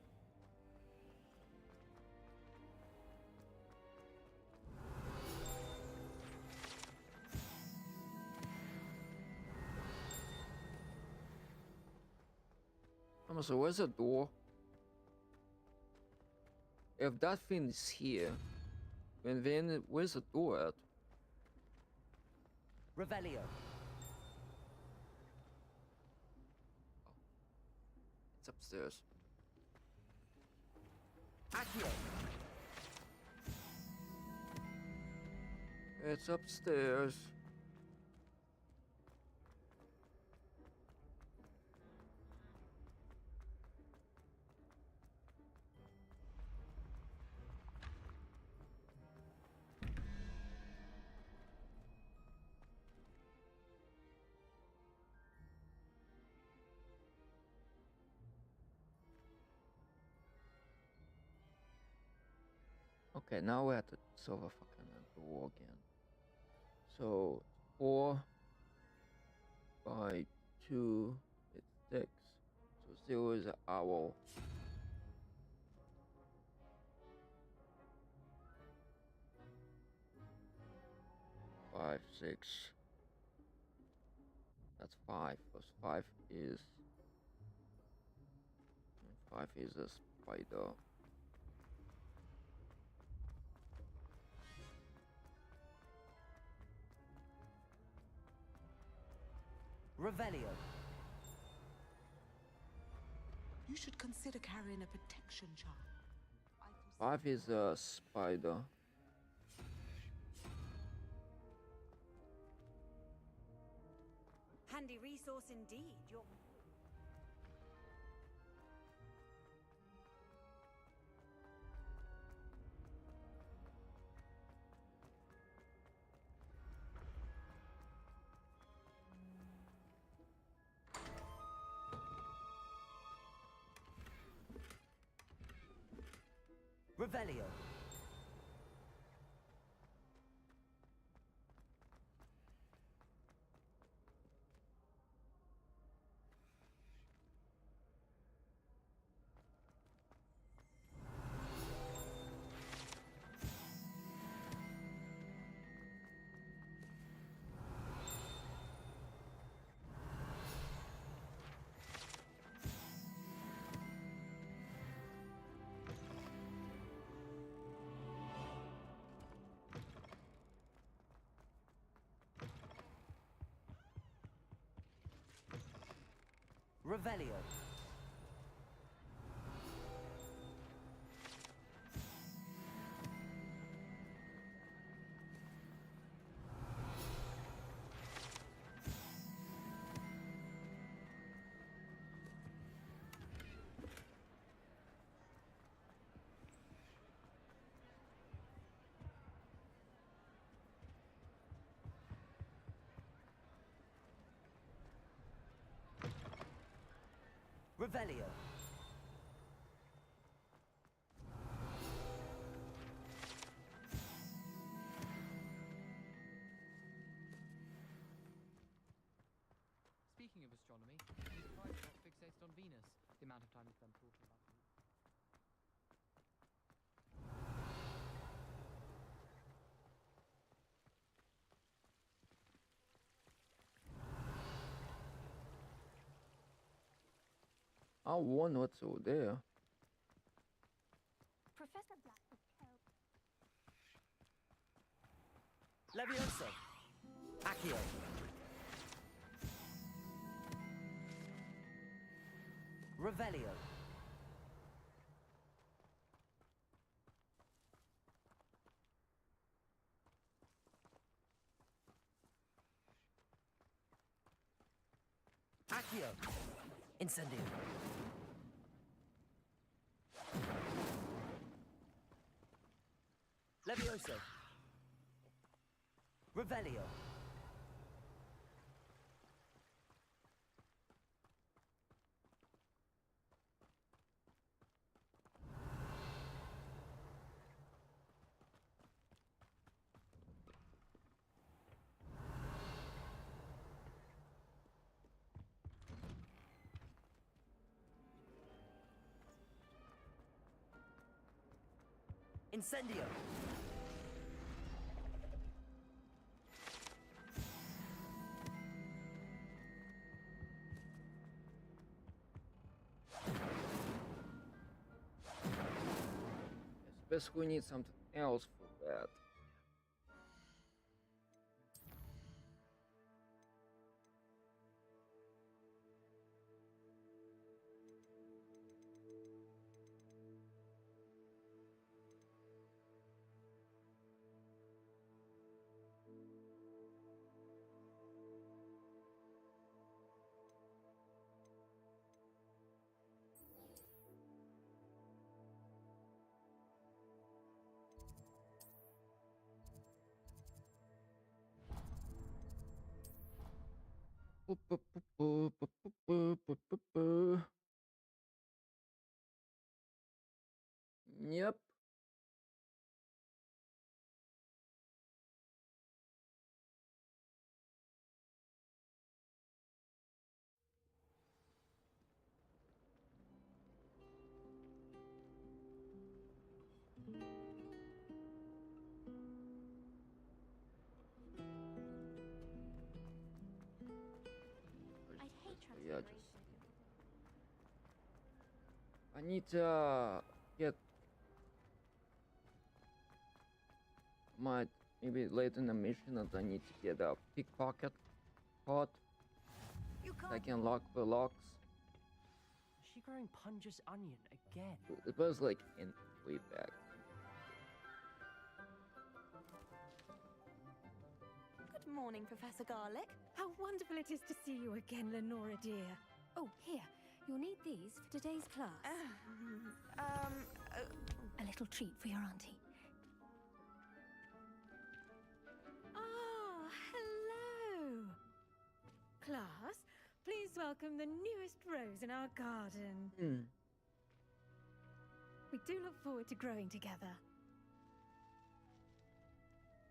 So where's the door? If that thing is here, then where's the door at? Revelio. It's upstairs. Accio. It's upstairs. Okay, now we have to solve a fucking door again. So 4 by 2 is 6. So 0 is an owl. Five, 6. That's 5. Plus 5 is... 5 is a spider. Revelio. You should consider carrying a protection charm. 5 is a spider. Handy resource indeed. You're... Revelio. Revelio. Revelio. Speaking of astronomy, I'm surprised not fixated on Venus. The amount of time you spend talking about it. I wonder what's over there. Professor Black would tell. Levioso. Accio. Revelio. Accio. Incendio. Levioso. Revelio. Incendio. I suppose we need something else for that. Yep. I need to get maybe late in the mission that I need to get a pickpocket pot. I can lock the locks. Is she growing Punja's onion again? It was like in way back. Good morning, Professor Garlic. How wonderful it is to see you again, Lenora dear. Oh, here. You'll need these for today's class. A little treat for your auntie. Ah, hello. Class, please welcome the newest rose in our garden. We do look forward to growing together.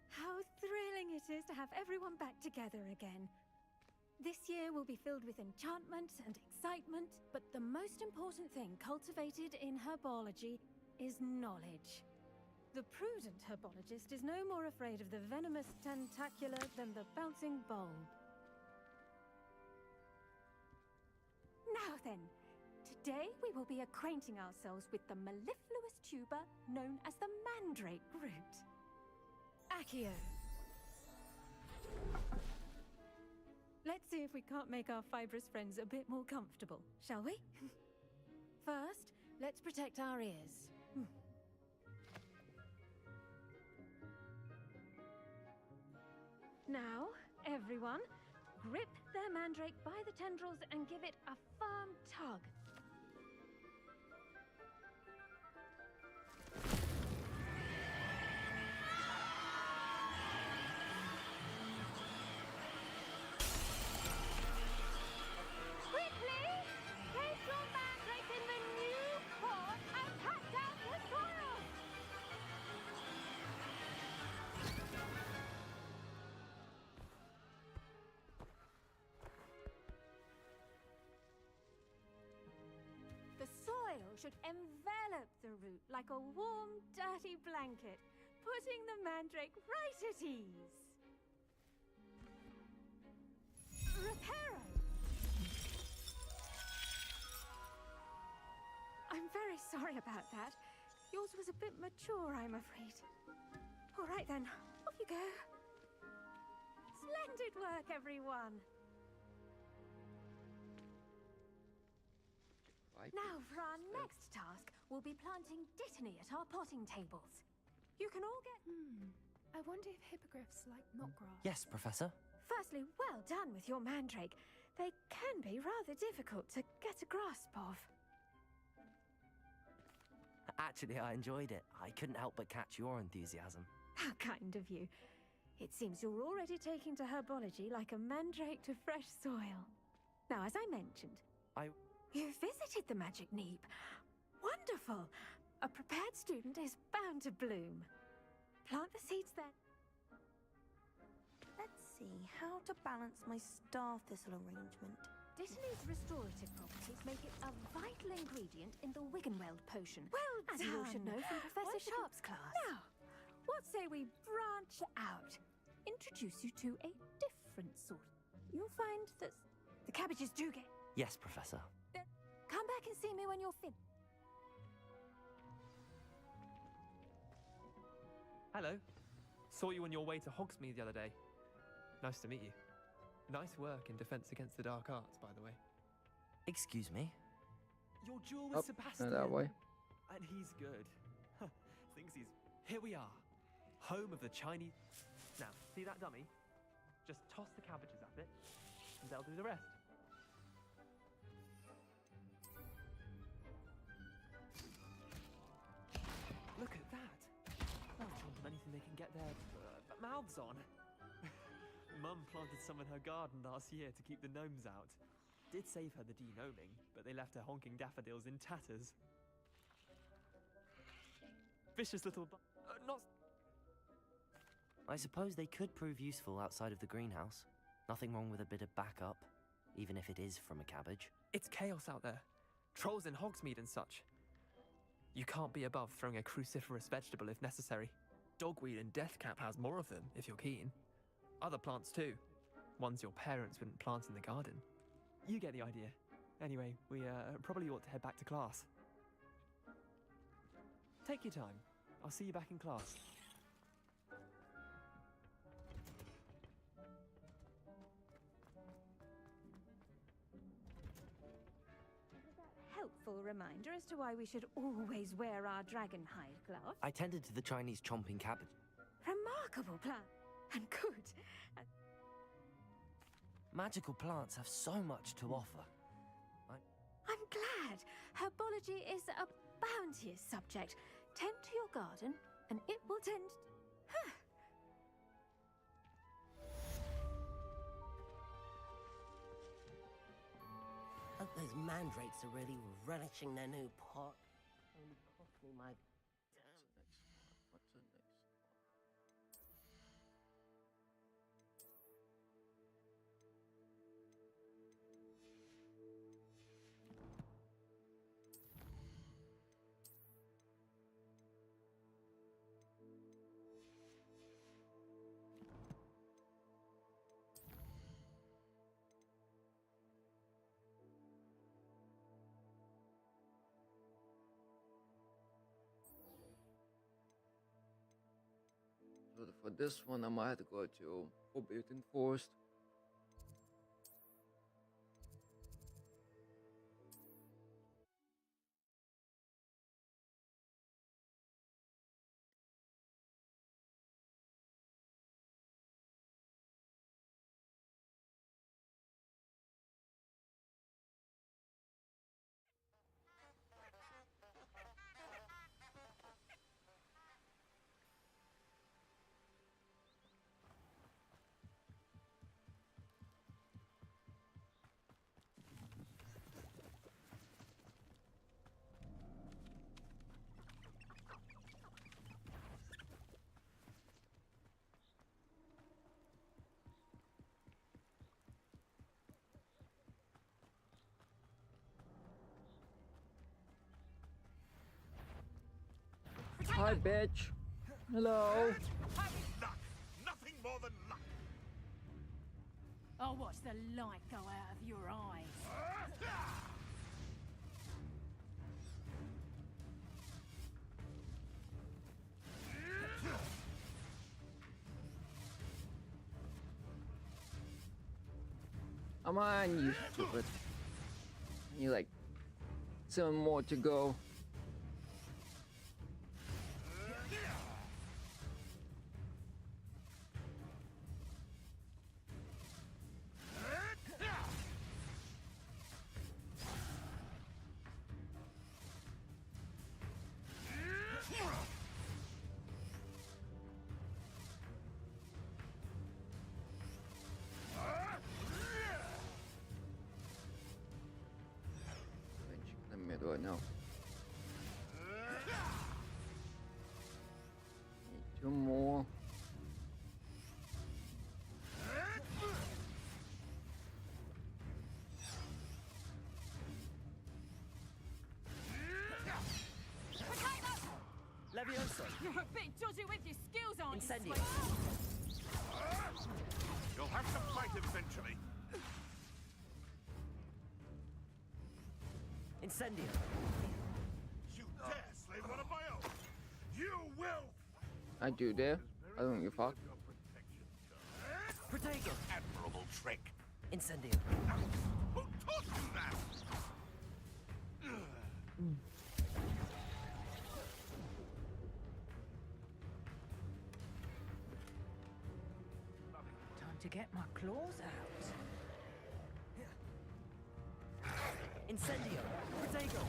How thrilling it is to have everyone back together again. This year will be filled with enchantment and excitement, but the most important thing cultivated in herbology is knowledge. The prudent herbologist is no more afraid of the venomous tentacular than the bouncing bulb. Now then, today we will be acquainting ourselves with the mellifluous tuber known as the mandrake root. Accio. Let's see if we can't make our fibrous friends a bit more comfortable, shall we? First, let's protect our ears. Now, everyone, grip their mandrake by the tendrils and give it a firm tug. Quickly! Place your mandrake in the new pot and cut down the soil! The soil should envelop the root like a warm, dirty blanket, putting the mandrake right at ease. Reparo! I'm very sorry about that. Yours was a bit mature, I'm afraid. All right then, off you go. Splendid work, everyone. Now, for our next task, we'll be planting dittany at our potting tables. You can all get... I wonder if hippogriffs like knotgrass. Yes, Professor. Firstly, well done with your mandrake. They can be rather difficult to get a grasp of. Actually, I enjoyed it. I couldn't help but catch your enthusiasm. How kind of you. It seems you're already taking to herbology like a mandrake to fresh soil. Now, as I mentioned... You visited the Magic Neep. Wonderful! A prepared student is bound to bloom. Plant the seeds then. Let's see, how to balance my star thistle arrangement. Dittany's restorative properties make it a vital ingredient in the Wiggenweld potion. Well done! As you all should know from Professor Wonderful. Sharp's class. Now, what say we branch out? Introduce you to a different sort. You'll find that the cabbages do get... Yes, Professor. Come back and see me when you're finished. Hello. Saw you on your way to Hogsmeade the other day. Nice to meet you. Nice work in Defense Against the Dark Arts, by the way. Excuse me? Your duel with Sebastian. Not that way. And he's good. Thinks he's... Here we are. Home of the Chinese... Now, see that dummy? Just toss the cabbages at it, and they'll do the rest. Look at that! They'll chomp on anything they can get their mouths on. Mum planted some in her garden last year to keep the gnomes out. Did save her the de-gnoming, but they left her honking daffodils in tatters. Vicious little not... I suppose they could prove useful outside of the greenhouse. Nothing wrong with a bit of backup, even if it is from a cabbage. It's chaos out there. Trolls in Hogsmeade and such. You can't be above throwing a cruciferous vegetable if necessary. Dogweed and deathcap has more of them, if you're keen. Other plants too. Ones your parents wouldn't plant in the garden. You get the idea. Anyway, we probably ought to head back to class. Take your time. I'll see you back in class. Helpful reminder as to why we should always wear our dragon hide gloves. I tended to the Chinese chomping cabbage. Remarkable plan. And good. Magical plants have so much to offer. I'm glad. Herbology is a bounteous subject. Tend to your garden, and it will tend... Huh. Hope those mandrakes are really relishing their new pot. Only cost me my So for this one, I might have to go to Forbidden Forest. Hi, bitch. Hello. Luck. Nothing more than luck. I'll watch the light go out of your eyes. Come on, you stupid. You like 7 more to go. Right now. Need 2 more. Levioso. You're a bit dodgy with your skills, aren't you? Incendio. You'll have to fight eventually. Incendio. You dare slay one of my own? You will! I do there. I don't give a fuck. Protego. Admirable trick. Incendio. Who taught you that? Time to get my claws out. Incendio. Protego.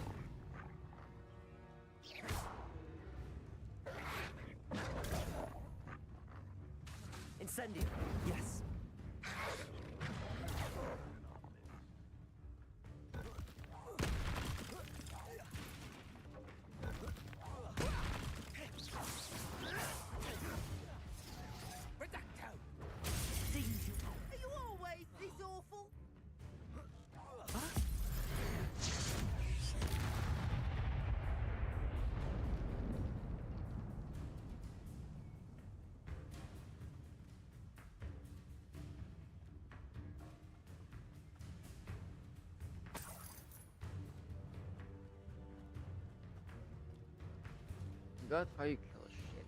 Incendio. Yes. Are you always this awful? forgot how you kill shit.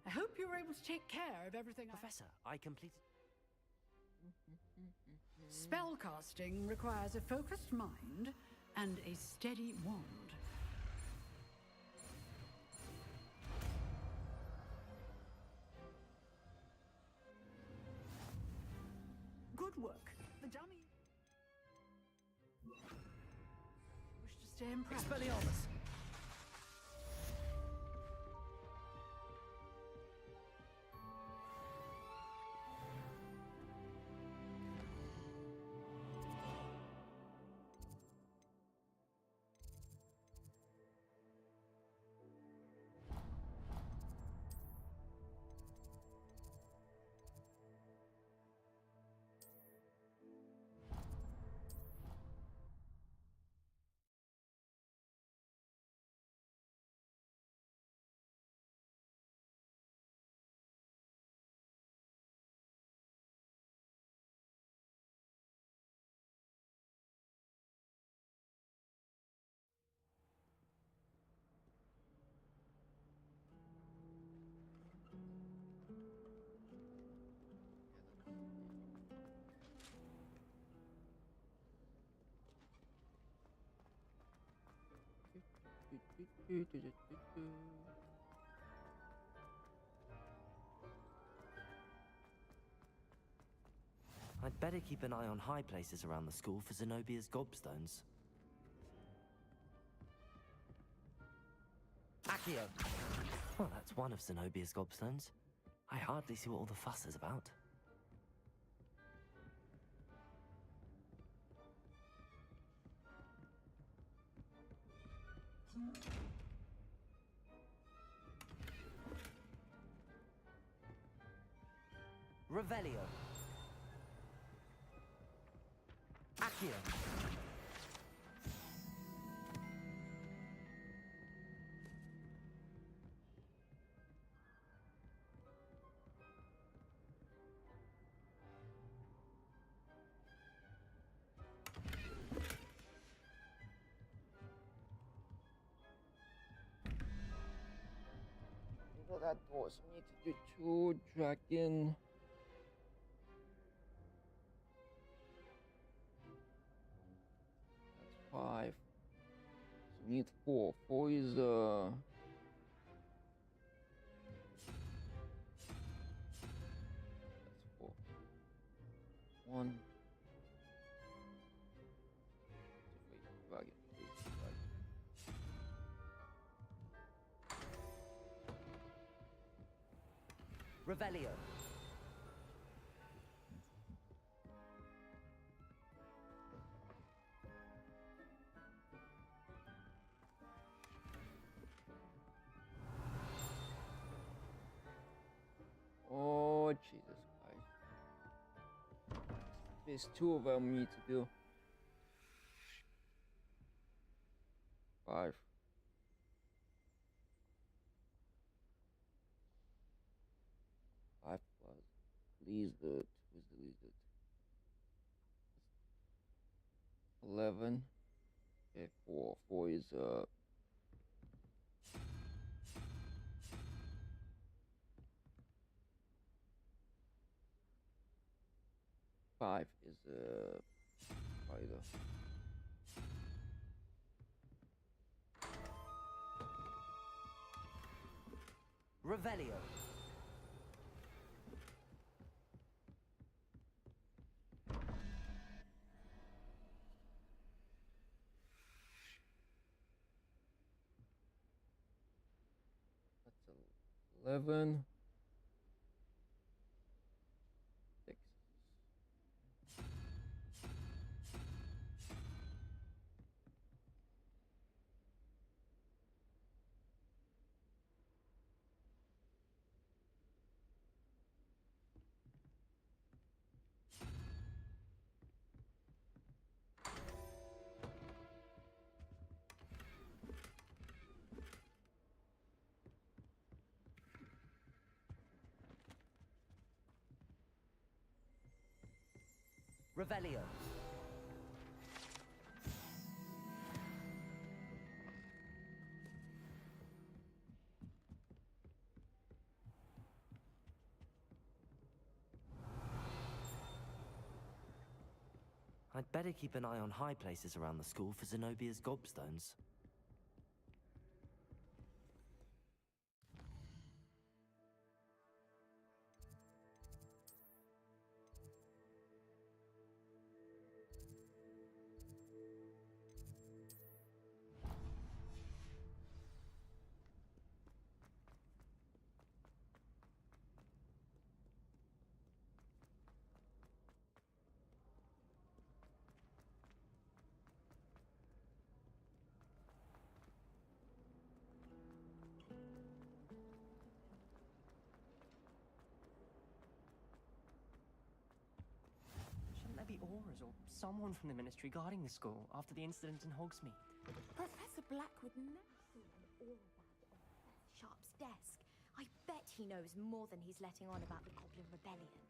I hope you were able to take care of everything. Professor, I completed... Spellcasting requires a focused mind and a steady wand. Good work. The dummy... Wish to stay impressed. Expelliarmus! I'd better keep an eye on high places around the school for Zenobia's gobstones. Accio! Well, that's one of Zenobia's gobstones. I hardly see what all the fuss is about. Revelio. Accio. That was me to do 2 dragon. That's 5. So we need 4. 4 is that's 4. Revelio. Oh, Jesus Christ. There's two of them we need to do. 5. Five plus. Please do it. Please do it. 11. Okay, 4. 4 is 5 is spider. Revelio. That's 11. 6. Revelio. I'd better keep an eye on high places around the school for Zenobia's gobstones. Be Auras or someone from the Ministry guarding the school after the incident in Hogsmeade. Professor Black would never see an aura bag on Professor Sharp's desk. I bet he knows more than he's letting on about the Goblin Rebellion.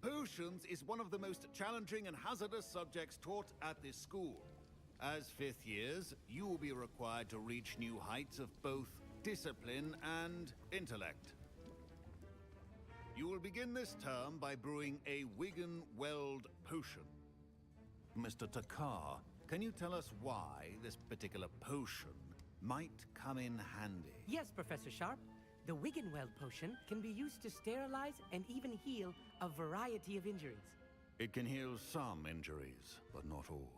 Potions is one of the most challenging and hazardous subjects taught at this school. As 5th years, you will be required to reach new heights of both discipline and intellect. You will begin this term by brewing a Wigan-Weld potion. Mr. Takar, can you tell us why this particular potion might come in handy? Yes, Professor Sharp. The Wiggenweld potion can be used to sterilize and even heal a variety of injuries. It can heal some injuries, but not all.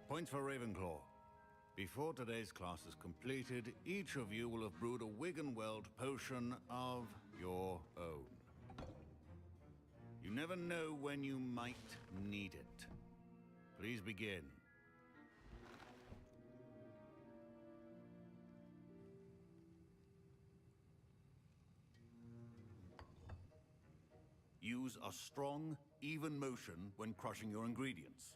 Points for Ravenclaw. Before today's class is completed, each of you will have brewed a Wiggenweld potion of your own. You never know when you might need it. Please begin. Use a strong, even motion when crushing your ingredients.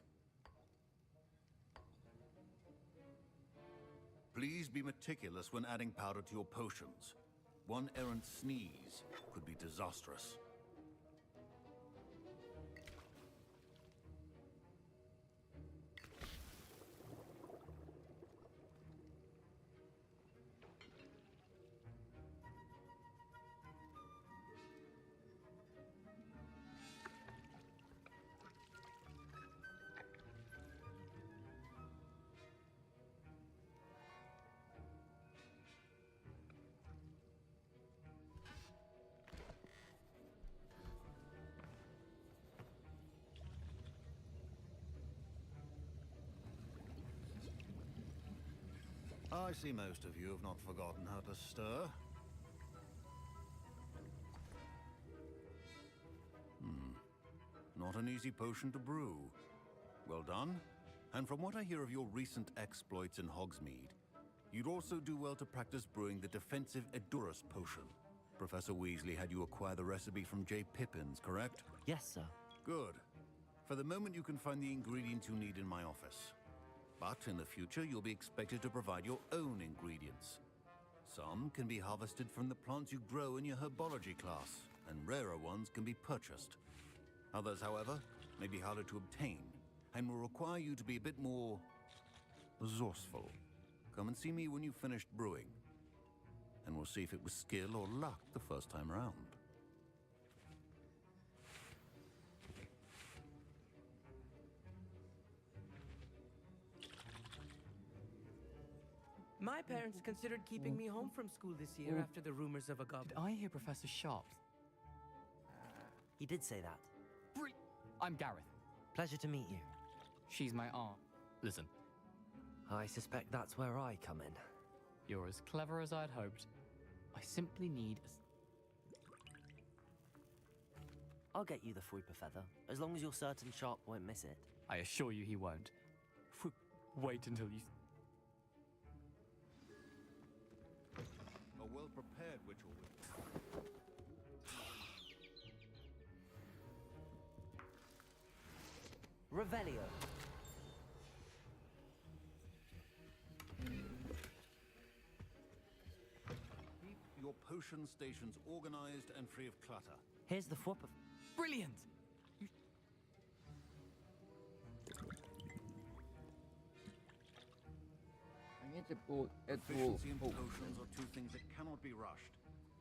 Please be meticulous when adding powder to your potions. One errant sneeze could be disastrous. I see most of you have not forgotten how to stir. Not an easy potion to brew. Well done. And from what I hear of your recent exploits in Hogsmeade, you'd also do well to practice brewing the defensive Edurus potion. Professor Weasley had you acquire the recipe from J. Pippins, correct? Yes, sir. Good. For the moment, you can find the ingredients you need in my office. But in the future, you'll be expected to provide your own ingredients. Some can be harvested from the plants you grow in your herbology class, and rarer ones can be purchased. Others, however, may be harder to obtain, and will require you to be a bit more resourceful. Come and see me when you've finished brewing, and we'll see if it was skill or luck the first time around. My parents considered keeping me home from school this year after the rumors of a goblin. Did I hear Professor Sharp? He did say that. I'm Gareth. Pleasure to meet you. She's my aunt. Listen. I suspect that's where I come in. You're as clever as I'd hoped. I simply need I'll get you the Fwooper feather, as long as you're certain Sharp won't miss it. I assure you he won't. Wait until you... A well-prepared witch or witch. Revelio. Keep your potion stations organized and free of clutter. Here's the Fwooper. Brilliant! I need to put a tool. Efficiency and potions are two things that cannot be rushed.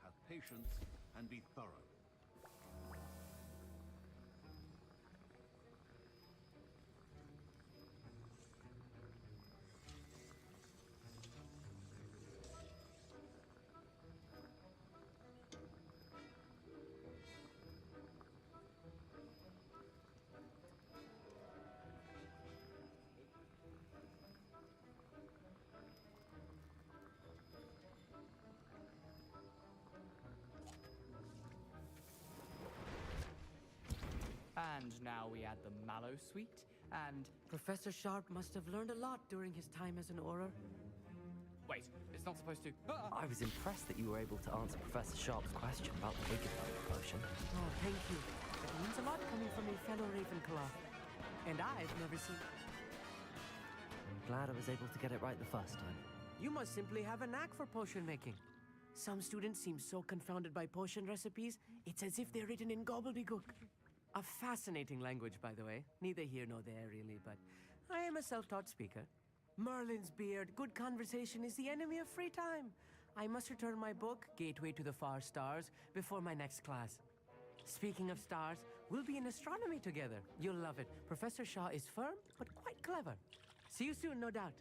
Have patience and be thorough. And now we add the Mallow Sweet, and... Professor Sharp must have learned a lot during his time as an Auror. Wait, it's not supposed to... I was impressed that you were able to answer Professor Sharp's question about the Wiggenweld potion. Oh, thank you. It means a lot coming from a fellow Ravenclaw. And I've never seen... I'm glad I was able to get it right the first time. You must simply have a knack for potion making. Some students seem so confounded by potion recipes, it's as if they're written in gobbledygook. A fascinating language, by the way. Neither here nor there, really, but I am a self-taught speaker. Merlin's beard, good conversation is the enemy of free time. I must return my book, Gateway to the Far Stars, before my next class. Speaking of stars, we'll be in astronomy together. You'll love it. Professor Shaw is firm, but quite clever. See you soon, no doubt.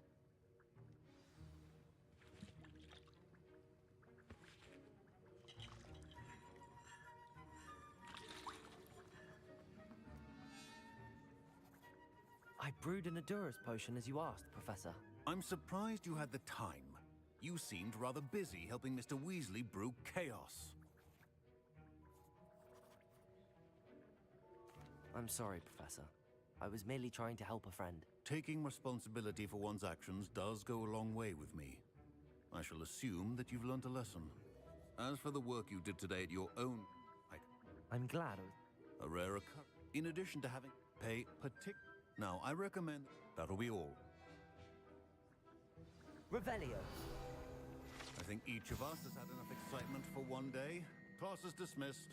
I brewed an Edurus potion as you asked, Professor. I'm surprised you had the time. You seemed rather busy helping Mr. Weasley brew chaos. I'm sorry, Professor. I was merely trying to help a friend. Taking responsibility for one's actions does go a long way with me. I shall assume that you've learnt a lesson. As for the work you did today at your own... I'm glad. A rare occurrence. In addition to having pay Now, I recommend... That'll be all. Revelio. I think each of us has had enough excitement for one day. Class is dismissed.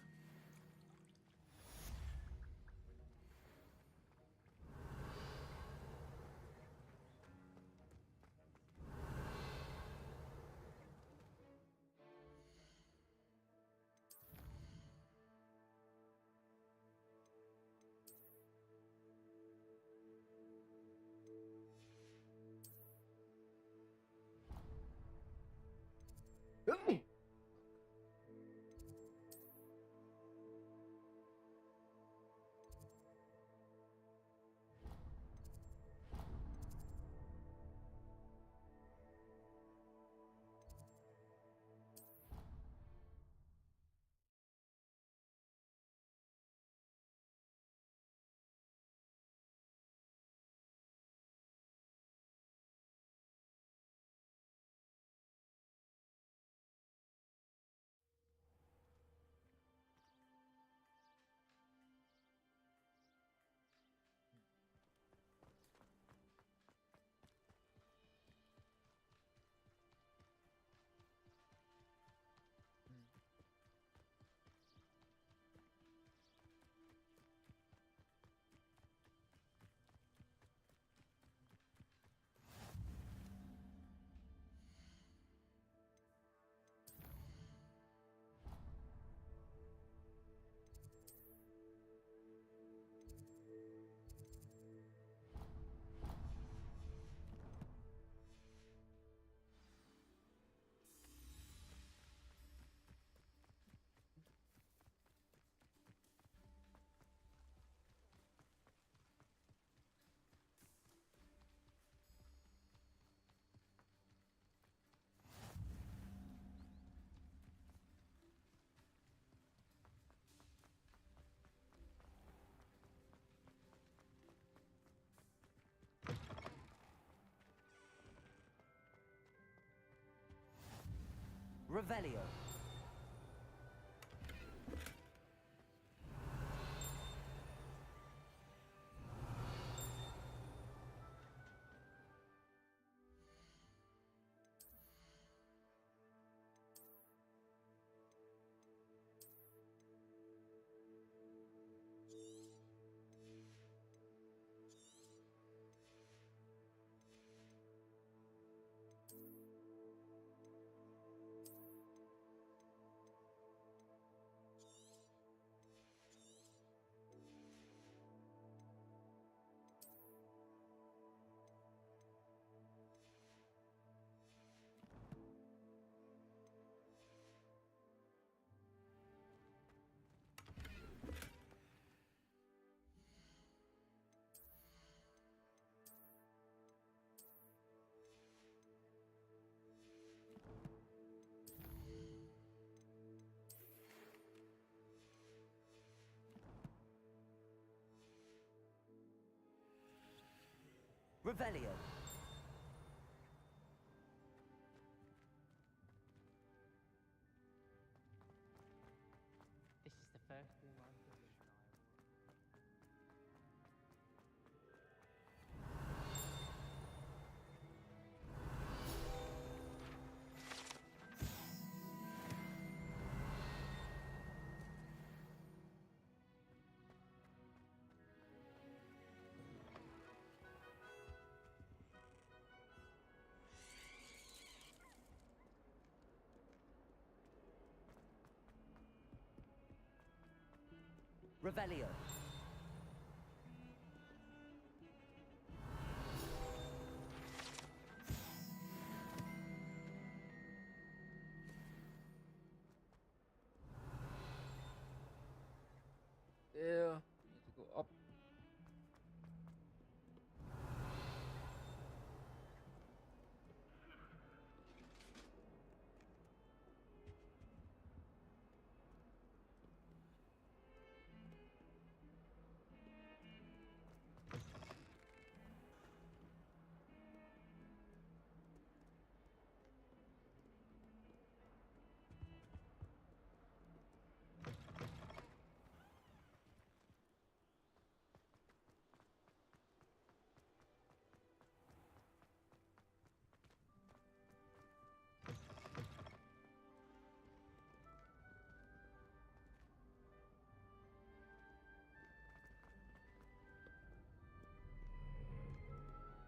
Revelio. Revelio. This is the first thing I'm doing. Revelio. Yeah, need to go up.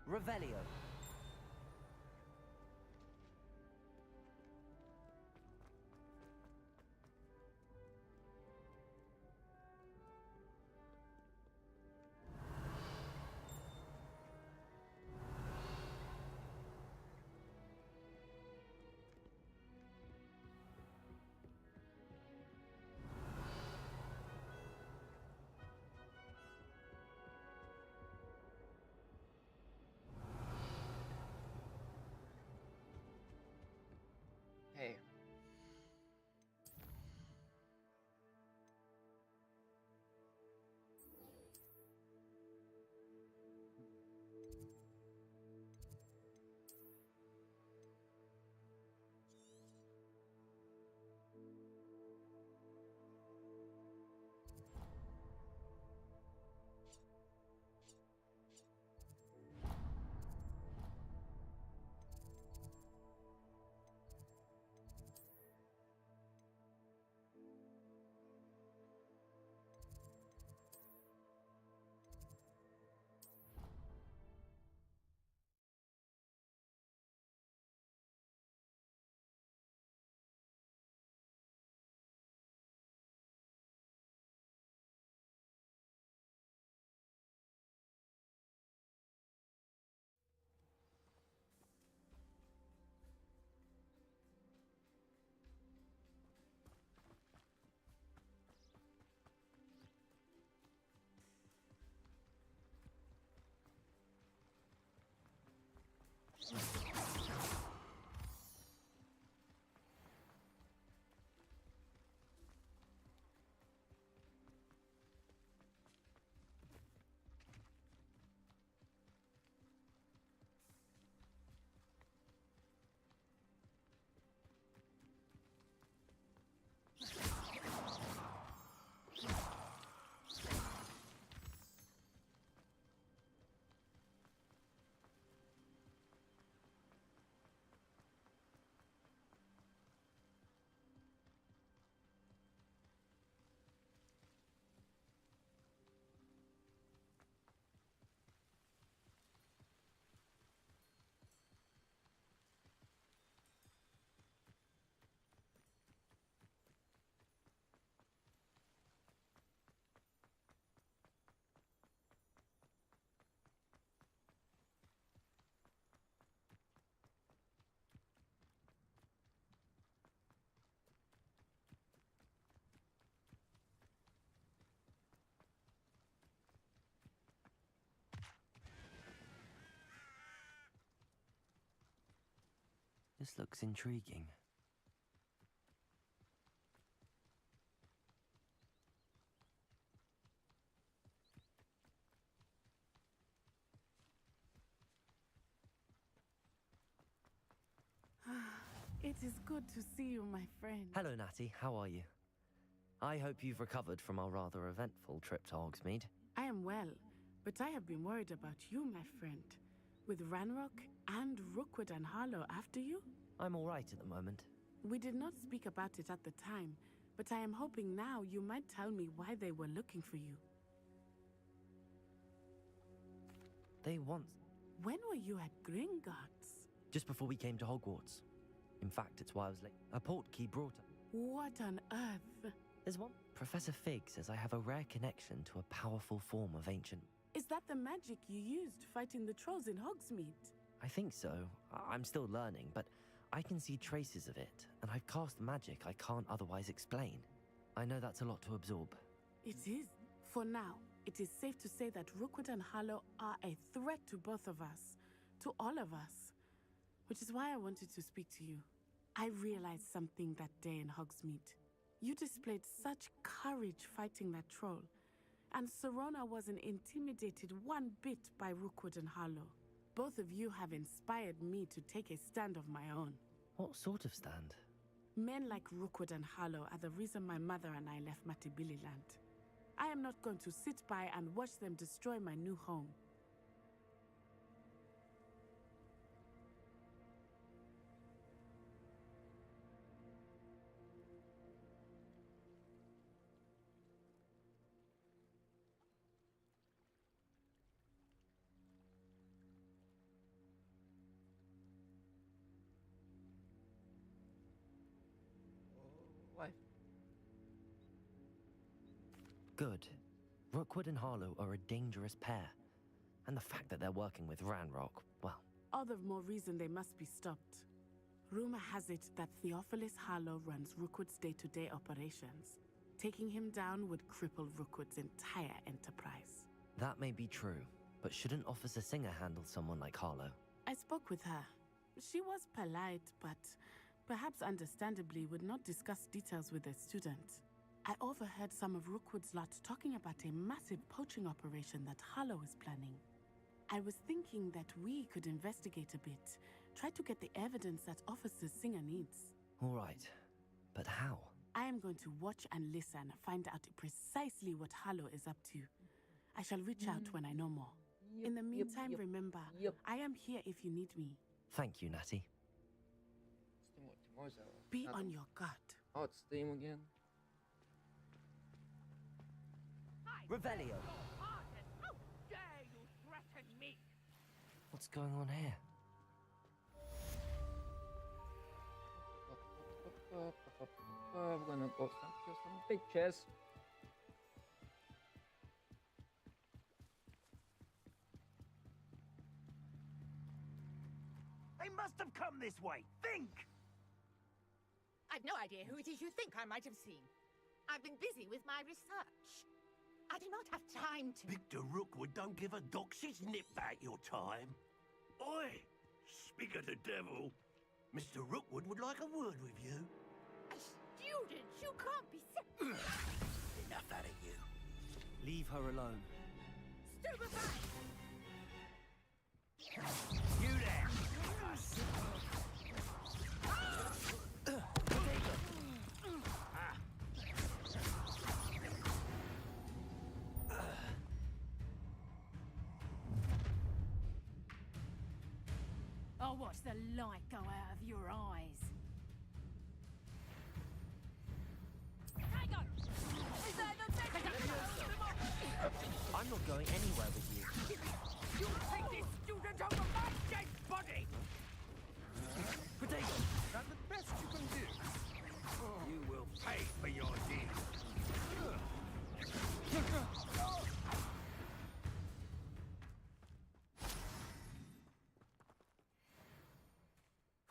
Revelio. Hey. This looks intriguing. It is good to see you, my friend. Hello, Natty. How are you? I hope you've recovered from our rather eventful trip to Hogsmeade. I am well, but I have been worried about you, my friend. With Ranrock and Rookwood and Harlow after you? I'm all right at the moment. We did not speak about it at the time, but I am hoping now you might tell me why they were looking for you. They once... When were you at Gringotts? Just before we came to Hogwarts. In fact, it's why I was late. A portkey brought up. What on earth? There's one. Professor Fig says I have a rare connection to a powerful form of ancient... Is that the magic you used fighting the trolls in Hogsmeade? I think so. I'm still learning, but I can see traces of it, and I've cast magic I can't otherwise explain. I know that's a lot to absorb. It is. For now, it is safe to say that Rookwood and Harlow are a threat to both of us. To all of us. Which is why I wanted to speak to you. I realized something that day in Hogsmeade. You displayed such courage fighting that troll, and Serona wasn't intimidated one bit by Rookwood and Harlow. Both of you have inspired me to take a stand of my own. What sort of stand? Men like Rookwood and Harlow are the reason my mother and I left Matibililand. I am not going to sit by and watch them destroy my new home. Life. Good. Rookwood and Harlow are a dangerous pair. And the fact that they're working with Ranrock, well... All the more reason they must be stopped. Rumor has it that Theophilus Harlow runs Rookwood's day-to-day operations. Taking him down would cripple Rookwood's entire enterprise. That may be true, but shouldn't Officer Singer handle someone like Harlow? I spoke with her. She was polite, but perhaps understandably would not discuss details with a student. I overheard some of Rookwood's lot talking about a massive poaching operation that Harlow is planning. I was thinking that we could investigate a bit, try to get the evidence that Officer Singer needs. All right, but how? I am going to watch and listen, find out precisely what Harlow is up to. I shall reach out when I know more. In the meantime, remember, I am here if you need me. Thank you, Natty. Be on your guard. Oh, it's Steam again. Revelio! How dare you threaten me? What's going on here? I'm gonna go kill some bitches. They must have come this way. Think! I've no idea who it is you think I might have seen. I've been busy with my research. I do not have time to... Victor Rookwood don't give a doxy's nip back your time. Oi! Speak of the devil. Mr. Rookwood would like a word with you. A student? You can't be... Enough out of you. Leave her alone. Stupefy! You there! I'll watch the light go out of your eyes. I'm not going anywhere with you. You take this student over my dead body! Potato! That's the best you can do. You will pay for your deed.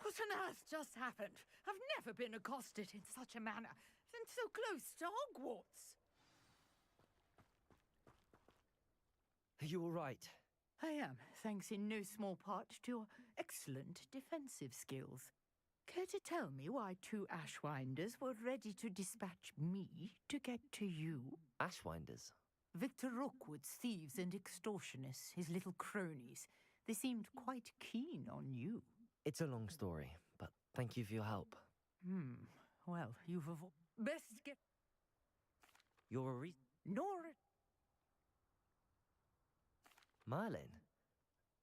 What on earth just happened? I've never been accosted in such a manner, and so close to Hogwarts. Are you all right? I am, thanks in no small part to your excellent defensive skills. Care to tell me why 2 Ashwinders were ready to dispatch me to get to you? Ashwinders? Victor Rookwood's thieves and extortionists, his little cronies. They seemed quite keen on you. It's a long story, but thank you for your help. Well, best get... You're a Nora... Merlin?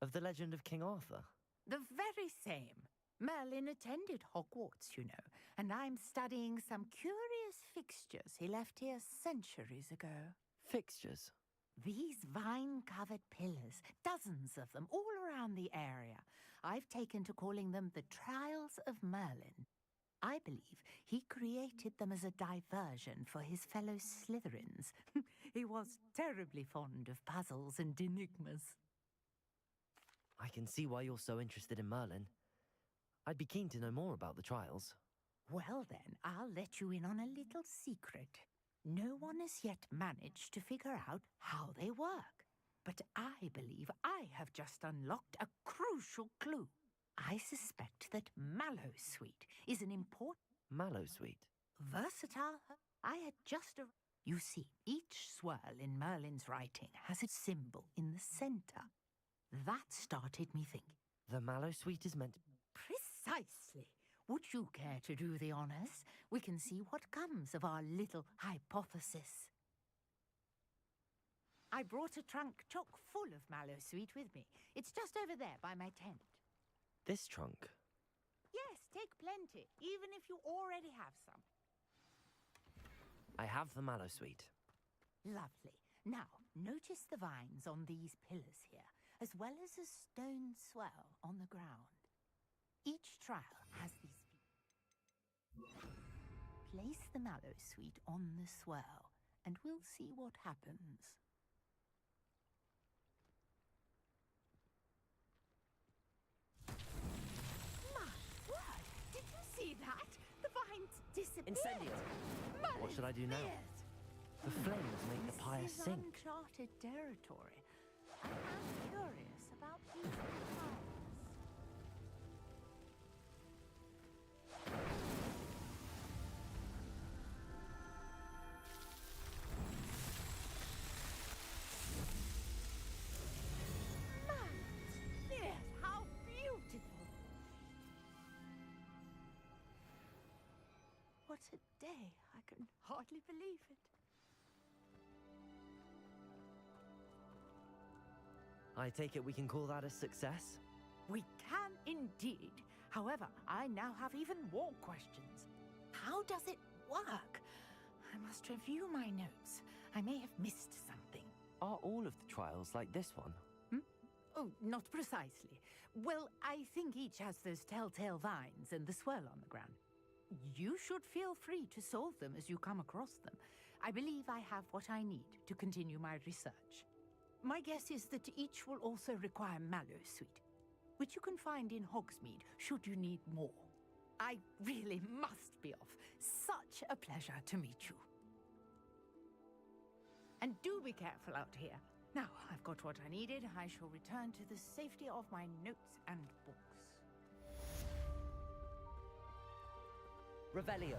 Of the legend of King Arthur? The very same. Merlin attended Hogwarts, you know, and I'm studying some curious fixtures he left here centuries ago. Fixtures? These vine-covered pillars, dozens of them, all around the area. I've taken to calling them the Trials of Merlin. I believe he created them as a diversion for his fellow Slytherins. He was terribly fond of puzzles and enigmas. I can see why you're so interested in Merlin. I'd be keen to know more about the trials. Well then, I'll let you in on a little secret. No one has yet managed to figure out how they work. But I believe I have just unlocked a crucial clue. I suspect that Mallowsweet is an important... Mallowsweet? Versatile. I had just... You see, each swirl in Merlin's writing has its symbol in the center. That started me thinking. The Mallowsweet is meant... Precisely. Would you care to do the honors? We can see what comes of our little hypothesis. I brought a trunk chock full of Mallowsweet with me. It's just over there by my tent. This trunk? Yes, take plenty, even if you already have some. I have the Mallowsweet. Lovely. Now, notice the vines on these pillars here, as well as a stone swell on the ground. Each trial has these... Place the Mallowsweet on the swirl, and we'll see what happens. My word! Did you see that? The vines disappeared! Incendiate! What should I do now? The flames make the pyre This is sink. uncharted territory. I'm curious about these trials. Yes, how beautiful! What a day! I can hardly believe it. I take it we can call that a success? We can indeed. However, I now have even more questions. How does it work? I must review my notes. I may have missed something. Are all of the trials like this one? Oh, not precisely. Well, I think each has those telltale vines and the swirl on the ground. You should feel free to solve them as you come across them. I believe I have what I need to continue my research. My guess is that each will also require Mallowsweet, which you can find in Hogsmeade should you need more. I really must be off. Such a pleasure to meet you. And do be careful out here. Now, I've got what I needed. I shall return to the safety of my notes and books. Revelio.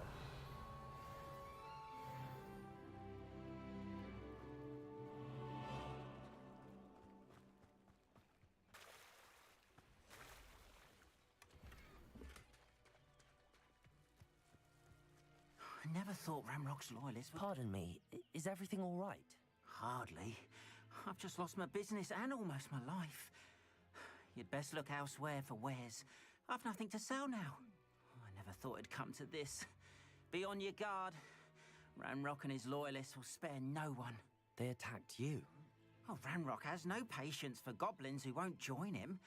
I never thought Ramrock's loyalists would... Pardon me, is everything all right? Hardly. I've just lost my business and almost my life. You'd best look elsewhere for wares. I've nothing to sell now. I never thought it'd come to this. Be on your guard. Ramrock and his loyalists will spare no one. They attacked you? Oh, Ramrock has no patience for goblins who won't join him.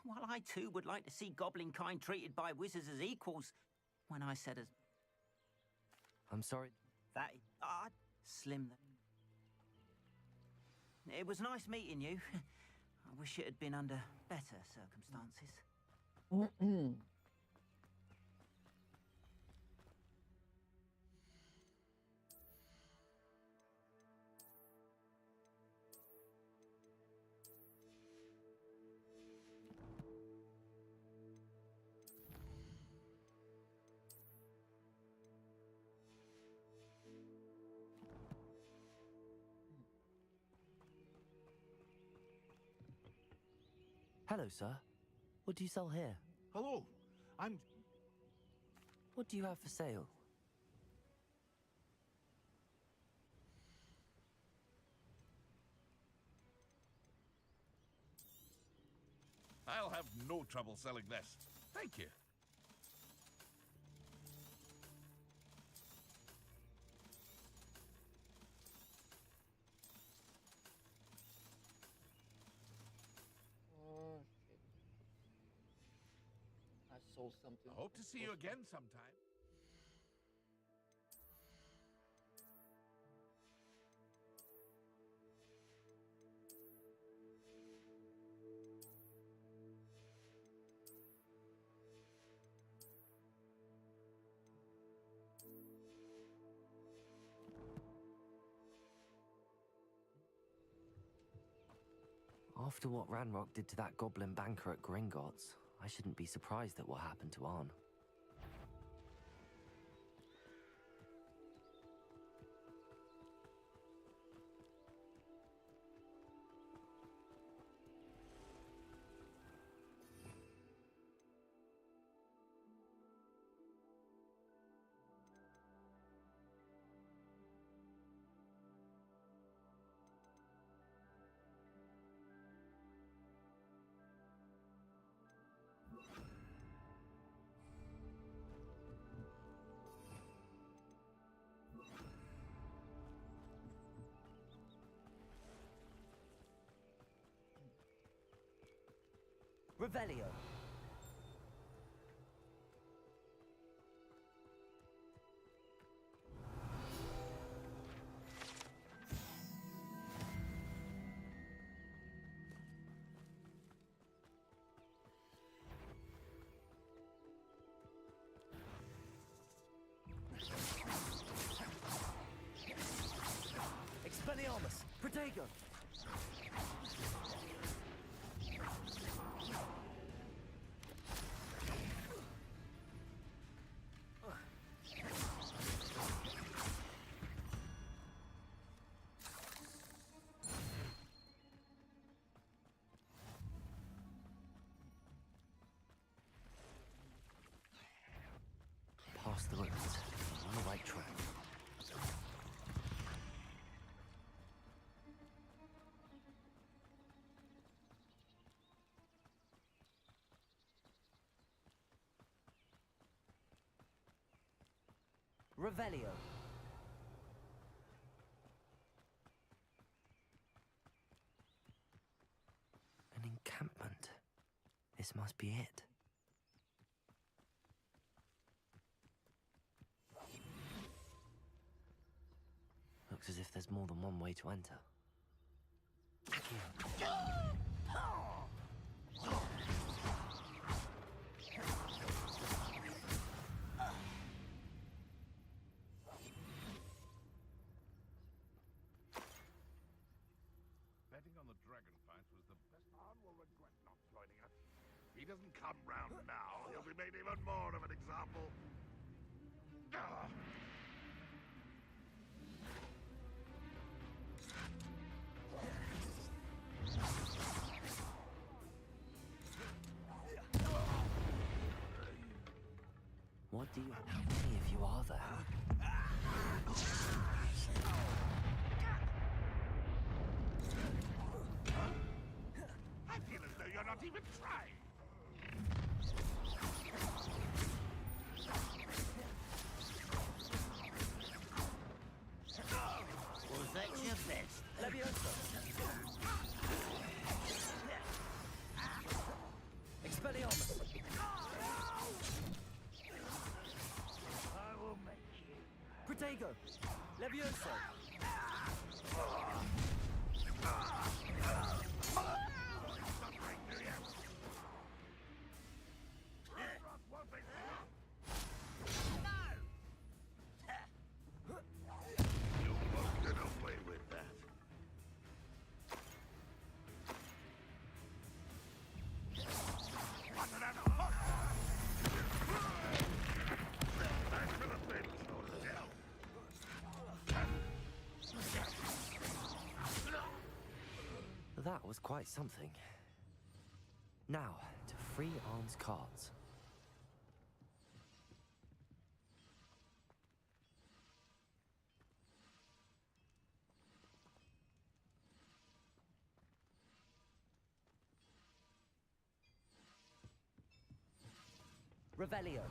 While I too would like to see goblin kind treated by wizards as equals, when I said as... I'm sorry. That... Slim... It was nice meeting you. I wish it had been under better circumstances. Hello, sir. What do you sell here? Hello. What do you have for sale? I'll have no trouble selling this. Thank you. Oh, shit. I sold something. I hope to see you again sometime. After what Ranrock did to that goblin banker at Gringotts, I shouldn't be surprised at what happened to Arn. Revelio. Expelliarmus. Protego. Past the ruins. On the right track. Revelio. An encampment. This must be it. Looks as if there's more than one way to enter. Betting on the dragon fights was the best. Arn will regret not joining us. If he doesn't come round now, he'll be made even more of an example. What do you... How many of you are there? I feel as though you're not even trying. Was that your best? Levioso. Expelliarmus. I will make you. Protego. Levioso. You won't get away with that. That was quite something. Now, to free Arn's cards. Revelio.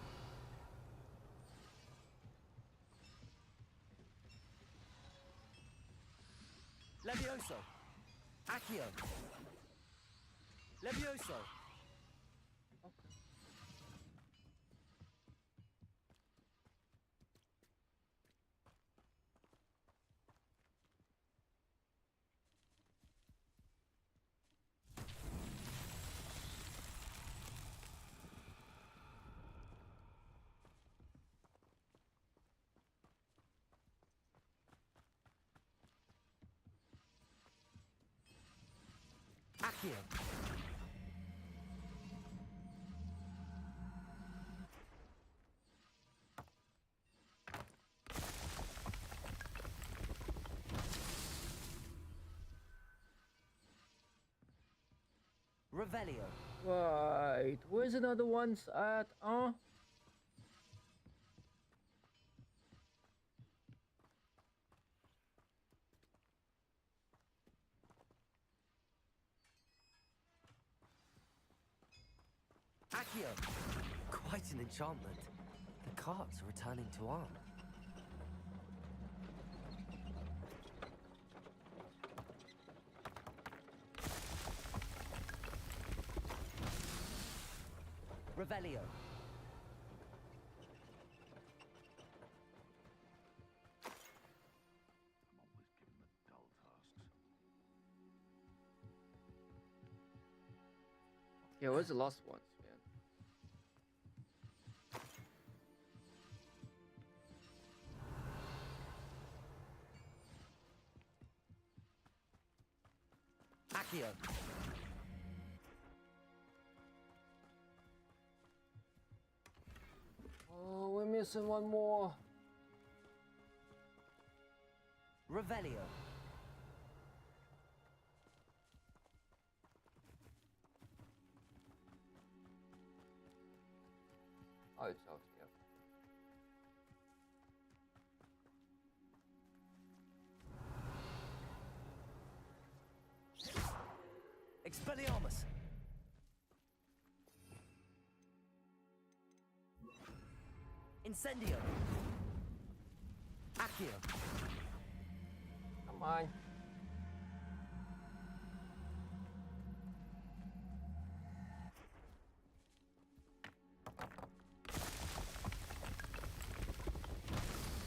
Levioso. Accio. Levioso. Accio. Revelio. Right, where's another ones at, Accio. Quite an enchantment. The carts are returning to Arn. Revelio. Yeah, where's the last ones, man? Accio. Oh, we're missing one more. Revelio. Oh, it's out here. Expelliarmus. Incendio. Accio. Come on.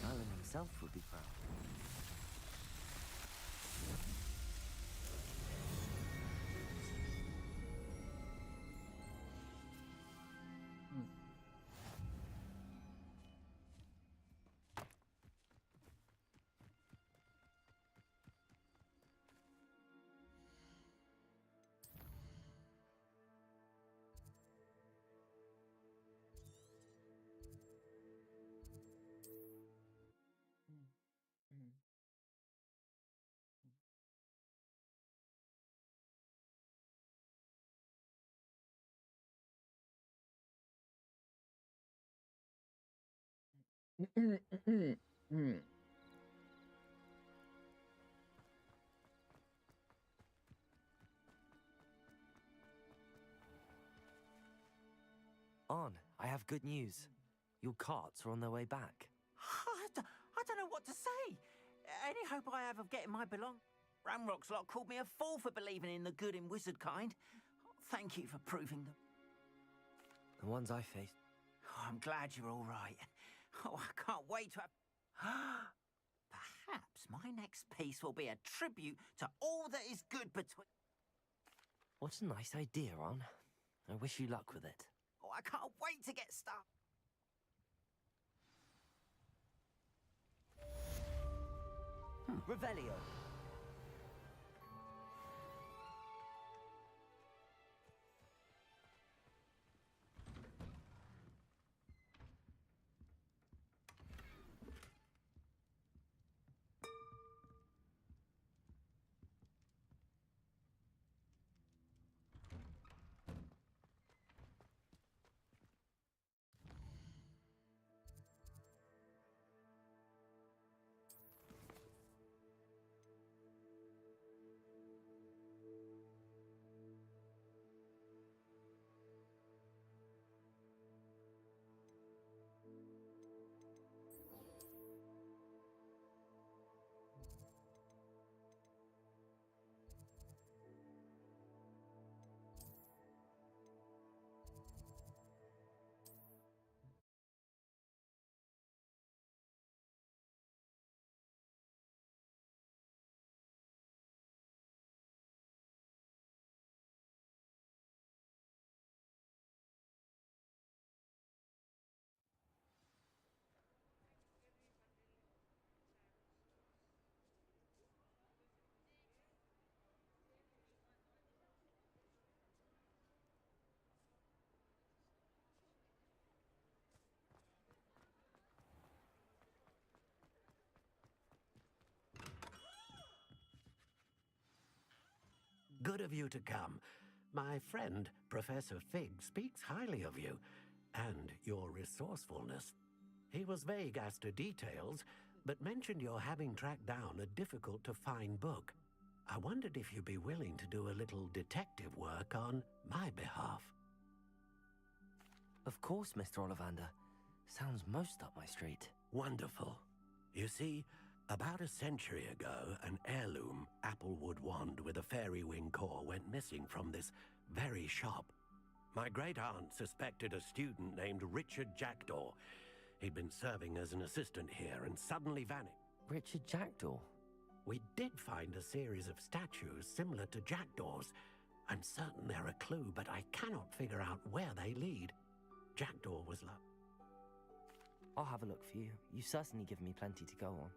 Merlin himself would be proud. Arn, I have good news. Your carts are on their way back. I don't know what to say. Any hope I have of getting my Ramrock's lot called me a fool for believing in the good in wizard kind. Thank you for proving them. The ones I faced. Oh, I'm glad you're all right. Oh, I can't wait to have... Perhaps my next piece will be a tribute to all that is good between... What a nice idea, Arn. I wish you luck with it. Oh, I can't wait to get started. Revelio. good of you to come. My friend, Professor Fig, speaks highly of you and your resourcefulness. He was vague as to details, but mentioned your having tracked down a difficult-to-find book. I wondered if you'd be willing to do a little detective work on my behalf. Of course, Mr. Ollivander. Sounds most up my street. Wonderful. You see, about a century ago, an heirloom applewood wand with a fairy wing core went missing from this very shop. My great-aunt suspected a student named Richard Jackdaw. He'd been serving as an assistant here and suddenly vanished. Richard Jackdaw? We did find a series of statues similar to Jackdaw's. I'm certain they're a clue, but I cannot figure out where they lead. Jackdaw was like... I'll have a look for you. You've certainly given me plenty to go on.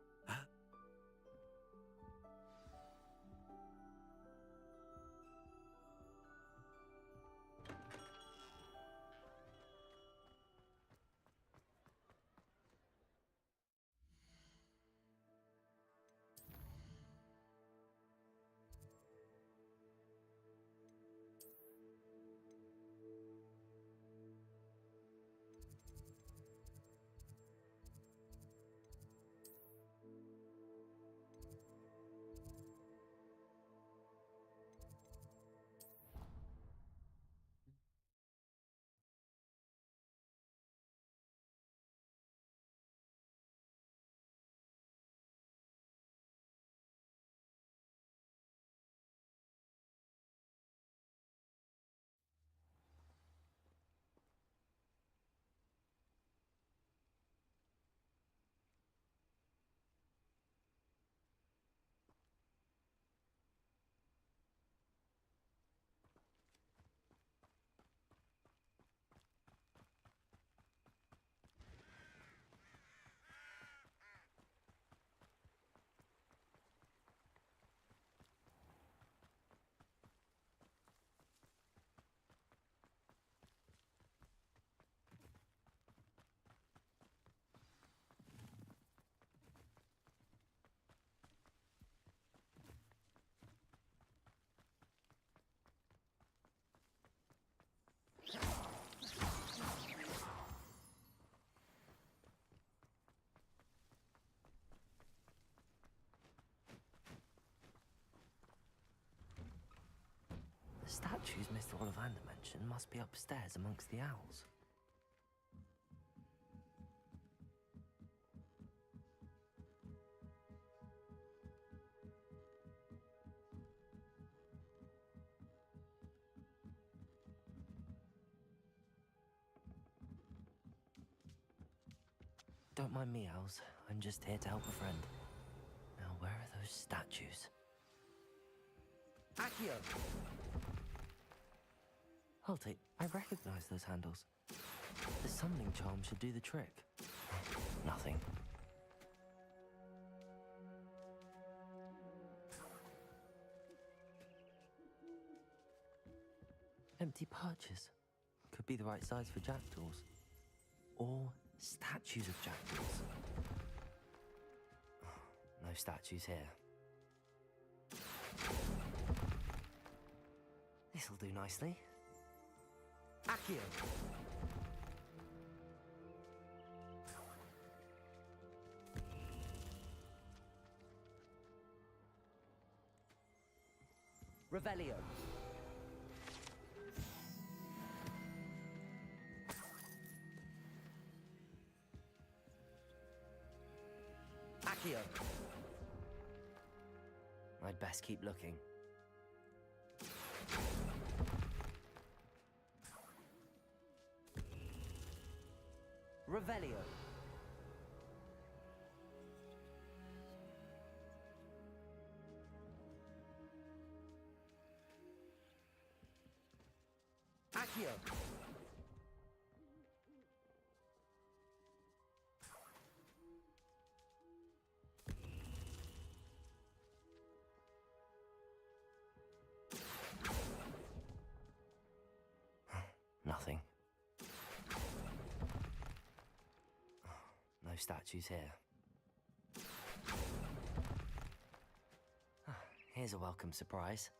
The statues Mr. Ollivander mentioned must be upstairs amongst the owls. Don't mind me, owls. I'm just here to help a friend. Now, where are those statues? Accio! Halt, I recognize those handles. The summoning charm should do the trick. Nothing. Empty perches. Could be the right size for jackdaws. Or statues of jackdaws. No statues here. This'll do nicely. Accio! Revelio. Accio. I'd best keep looking. Revelio. Accio. Nothing. No statues here. Here's a welcome surprise.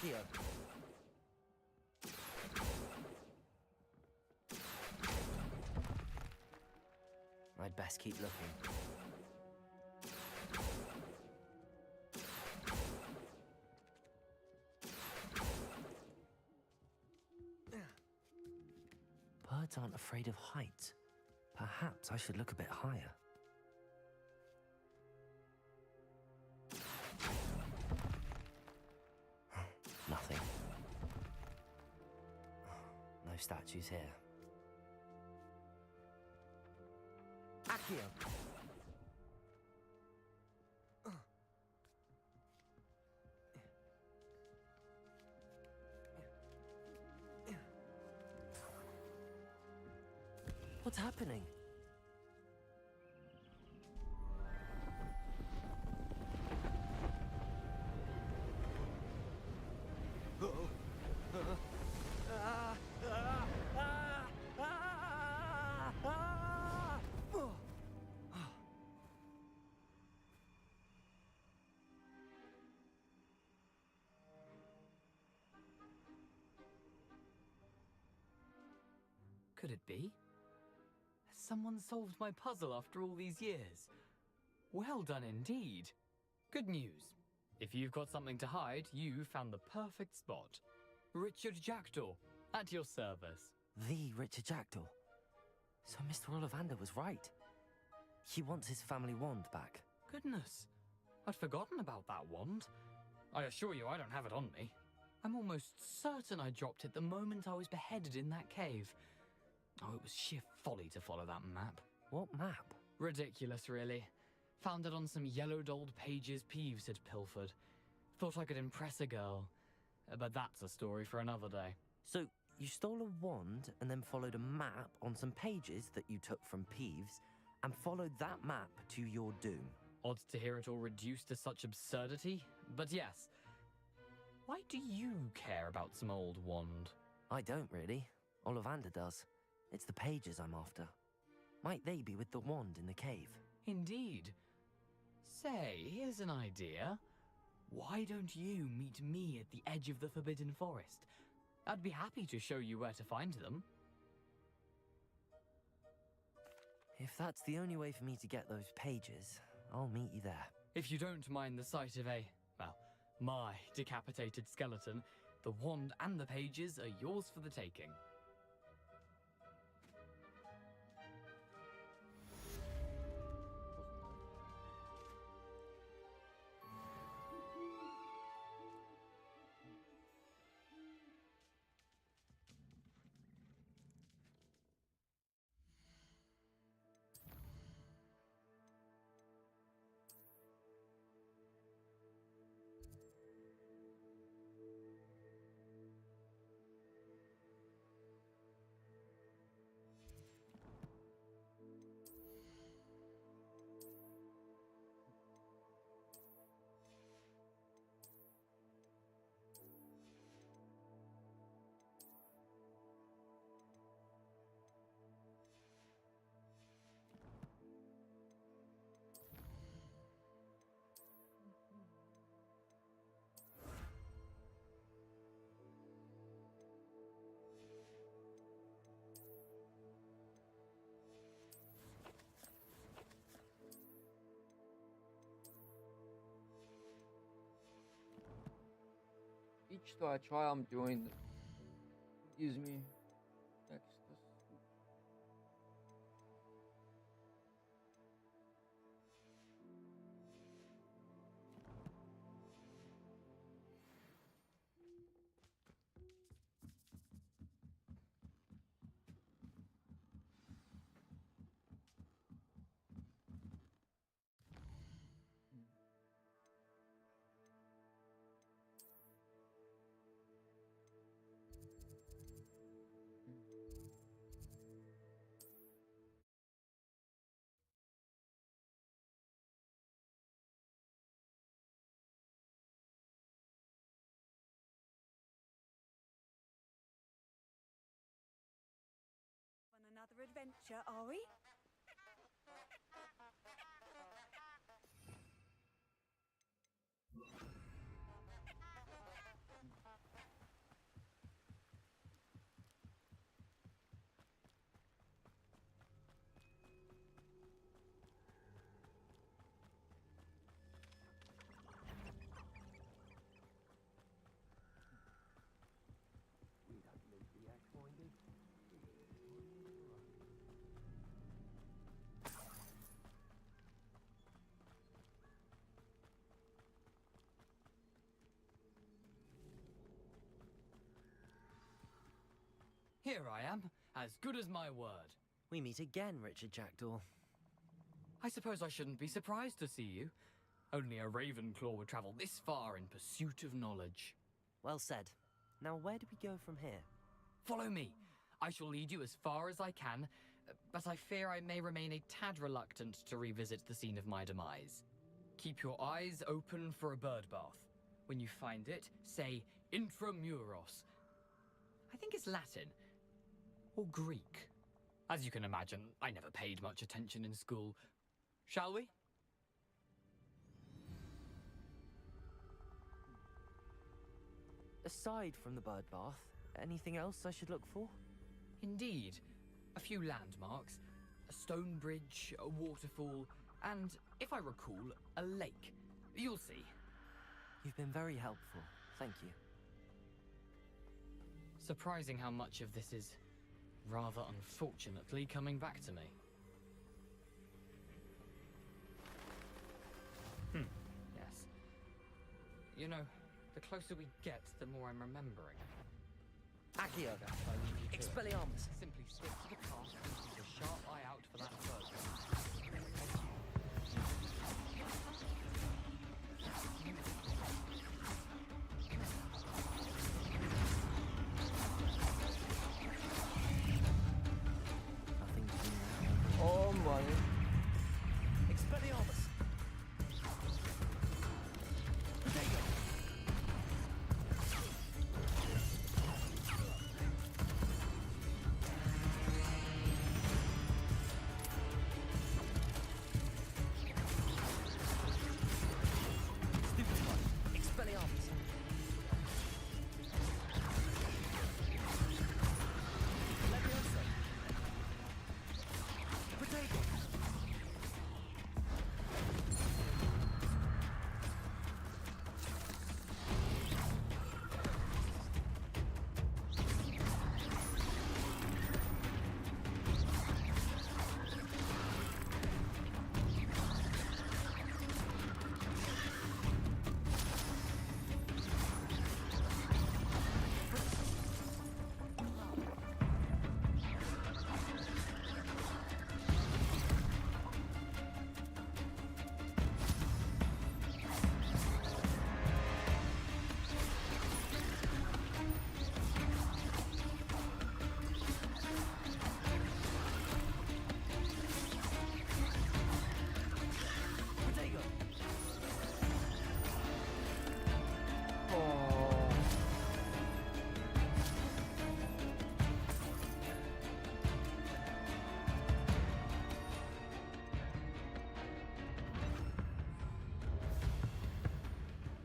Accio. I'd best keep looking. Birds aren't afraid of heights. Perhaps I should look a bit higher. Nothing. No statues here. Accio! What's happening? Could it be? Has someone solved my puzzle after all these years? Well done indeed. Good news. If you've got something to hide, you found the perfect spot. Richard Jackdaw, at your service. The Richard Jackdaw. So Mr. Ollivander was right. He wants his family wand back. Goodness, I'd forgotten about that wand. I assure you I don't have it on me. I'm almost certain I dropped it the moment I was beheaded in that cave. Oh, it was sheer folly to follow that map. What map? Ridiculous, really. Found it on some yellowed old pages Peeves had pilfered. Thought I could impress a girl. But that's a story for another day. So, you stole a wand and then followed a map on some pages that you took from Peeves and followed that map to your doom. Odd to hear it all reduced to such absurdity, but yes. Why do you care about some old wand? I don't really. Ollivander does. It's the pages I'm after. Might they be with the wand in the cave? Indeed. Say, here's an idea. Why don't you meet me at the edge of the Forbidden Forest? I'd be happy to show you where to find them. If that's the only way for me to get those pages, I'll meet you there. If you don't mind the sight of my decapitated skeleton, the wand and the pages are yours for the taking. Each try I'm doing gives me extra. On another adventure, are we? Here I am, as good as my word. We meet again, Richard Jackdaw. I suppose I shouldn't be surprised to see you. Only a Ravenclaw would travel this far in pursuit of knowledge. Well said. Now where do we go from here? Follow me. I shall lead you as far as I can, but I fear I may remain a tad reluctant to revisit the scene of my demise. Keep your eyes open for a bird bath. When you find it, say intramuros. I think it's Latin. Or Greek. As you can imagine, I never paid much attention in school. Shall we? Aside from the bird bath, anything else I should look for? Indeed. A few landmarks. A stone bridge, a waterfall, and, if I recall, a lake. You'll see. You've been very helpful. Thank you. Surprising how much of this is, rather unfortunately, coming back to me. Yes. You know, the closer we get, the more I'm remembering. Accio. I leave you to it. Expelliarmus. Simply stick to the path and keep a sharp eye out for that bird. Oh my. Expelliarmus.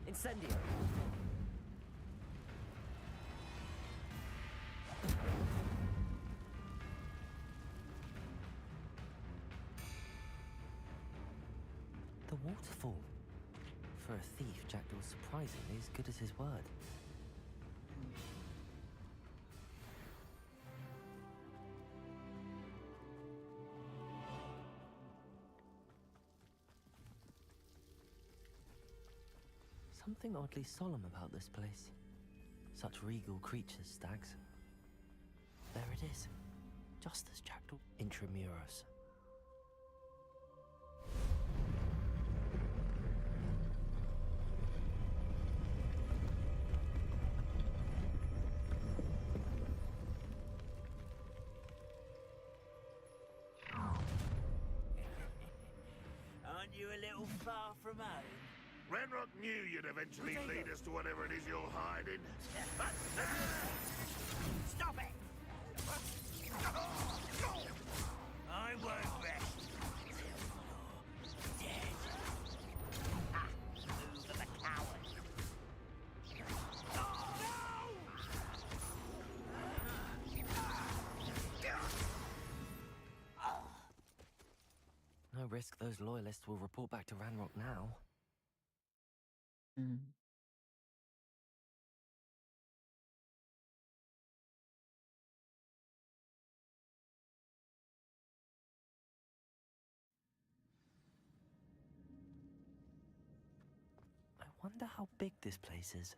Incendio. The waterfall. For a thief, Jackdaw's surprisingly as good as his word. Something oddly solemn about this place. Such regal creatures, stags. There it is. Just as Jackdaw. Intramuros. Aren't you a little far from home? Ranrock knew you'd eventually lead us to whatever it is you're hiding. Stop it! I won't rest till you're dead. Ah, move of a coward. No risk those loyalists will report back to Ranrock now. I wonder how big this place is.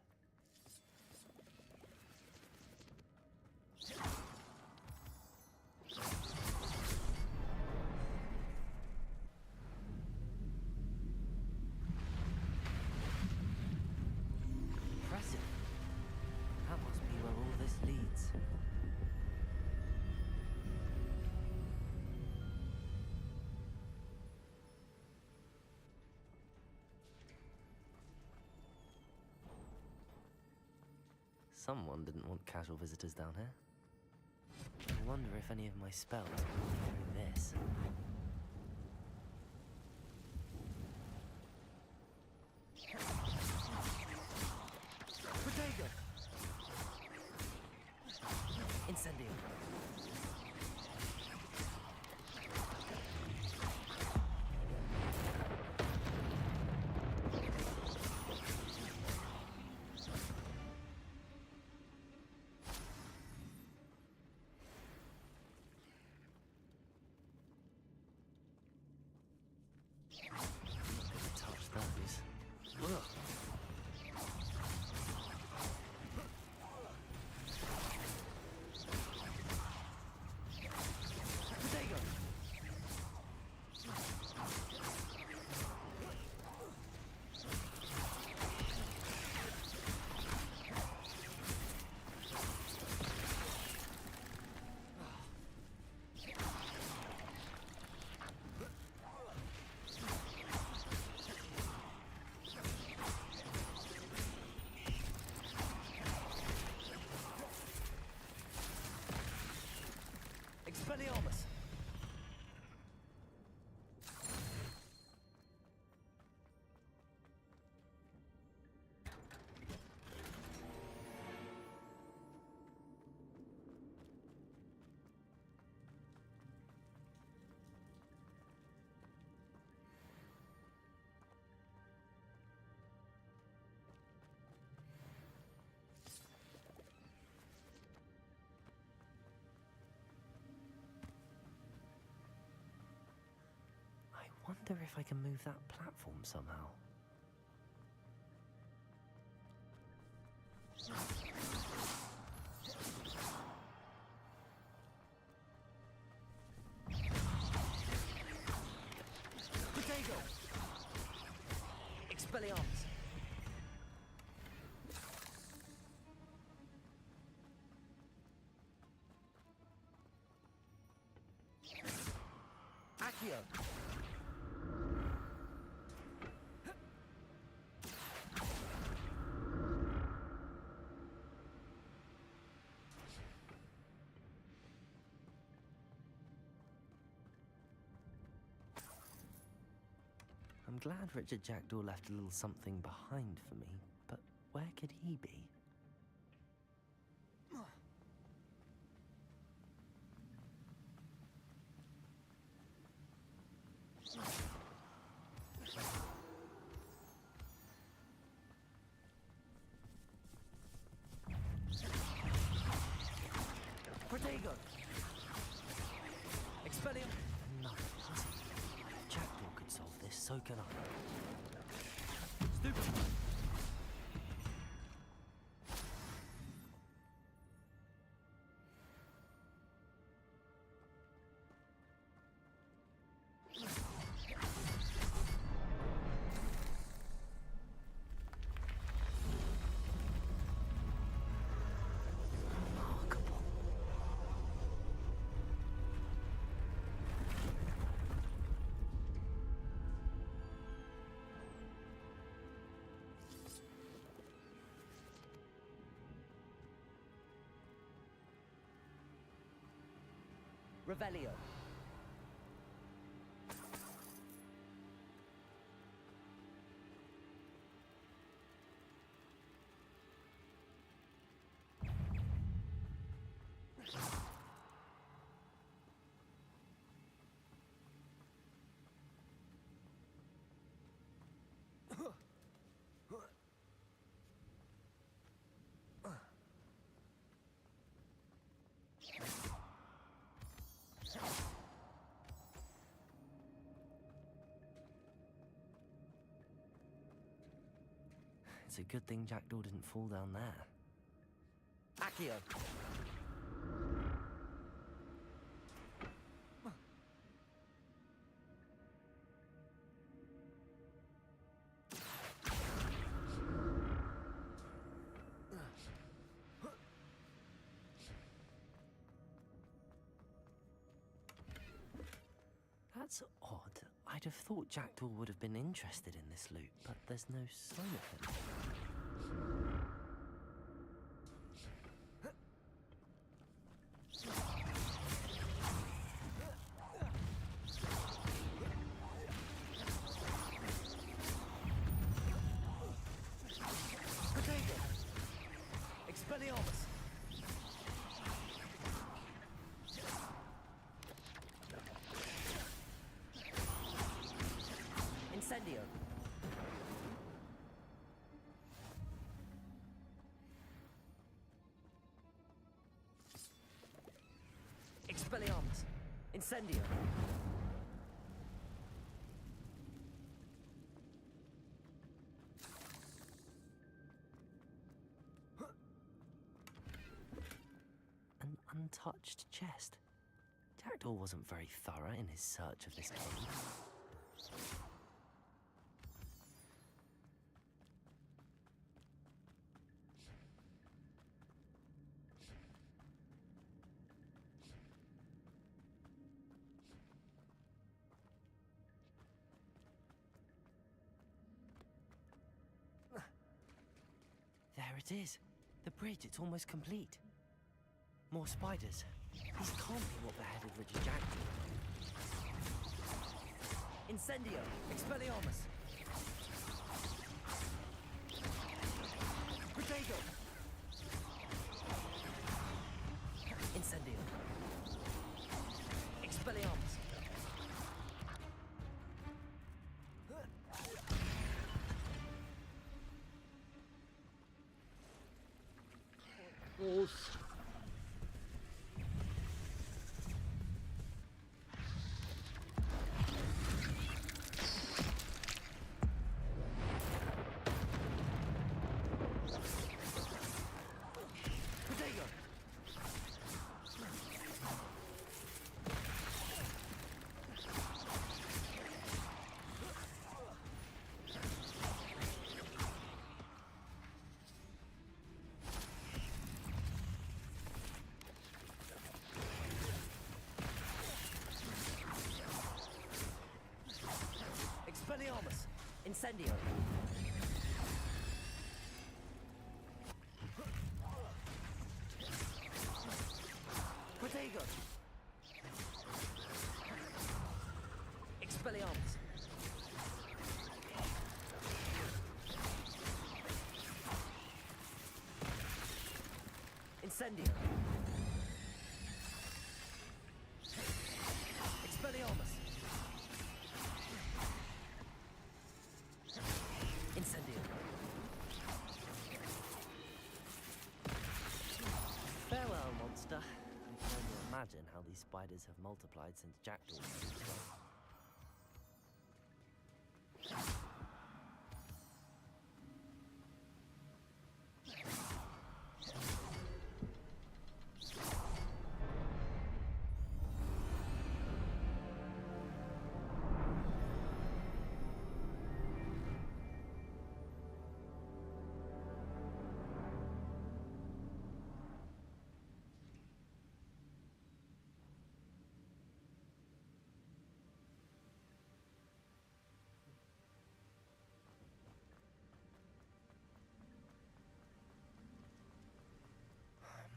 Someone didn't want casual visitors down here. I wonder if any of my spells will be through this. Potato! Incendio. Touch those. Ugh. Potato! Expelliarmus! I wonder if I can move that platform somehow. Potato! Expelliarmus! Accio! I'm glad Richard Jackdaw left a little something behind for me, but where could he be? Protego! Expelliarmus! Another puzzle. If Jackdaw could solve this, so can I. Stupid! Revelio. It's a good thing Jackdaw didn't fall down there. Accio. That's odd. I'd have thought Jackdaw would have been interested in this loot, but there's no sign of him. Expelliarmus! Incendio! Expelliarmus! Incendio! An untouched chest. Jackdaw wasn't very thorough in his search of this cave. There it is. The bridge, it's almost complete. More spiders. These can't be what beheaded Richard Jackdaw. Incendio! Expelliarmus! Protego! Incendio! Expelliarmus! Close. Protego! Expelliarmus! Incendio! Protego! Expelliarmus! Incendio! Expelliarmus! Incendio! Farewell, monster. I can only imagine how these spiders have multiplied since Jackdaw came this way.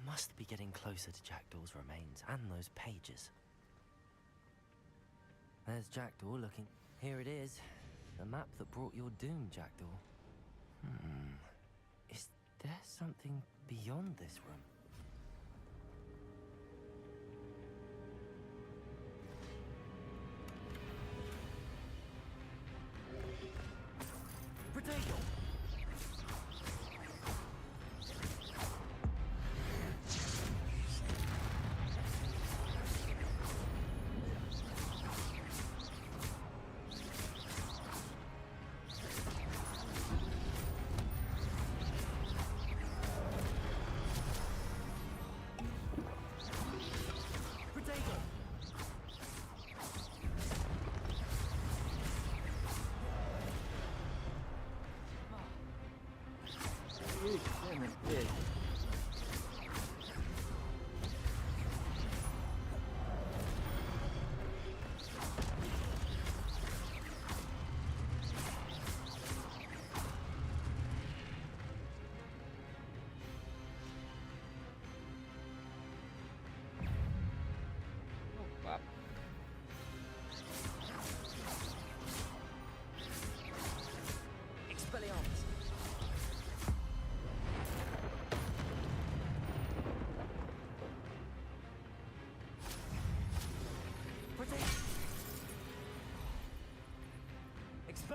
Must be getting closer to Jackdaw's remains and those pages. There's Jackdaw looking. Here it is. The map that brought your doom, Jackdaw. Is there something beyond this room? Protego!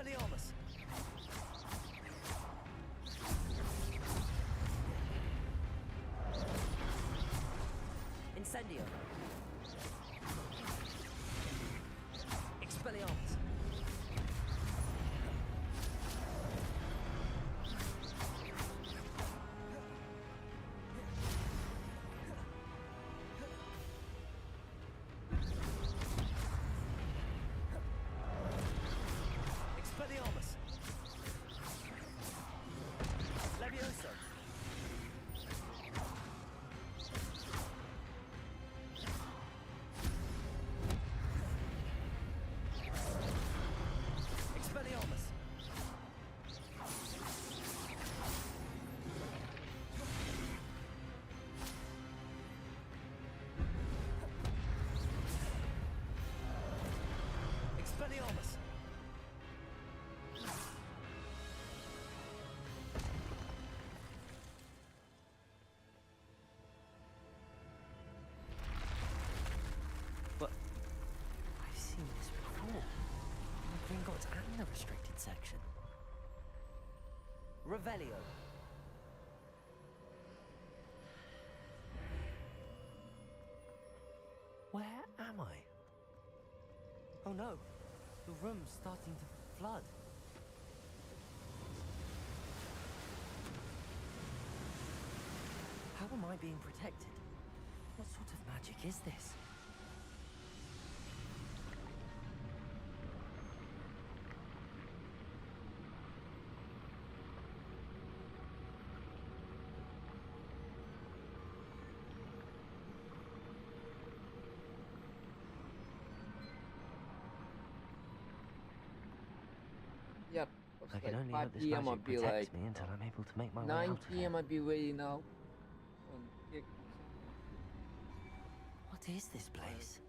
Expelliarmus! Incendio! Expelliarmus! Expelliarmus! Levioso! Expelliarmus! Expelliarmus! But I've seen this before. In the Gringotts and the restricted section. Revelio. Where am I? Oh no, the room's starting to flood. How am I being protected? What sort of magic is this? Yep. I can only 5 hope this p.m. I'll magic be protects like me until I'm able to make my way 9 out of p.m. here. I'll be ready now. Yeah. What is this place?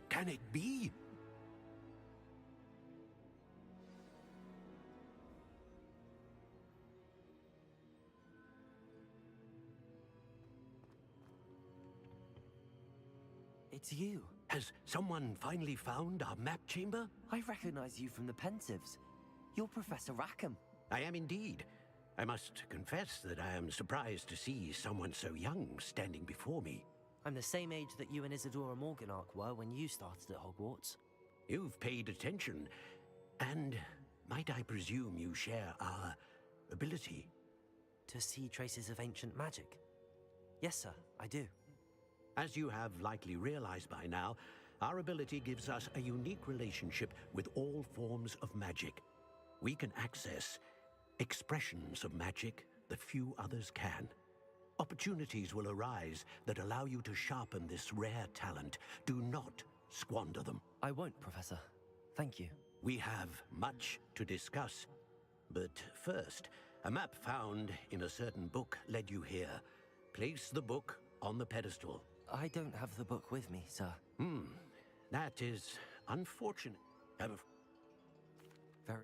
Can it be? It's you. Has someone finally found our map chamber? I recognize you from the Pensives. You're Professor Rackham. I am indeed. I must confess that I am surprised to see someone so young standing before me. I'm the same age that you and Isadora Morganach were when you started at Hogwarts. You've paid attention, and might I presume you share our ability? To see traces of ancient magic? Yes, sir, I do. As you have likely realized by now, our ability gives us a unique relationship with all forms of magic. We can access expressions of magic that few others can. Opportunities will arise that allow you to sharpen this rare talent. Do not squander them. I won't, Professor. Thank you. We have much to discuss. But first, a map found in a certain book led you here. Place the book on the pedestal. I don't have the book with me, sir. That is unfortunate. Very...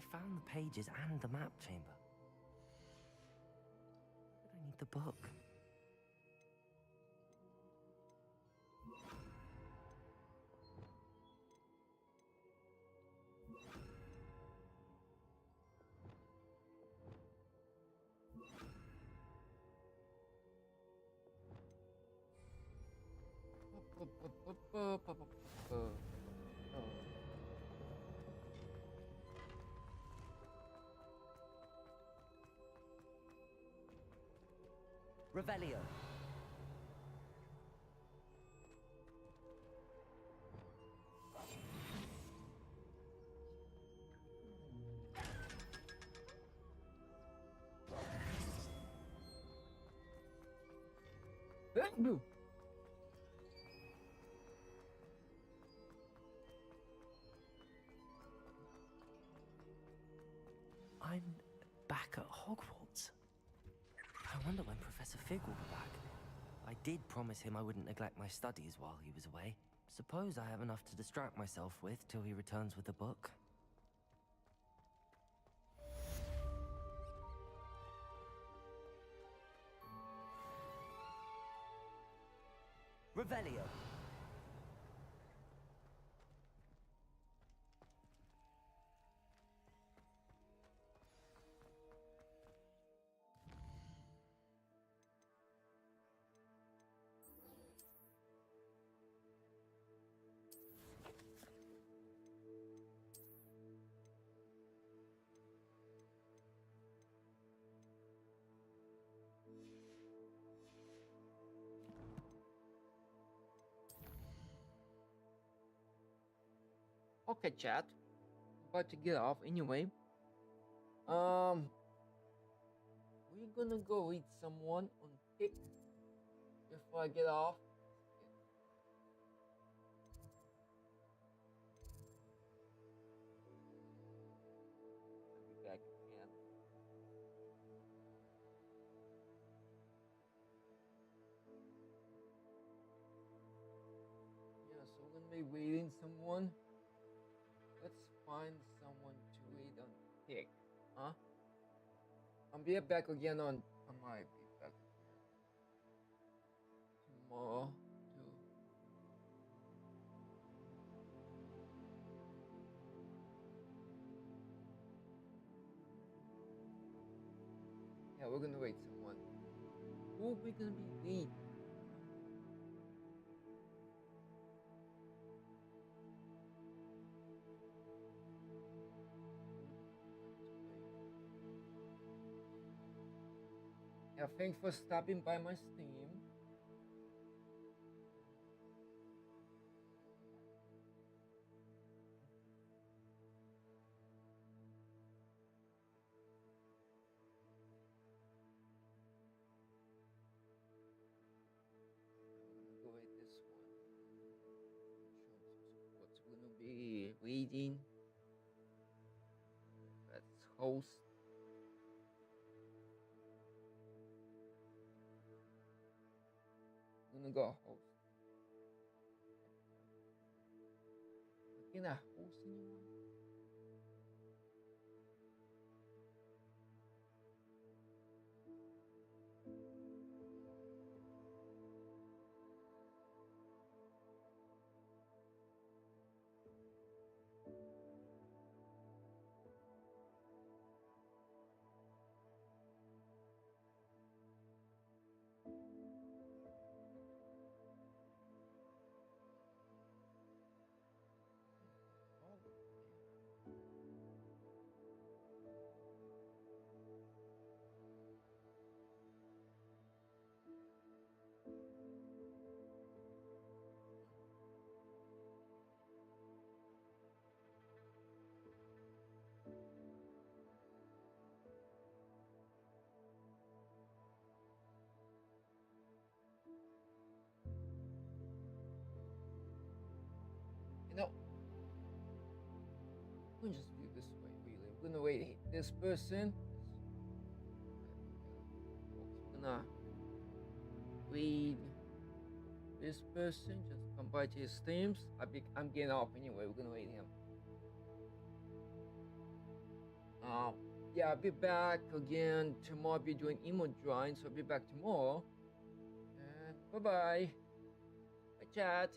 I found the pages and the map chamber. But I need the book. Revelio. I'm back at Hogwarts. I wonder when Professor Fig will be back. I did promise him I wouldn't neglect my studies while he was away. Suppose I have enough to distract myself with till he returns with the book. Revelio. Okay, chat. About to get off anyway. We're gonna go read someone on Kick before I get off. I'll be back again. Yeah, so we're gonna be reading someone. Let's find someone to read on Kick, huh? I'll be back again on. I might be back again tomorrow too. Yeah, we're gonna read someone. Who we gonna be reading? Yeah, thanks for stopping by my stream. I'm gonna go with this one. What's gonna be reading? That's host. I'm gonna go host. Can I host anyone? You know, we'll just do this way, really. We're gonna wait this person. We're gonna read this person. Just come by to his streams. I'm getting off anyway. We're gonna wait him. Yeah, I'll be back again tomorrow. I'll be doing emote drawing, so I'll be back tomorrow. Bye bye. Bye, chat.